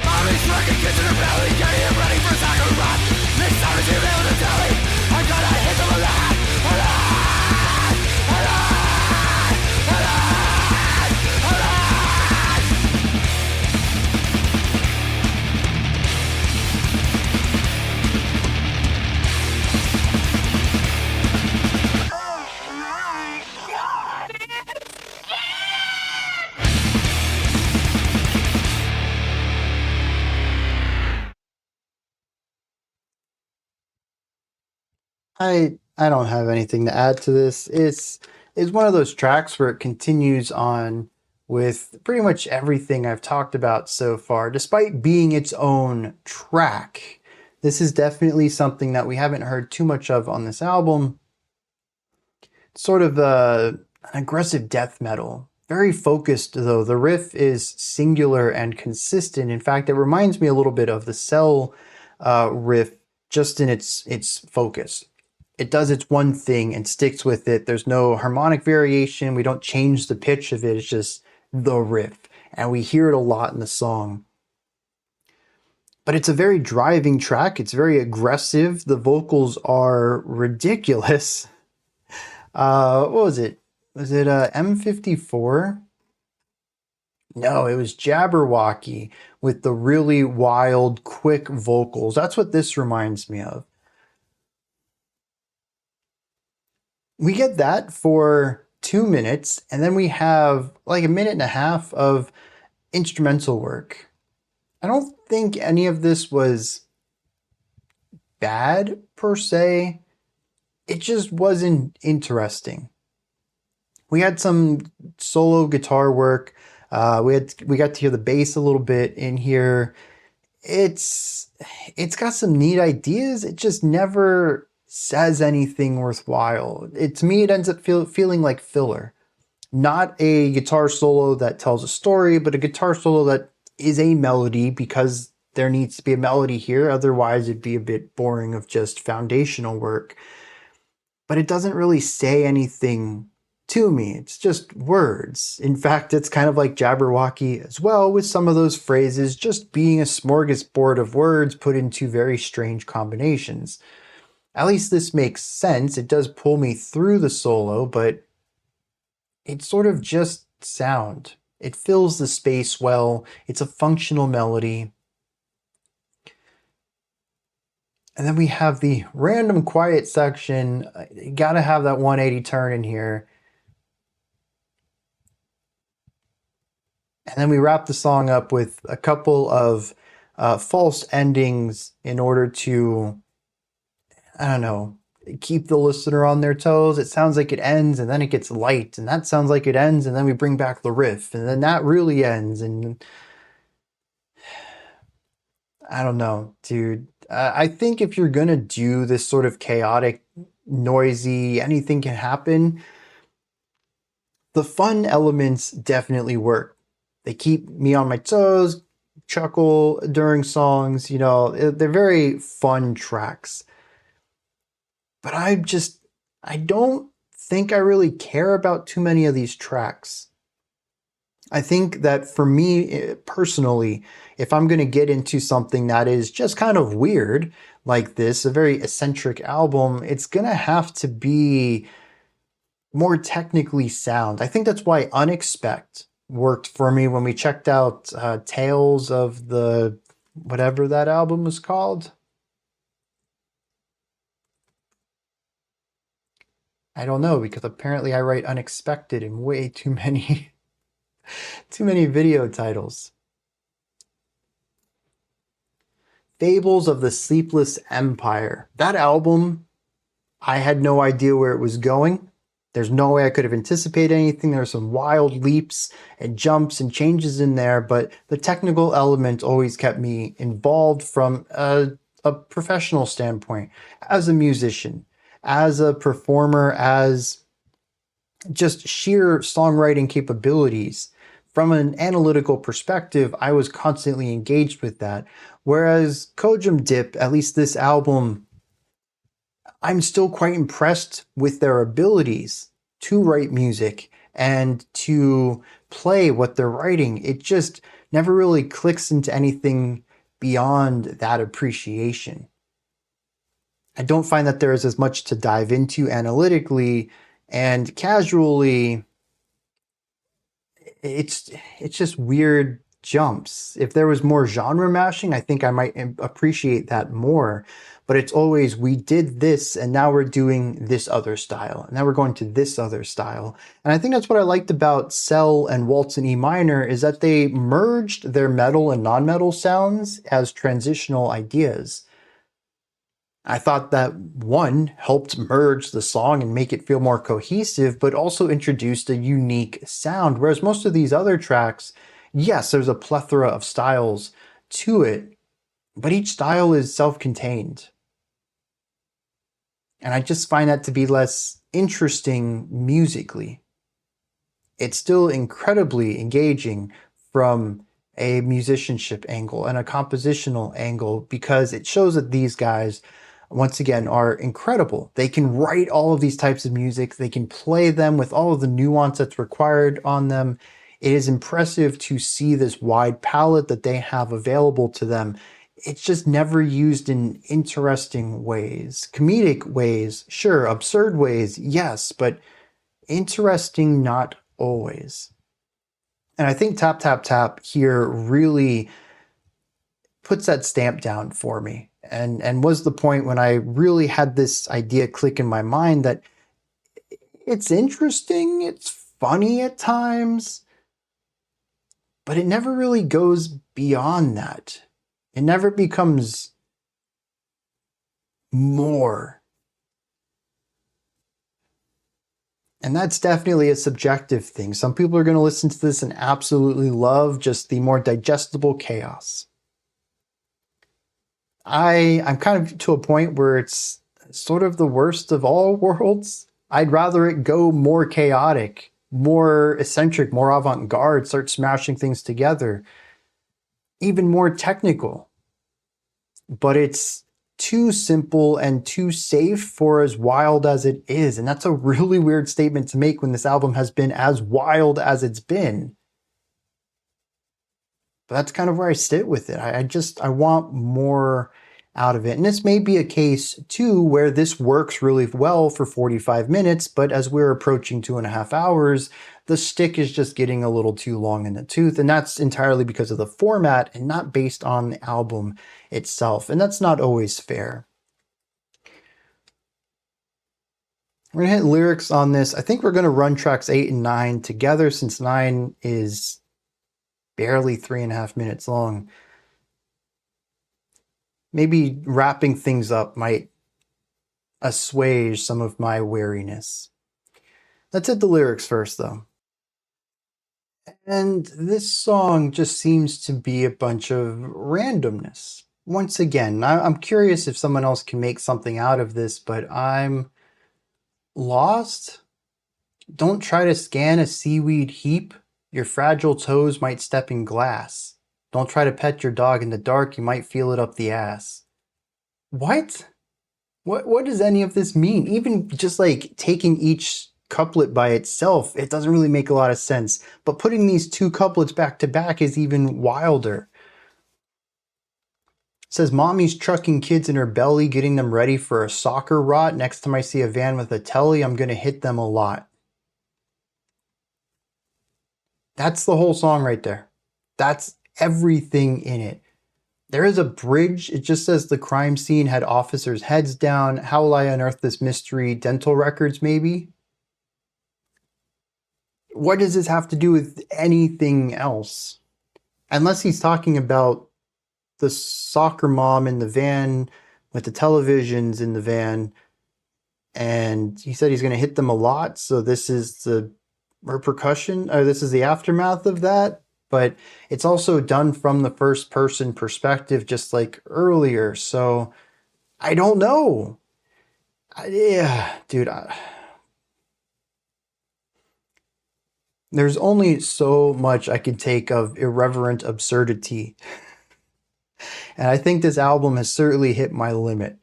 Mommy's working kitchen and belly, getting him ready for soccer run. This time is able to tell me I'm gonna hit them alive, alive, alive, alive, alive. Oh my God. I don't have anything to add to this. It's one of those tracks where it continues on with pretty much everything I've talked about so far, despite being its own track. This is definitely something that we haven't heard too much of on this album. It's sort of an aggressive death metal. Very focused though. The riff is singular and consistent. In fact, it reminds me a little bit of the Cell riff, just in its focus. It does its one thing and sticks with it. There's no harmonic variation. We don't change the pitch of it. It's just the riff. And we hear it a lot in the song. But it's a very driving track. It's very aggressive. The vocals are ridiculous. What was it? Was it M54? No, it was Jabberwocky with the really wild, quick vocals. That's what this reminds me of. We get that for 2 minutes, and then we have like a minute and a half of instrumental work. I don't think any of this was bad per se. It just wasn't interesting. We had some solo guitar work. We got to hear the bass a little bit in here. It's got some neat ideas. It just never says anything worthwhile. To me, it ends up feeling like filler. Not a guitar solo that tells a story, but a guitar solo that is a melody because there needs to be a melody here. Otherwise, it'd be a bit boring of just foundational work. But it doesn't really say anything to me. It's just words. In fact, it's kind of like Jabberwocky as well, with some of those phrases just being a smorgasbord of words put into very strange combinations. At least this makes sense. It does pull me through the solo, but it's sort of just sound. It fills the space well. It's a functional melody. And then we have the random quiet section. You gotta have that 180 turn in here. And then we wrap the song up with a couple of false endings in order to, I don't know, keep the listener on their toes. It sounds like it ends and then it gets light, and that sounds like it ends and then we bring back the riff, and then that really ends. And I don't know, dude. I think if you're gonna do this sort of chaotic, noisy, anything can happen, the fun elements definitely work. They keep me on my toes, chuckle during songs, they're very fun tracks. But I don't think I really care about too many of these tracks. I think that for me personally, if I'm going to get into something that is just kind of weird like this, a very eccentric album, it's going to have to be more technically sound. I think that's why UNEXPECT worked for me when we checked out Tales of the whatever that album was called. I don't know, because apparently I write unexpected in way too many too many video titles. Fables of the Sleepless Empire. That album, I had no idea where it was going. There's no way I could have anticipated anything. There are some wild leaps and jumps and changes in there, but the technical element always kept me involved from a professional standpoint, as a musician, as a performer, as just sheer songwriting capabilities. From an analytical perspective, I was constantly engaged with that. Whereas Cojum Dip, at least this album, I'm still quite impressed with their abilities to write music and to play what they're writing. It just never really clicks into anything beyond that appreciation. I don't find that there is as much to dive into analytically, and casually it's just weird jumps. If there was more genre mashing, I think I might appreciate that more. But it's always, we did this and now we're doing this other style. And now we're going to this other style. And I think that's what I liked about Cell and Waltz in E minor, is that they merged their metal and non-metal sounds as transitional ideas. I thought that one helped merge the song and make it feel more cohesive, but also introduced a unique sound. Whereas most of these other tracks, yes, there's a plethora of styles to it, but each style is self-contained. And I just find that to be less interesting musically. It's still incredibly engaging from a musicianship angle and a compositional angle, because it shows that these guys, once again, are incredible. They can write all of these types of music. They can play them with all of the nuance that's required on them. It is impressive to see this wide palette that they have available to them. It's just never used in interesting ways. Comedic ways, sure. Absurd ways, yes. But interesting, not always. And I think Tap Tap Tap here really puts that stamp down for me. And was the point when I really had this idea click in my mind that it's interesting, it's funny at times, but it never really goes beyond that. It never becomes more. And that's definitely a subjective thing. Some people are going to listen to this and absolutely love just the more digestible chaos. I'm kind of to a point where it's sort of the worst of all worlds. I'd rather it go more chaotic, more eccentric, more avant-garde, start smashing things together, even more technical. But it's too simple and too safe for as wild as it is. And that's a really weird statement to make when this album has been as wild as it's been. But that's kind of where I sit with it. I want more out of it. And this may be a case too where this works really well for 45 minutes, but as we're approaching 2.5 hours, the stick is just getting a little too long in the tooth. And that's entirely because of the format and not based on the album itself. And that's not always fair. We're going to hit lyrics on this. I think we're going to run tracks 8 and 9 together, since 9 is barely 3.5 minutes long. Maybe wrapping things up might assuage some of my weariness. Let's hit the lyrics first, though. And this song just seems to be a bunch of randomness. once again, I'm curious if someone else can make something out of this, but I'm lost. Don't try to scan a seaweed heap. Your fragile toes might step in glass. Don't try to pet your dog in the dark. You might feel it up the ass. What? What does any of this mean? Even just like taking each couplet by itself, it doesn't really make a lot of sense. But putting these two couplets back to back is even wilder. It says, mommy's trucking kids in her belly, getting them ready for a soccer rot. Next time I see a van with a telly, I'm going to hit them a lot. That's the whole song right there. That's everything in it. There is a bridge. It just says the crime scene had officers' heads down. How will I unearth this mystery? Dental records, maybe? What does this have to do with anything else? Unless he's talking about the soccer mom in the van with the televisions in the van, and he said he's going to hit them a lot, so this is the repercussion, or this is the aftermath of that. But it's also done from the first person perspective, just like earlier, so I don't know. Dude, there's only so much I can take of irreverent absurdity. And I think this album has certainly hit my limit.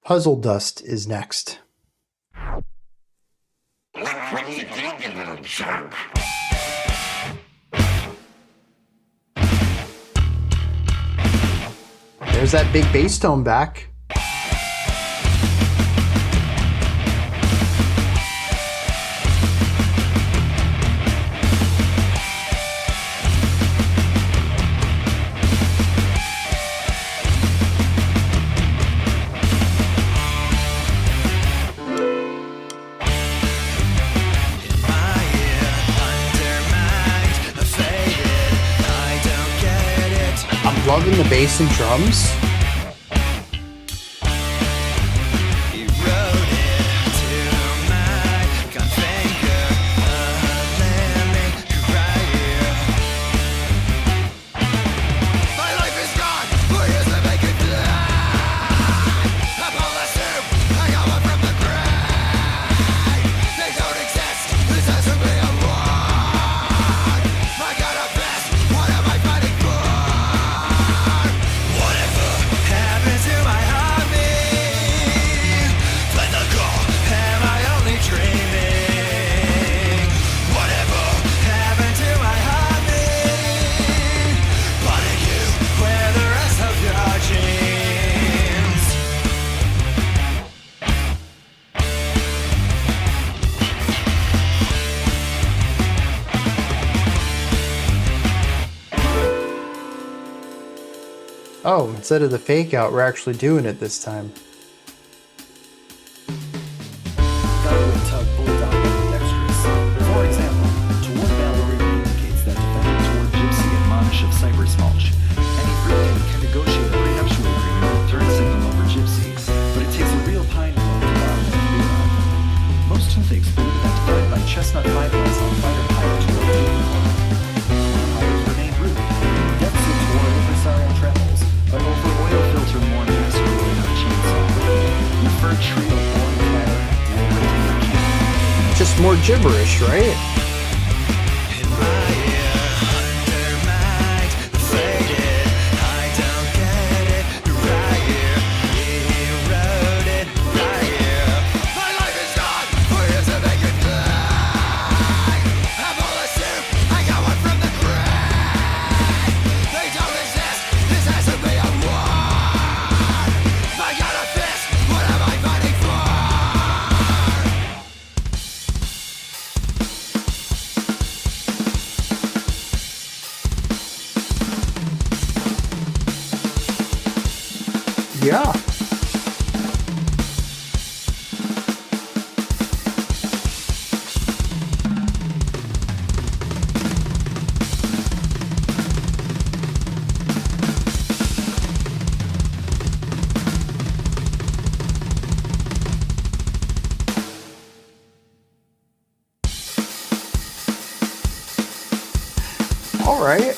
Puzzle Dust is next. There's that big bass tone back. Loving the bass and drums. Oh, instead of the fake out, we're actually doing it this time. For example, toward Ballerina indicates that defendant toward Gypsy admonish of cypress mulch. Any Brilliant can negotiate a prenuptial agreement with turn signal over Gypsy, but it takes a real pine bone to bottom the Pluto. Most toothaches believe that defined by chestnut fireflies on fighter pilot to rotating corner. Pilots remain rude. Deficit toward impresario trembles, but over oil filter more masculine of chainsaw. Referred trio born clatter, raising the key. Just more gibberish, right? Yeah. All right.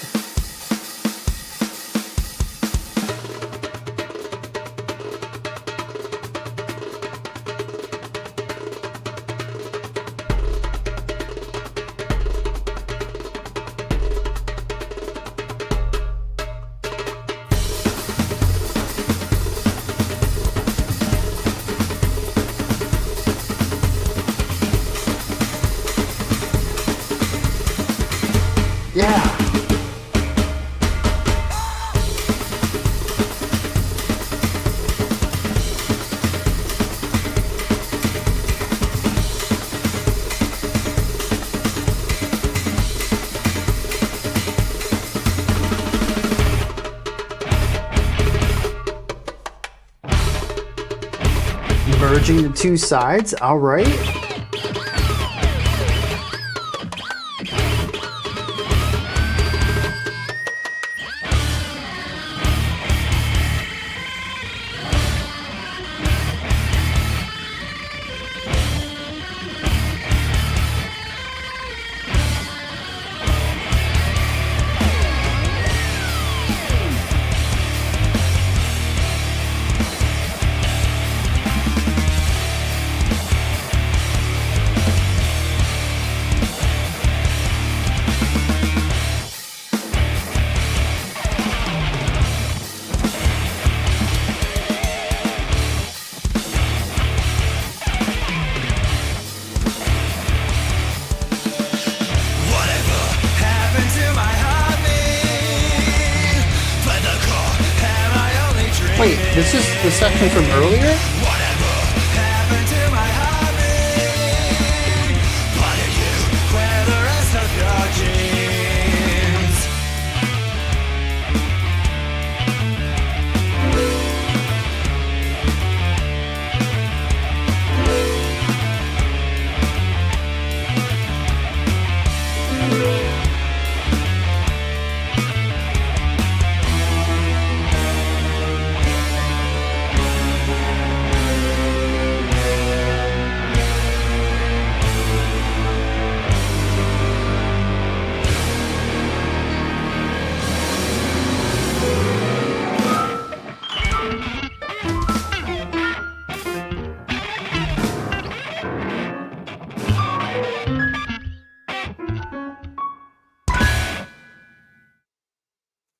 Merging the two sides, all right. Wait, this is the section from earlier?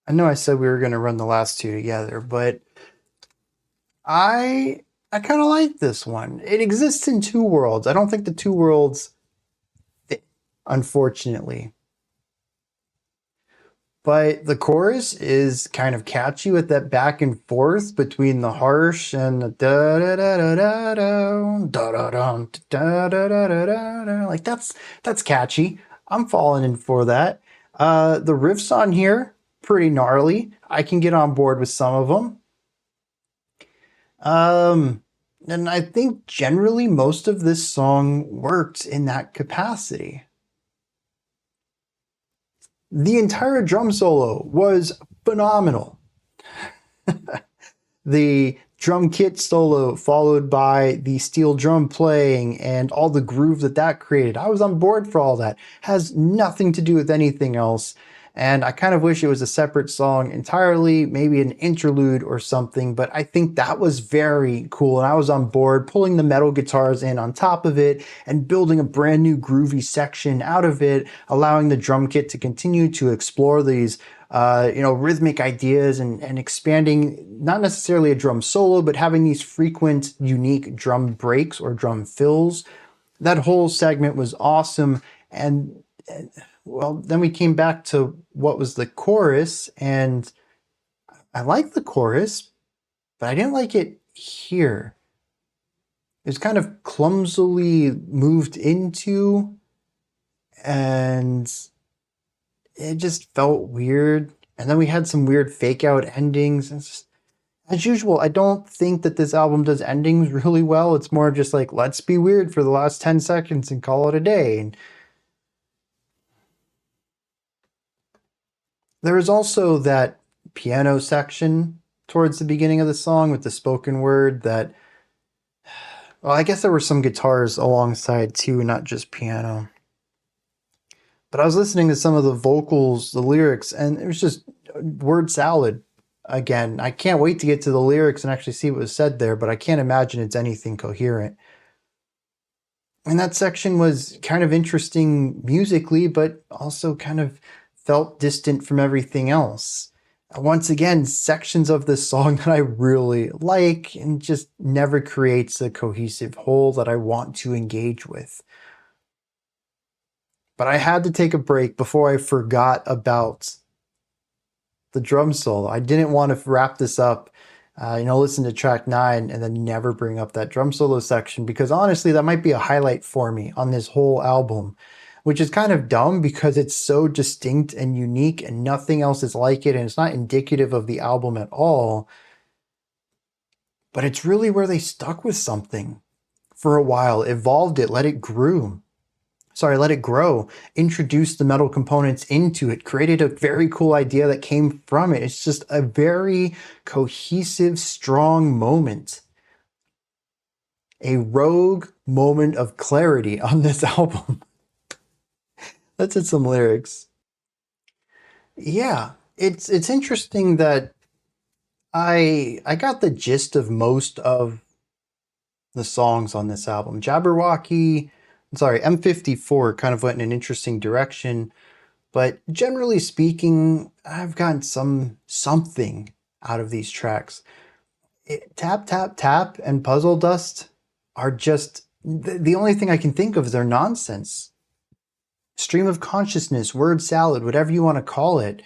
I know I said we were going to run the last two together, but I kind of like this one. It exists in two worlds. I don't think the two worlds fit, unfortunately. But the chorus is kind of catchy with that back and forth between the harsh and the da da da da da da da da da da da da. Like that's catchy. I'm falling in for that. The riffs on here, pretty gnarly. I can get on board with some of them. And I think generally most of this song worked in that capacity. The entire drum solo was phenomenal. The drum kit solo followed by the steel drum playing and all the groove that created. I was on board for all that. Has nothing to do with anything else. And I kind of wish it was a separate song entirely, maybe an interlude or something, but I think that was very cool. And I was on board pulling the metal guitars in on top of it and building a brand new groovy section out of it, allowing the drum kit to continue to explore these rhythmic ideas and expanding not necessarily a drum solo, but having these frequent, unique drum breaks or drum fills. That whole segment was awesome. And well, then we came back to what was the chorus, and I liked the chorus, but I didn't like it here. It was kind of clumsily moved into, and it just felt weird. And then we had some weird fake out endings. Just, as usual, I don't think that this album does endings really well. It's more just like, let's be weird for the last 10 seconds and call it a day. And there was also that piano section towards the beginning of the song with the spoken word that, well, I guess there were some guitars alongside too, not just piano. But I was listening to some of the vocals, the lyrics, and it was just word salad again. I can't wait to get to the lyrics and actually see what was said there, but I can't imagine it's anything coherent. And that section was kind of interesting musically, but also kind of felt distant from everything else. Once again, sections of this song that I really like and just never creates a cohesive whole that I want to engage with. But I had to take a break before I forgot about the drum solo. I didn't want to wrap this up, listen to track 9 and then never bring up that drum solo section, because honestly, that might be a highlight for me on this whole album. Which is kind of dumb because it's so distinct and unique and nothing else is like it, and it's not indicative of the album at all. But it's really where they stuck with something. for a while, evolved it, let it grow, introduced the metal components into it, created a very cool idea that came from it. It's just a very cohesive, strong moment. A rogue moment of clarity on this album. Let's hit some lyrics. Yeah, it's interesting that I got the gist of most of the songs on this album. M54 kind of went in an interesting direction, but generally speaking, I've gotten something out of these tracks. Tap, Tap, Tap and Puzzle Dust are just, the only thing I can think of is they're nonsense. Stream of consciousness, word salad, whatever you want to call it.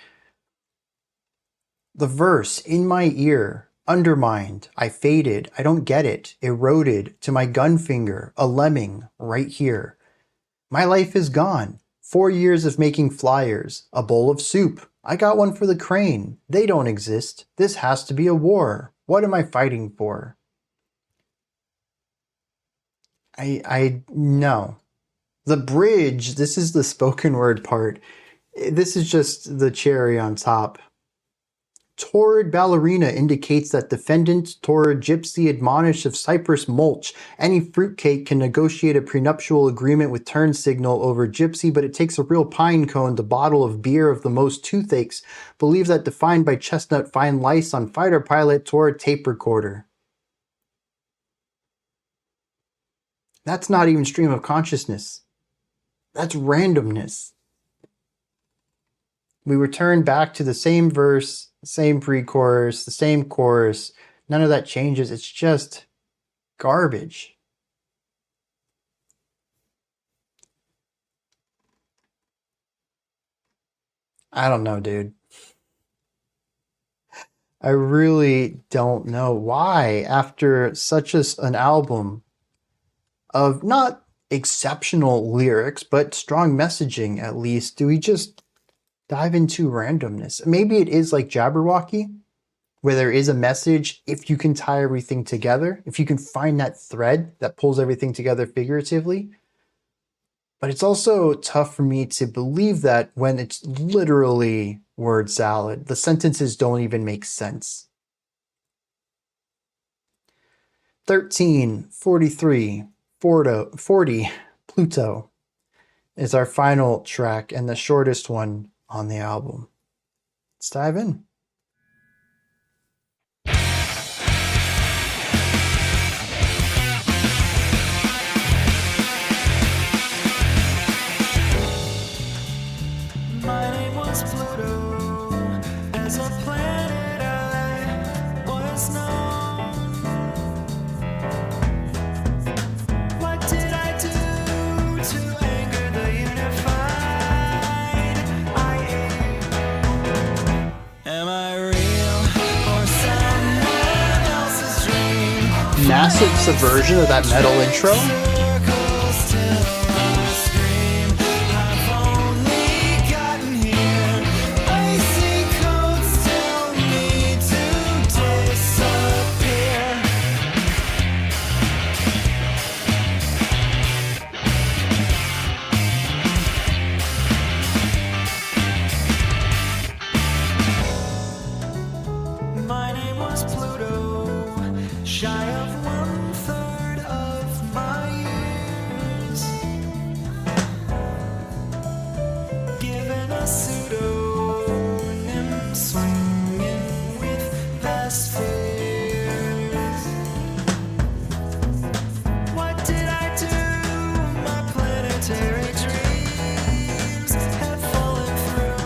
The verse, in my ear, undermined, I faded, I don't get it, eroded to my gun finger, a lemming, right here. My life is gone. 4 years of making flyers, a bowl of soup. I got one for the crane. They don't exist. This has to be a war. What am I fighting for? No. The bridge, this is the spoken word part. This is just the cherry on top. Torrid ballerina indicates that defendant Torrid gypsy admonished of Cyprus mulch. Any fruitcake can negotiate a prenuptial agreement with turn signal over gypsy, but it takes a real pine cone to bottle of beer of the most toothaches. Believe that defined by chestnut fine lice on fighter pilot Torrid tape recorder. That's not even stream of consciousness. That's randomness. We return back to the same verse, same pre-chorus, the same chorus. None of that changes. It's just garbage. I don't know, dude. I really don't know why, after such an album of not exceptional lyrics, but strong messaging at least, do we just dive into randomness? Maybe it is like Jabberwocky, where there is a message if you can tie everything together, if you can find that thread that pulls everything together figuratively. But it's also tough for me to believe that when it's literally word salad. The sentences don't even make sense. 13:43 40 Pluto is our final track and the shortest one on the album. Let's dive in. My name was Pluto, as a planet I was known. What did I do to anger the unified IA? Am I real or someone else's dream? Massive subversion of that metal intro. Circles till I scream. I've only gotten here. Icy codes tell me to disappear. My name was Pluto, shy of 1/3 of my years. Given a pseudonym, swinging with vast fears. What did I do? My planetary dreams have fallen through.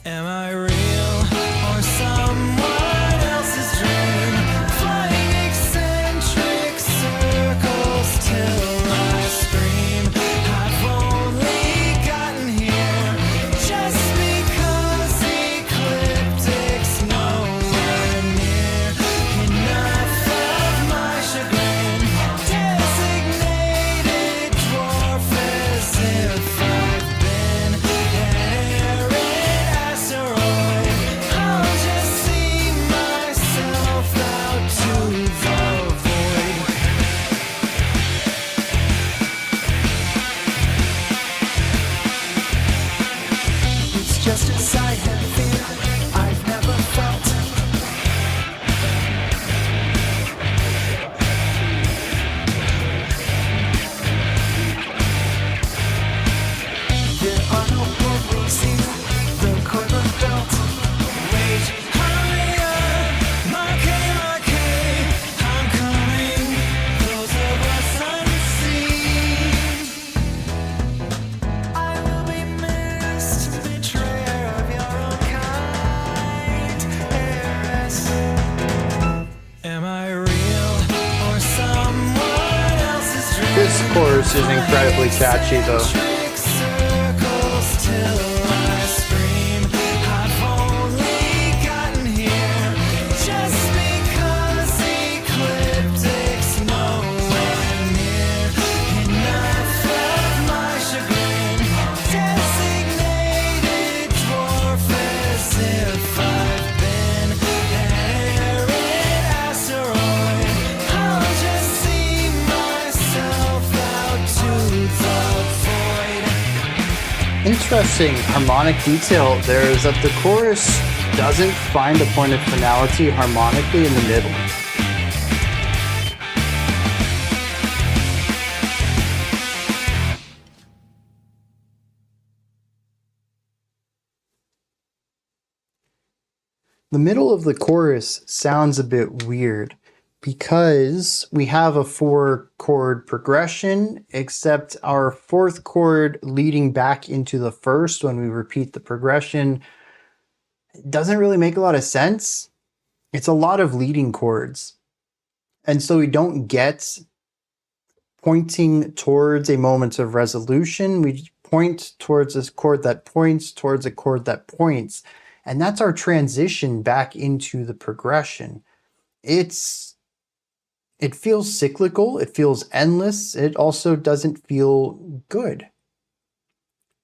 Am I real or someone else's dream? Flying eccentric circles till I scream. I've only gotten here just because he I've never felt. There are no police here, the quiver belt. Rage higher, my K, I'm coming. Those of us unseen. I will be missed, betrayer of your own kind. Heiress. Am I real or someone else's dream? This chorus is incredibly catchy though. Trick circles till I scream. I've only gotten here just because ecliptics nowhere near. Enough of my chagrin. Designated dwarf as if I've been an errant asteroid. I'll just see myself out to the void. Interesting harmonic detail there is that the chorus doesn't find a point of finality harmonically in the middle. The middle of the chorus sounds a bit weird because we have a 4-chord progression, except our 4th chord leading back into the first when we repeat the progression doesn't really make a lot of sense. It's a lot of leading chords. And so we don't get pointing towards a moment of resolution. We point towards this chord that points towards a chord that points. And that's our transition back into the progression. It feels cyclical, it feels endless, it also doesn't feel good.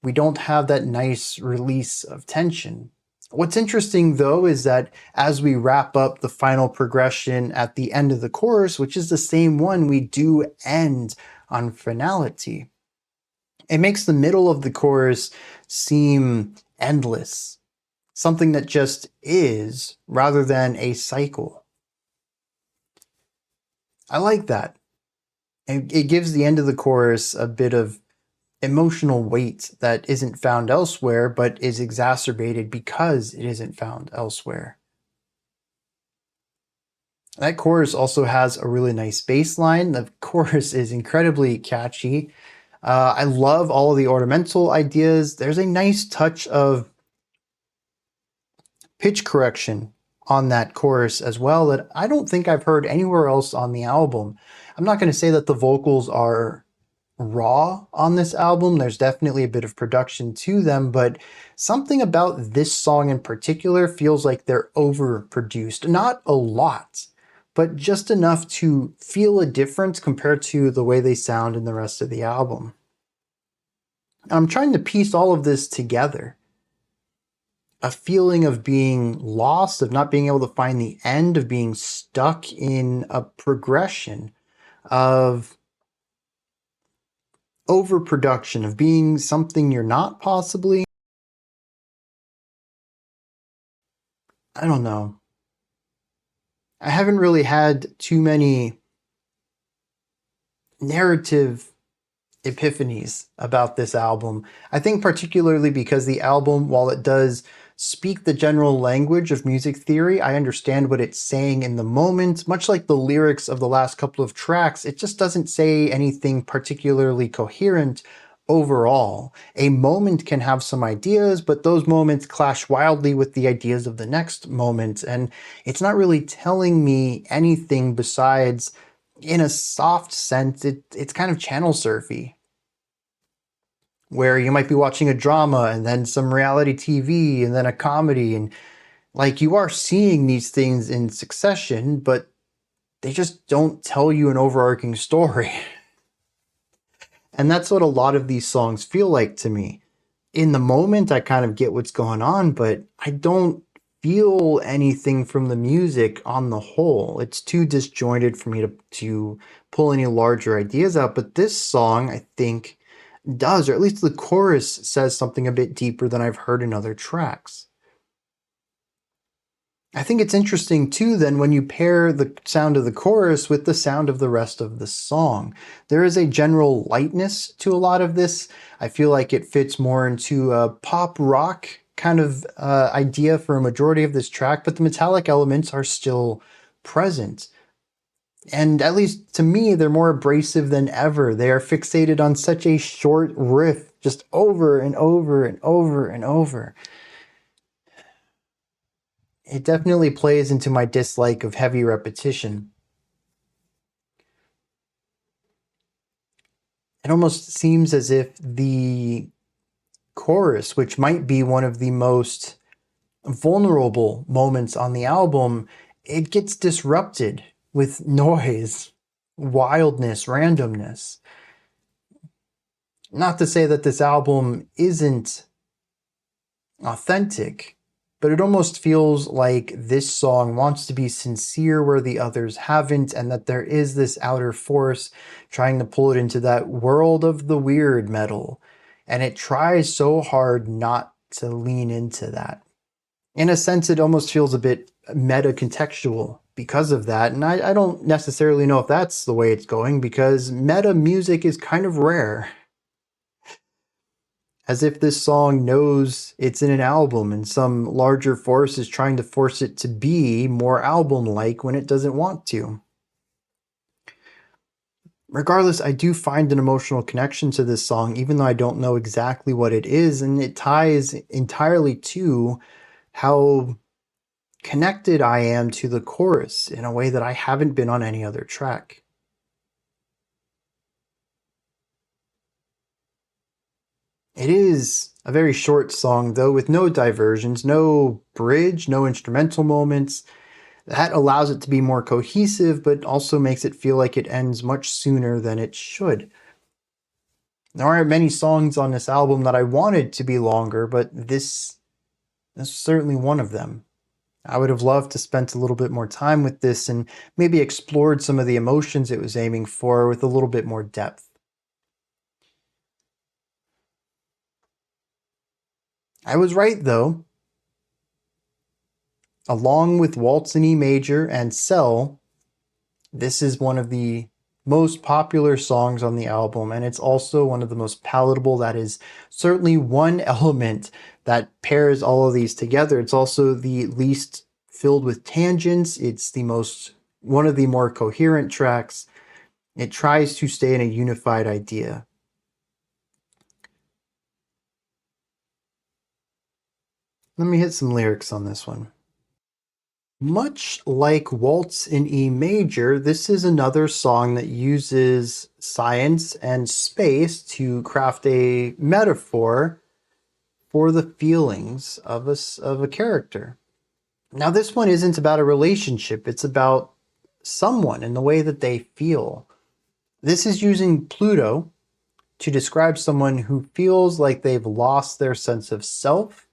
We don't have that nice release of tension. What's interesting though is that as we wrap up the final progression at the end of the chorus, which is the same one, we do end on finality. It makes the middle of the chorus seem endless, something that just is rather than a cycle. I like that. It gives the end of the chorus a bit of emotional weight that isn't found elsewhere, but is exacerbated because it isn't found elsewhere. That chorus also has a really nice bass line. The chorus is incredibly catchy. I love all of the ornamental ideas. There's a nice touch of pitch correction on that chorus as well that I don't think I've heard anywhere else on the album. I'm not going to say that the vocals are raw on this album. There's definitely a bit of production to them, but something about this song in particular feels like they're overproduced. Not a lot, but just enough to feel a difference compared to the way they sound in the rest of the album. I'm trying to piece all of this together. A feeling of being lost, of not being able to find the end, of being stuck in a progression, of overproduction, of being something you're not possibly. I don't know. I haven't really had too many narrative epiphanies about this album. I think particularly because the album, while it does speak the general language of music theory, I understand what it's saying in the moment. Much like the lyrics of the last couple of tracks, it just doesn't say anything particularly coherent overall. A moment can have some ideas, but those moments clash wildly with the ideas of the next moment, and it's not really telling me anything besides, in a soft sense, it's kind of channel surfy, where you might be watching a drama and then some reality TV and then a comedy, and like you are seeing these things in succession, but they just don't tell you an overarching story. And that's what a lot of these songs feel like to me. In the moment, I kind of get what's going on, but I don't feel anything from the music on the whole. It's too disjointed for me to pull any larger ideas out. But this song, I think, does, or at least the chorus says something a bit deeper than I've heard in other tracks. I think it's interesting too then when you pair the sound of the chorus with the sound of the rest of the song. There is a general lightness to a lot of this. I feel like it fits more into a pop rock kind of idea for a majority of this track, but the metallic elements are still present. And at least to me, they're more abrasive than ever. They are fixated on such a short riff, just over and over and over and over. It definitely plays into my dislike of heavy repetition. It almost seems as if the chorus, which might be one of the most vulnerable moments on the album, it gets disrupted with noise, wildness, randomness. Not to say that this album isn't authentic, but it almost feels like this song wants to be sincere where the others haven't, and that there is this outer force trying to pull it into that world of the weird metal. And it tries so hard not to lean into that. In a sense, it almost feels a bit meta-contextual because of that. And I don't necessarily know if that's the way it's going, because meta music is kind of rare. As if this song knows it's in an album and some larger force is trying to force it to be more album-like when it doesn't want to. Regardless, I do find an emotional connection to this song, even though I don't know exactly what it is, and it ties entirely to how connected I am to the chorus in a way that I haven't been on any other track. It is a very short song, though, with no diversions, no bridge, no instrumental moments. That allows it to be more cohesive, but also makes it feel like it ends much sooner than it should. There aren't many songs on this album that I wanted to be longer, but this is certainly one of them. I would have loved to spend a little bit more time with this and maybe explored some of the emotions it was aiming for with a little bit more depth. I was right, though. Along with Waltz in E major and Cell, this is one of the most popular songs on the album, and it's also one of the most palatable. That is certainly one element that pairs all of these together. It's also the least filled with tangents. It's one of the more coherent tracks. It tries to stay in a unified idea. Let me hit some lyrics on this one. Much like Waltz in E major, this is another song that uses science and space to craft a metaphor for the feelings of a character. Now, this one isn't about a relationship. It's about someone and the way that they feel. This is using Pluto to describe someone who feels like they've lost their sense of self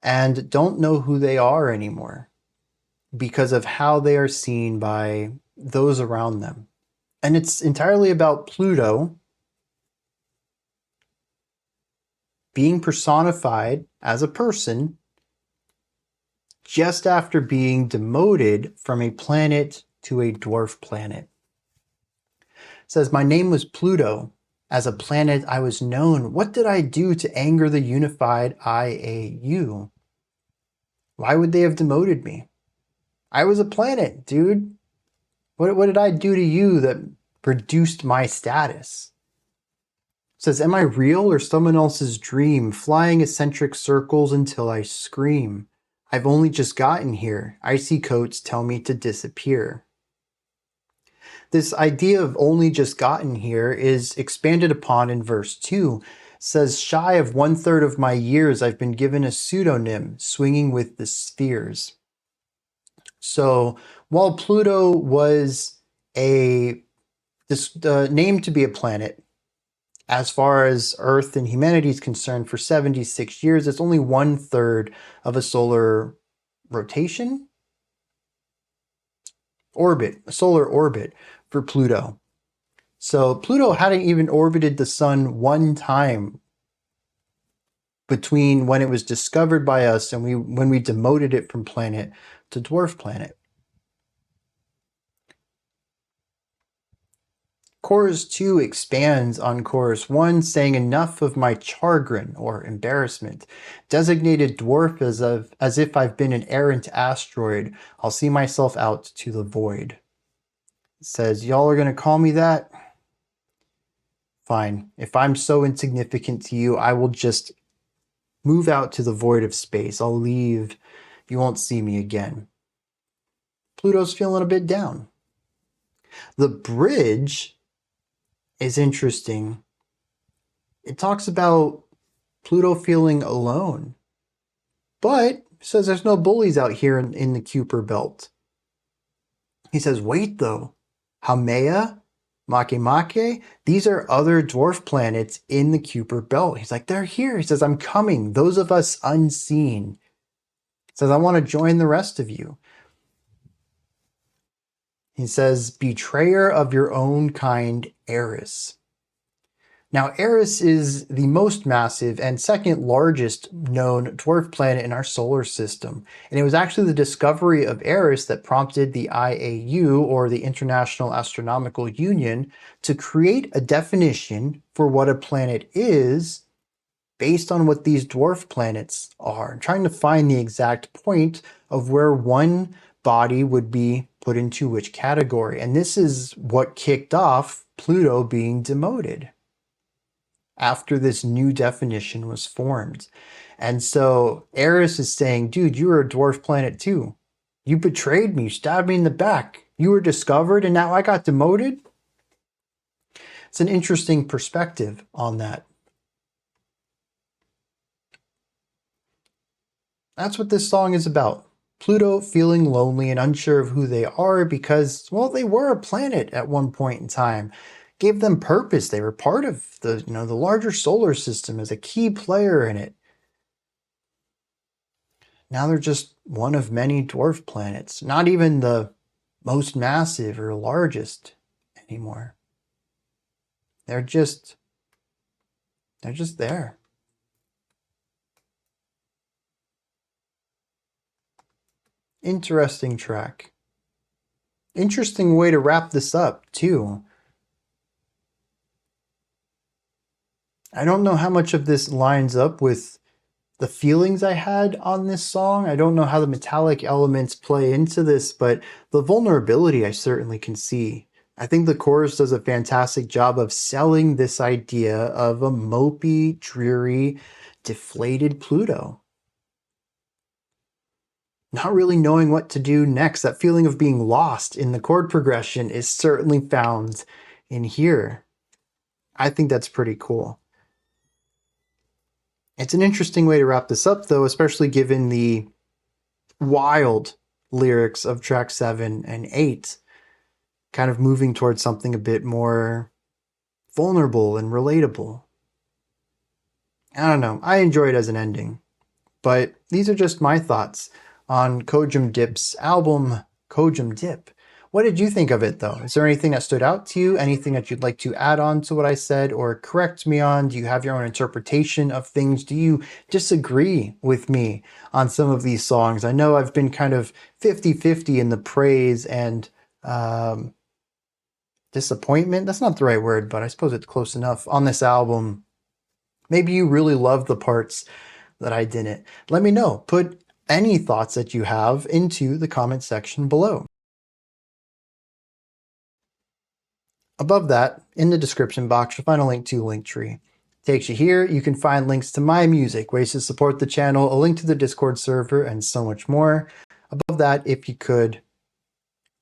and don't know who they are anymore because of how they are seen by those around them. And it's entirely about Pluto being personified as a person just after being demoted from a planet to a dwarf planet. It says, "My name was Pluto. As a planet I was known. What did I do to anger the unified IAU? Why would they have demoted me? I was a planet, dude. What did I do to you that reduced my status?" It says, "Am I real or someone else's dream, flying eccentric circles until I scream? I've only just gotten here. Icy coats tell me to disappear." This idea of only just gotten here is expanded upon in verse 2. It says, "Shy of 1/3 of my years, I've been given a pseudonym, swinging with the spheres." So while Pluto was named to be a planet, as far as Earth and humanity is concerned, for 76 years, it's only 1/3 of a solar rotation? A solar orbit for Pluto. So Pluto hadn't even orbited the sun one time between when it was discovered by us and when we demoted it from planet to dwarf planet. Chorus 2 expands on chorus 1, saying enough of my chagrin or embarrassment. Designated dwarf as if I've been an errant asteroid. I'll see myself out to the void. It says, y'all are going to call me that? Fine. If I'm so insignificant to you, I will just move out to the void of space. I'll leave. You won't see me again. Pluto's feeling a bit down. The bridge is interesting. It talks about Pluto feeling alone, but says there's no bullies out here in the Kuiper belt. He says, wait though, Haumea, Makemake, these are other dwarf planets in the Kuiper belt. He's like, they're here. He says, I'm coming. Those of us unseen. He says, I want to join the rest of you. He says, betrayer of your own kind, Eris. Now, Eris is the most massive and second largest known dwarf planet in our solar system. And it was actually the discovery of Eris that prompted the IAU, or the International Astronomical Union, to create a definition for what a planet is based on what these dwarf planets are, trying to find the exact point of where one body would be put into which category. And this is what kicked off Pluto being demoted after this new definition was formed. And so Eris is saying, dude, you were a dwarf planet too. You betrayed me, you stabbed me in the back. You were discovered and now I got demoted. It's an interesting perspective on that. That's what this song is about. Pluto feeling lonely and unsure of who they are because, well, they were a planet at one point in time. Gave them purpose. They were part of the larger solar system as a key player in it. Now they're just one of many dwarf planets, not even the most massive or largest anymore. They're just there. Interesting track. Interesting way to wrap this up, too. I don't know how much of this lines up with the feelings I had on this song. I don't know how the metallic elements play into this, but the vulnerability I certainly can see. I think the chorus does a fantastic job of selling this idea of a mopey, dreary, deflated Pluto. Not really knowing what to do next. That feeling of being lost in the chord progression is certainly found in here. I think that's pretty cool. It's an interesting way to wrap this up, though, especially given the wild lyrics of track 7 and 8, kind of moving towards something a bit more vulnerable and relatable. I don't know. I enjoy it as an ending, but these are just my thoughts on Cojum Dip's album, Cojum Dip. What did you think of it, though? Is there anything that stood out to you? Anything that you'd like to add on to what I said or correct me on? Do you have your own interpretation of things? Do you disagree with me on some of these songs? I know I've been kind of 50-50 in the praise and disappointment. That's not the right word, but I suppose it's close enough on this album. Maybe you really love the parts that I didn't. Let me know. Put any thoughts that you have into the comment section below. Above that, in the description box, you'll find a link to Linktree. Takes you here. You can find links to my music, ways to support the channel, a link to the Discord server, and so much more. Above that, if you could,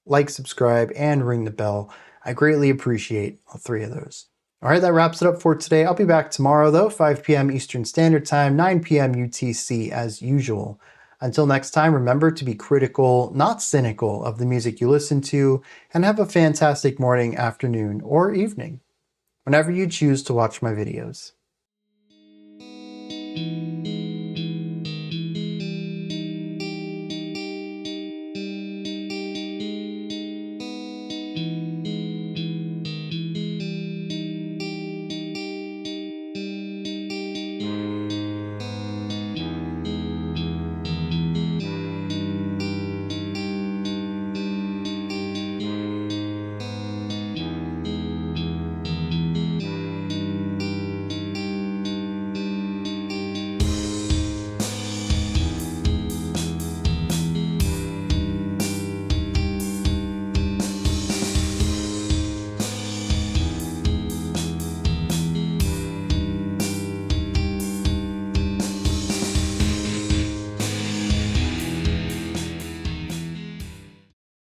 like, subscribe, and ring the bell. I greatly appreciate all three of those. All right, that wraps it up for today. I'll be back tomorrow, though, 5 p.m. Eastern Standard Time, 9 p.m. UTC, as usual. Until next time, remember to be critical, not cynical, of the music you listen to, and have a fantastic morning, afternoon, or evening, whenever you choose to watch my videos.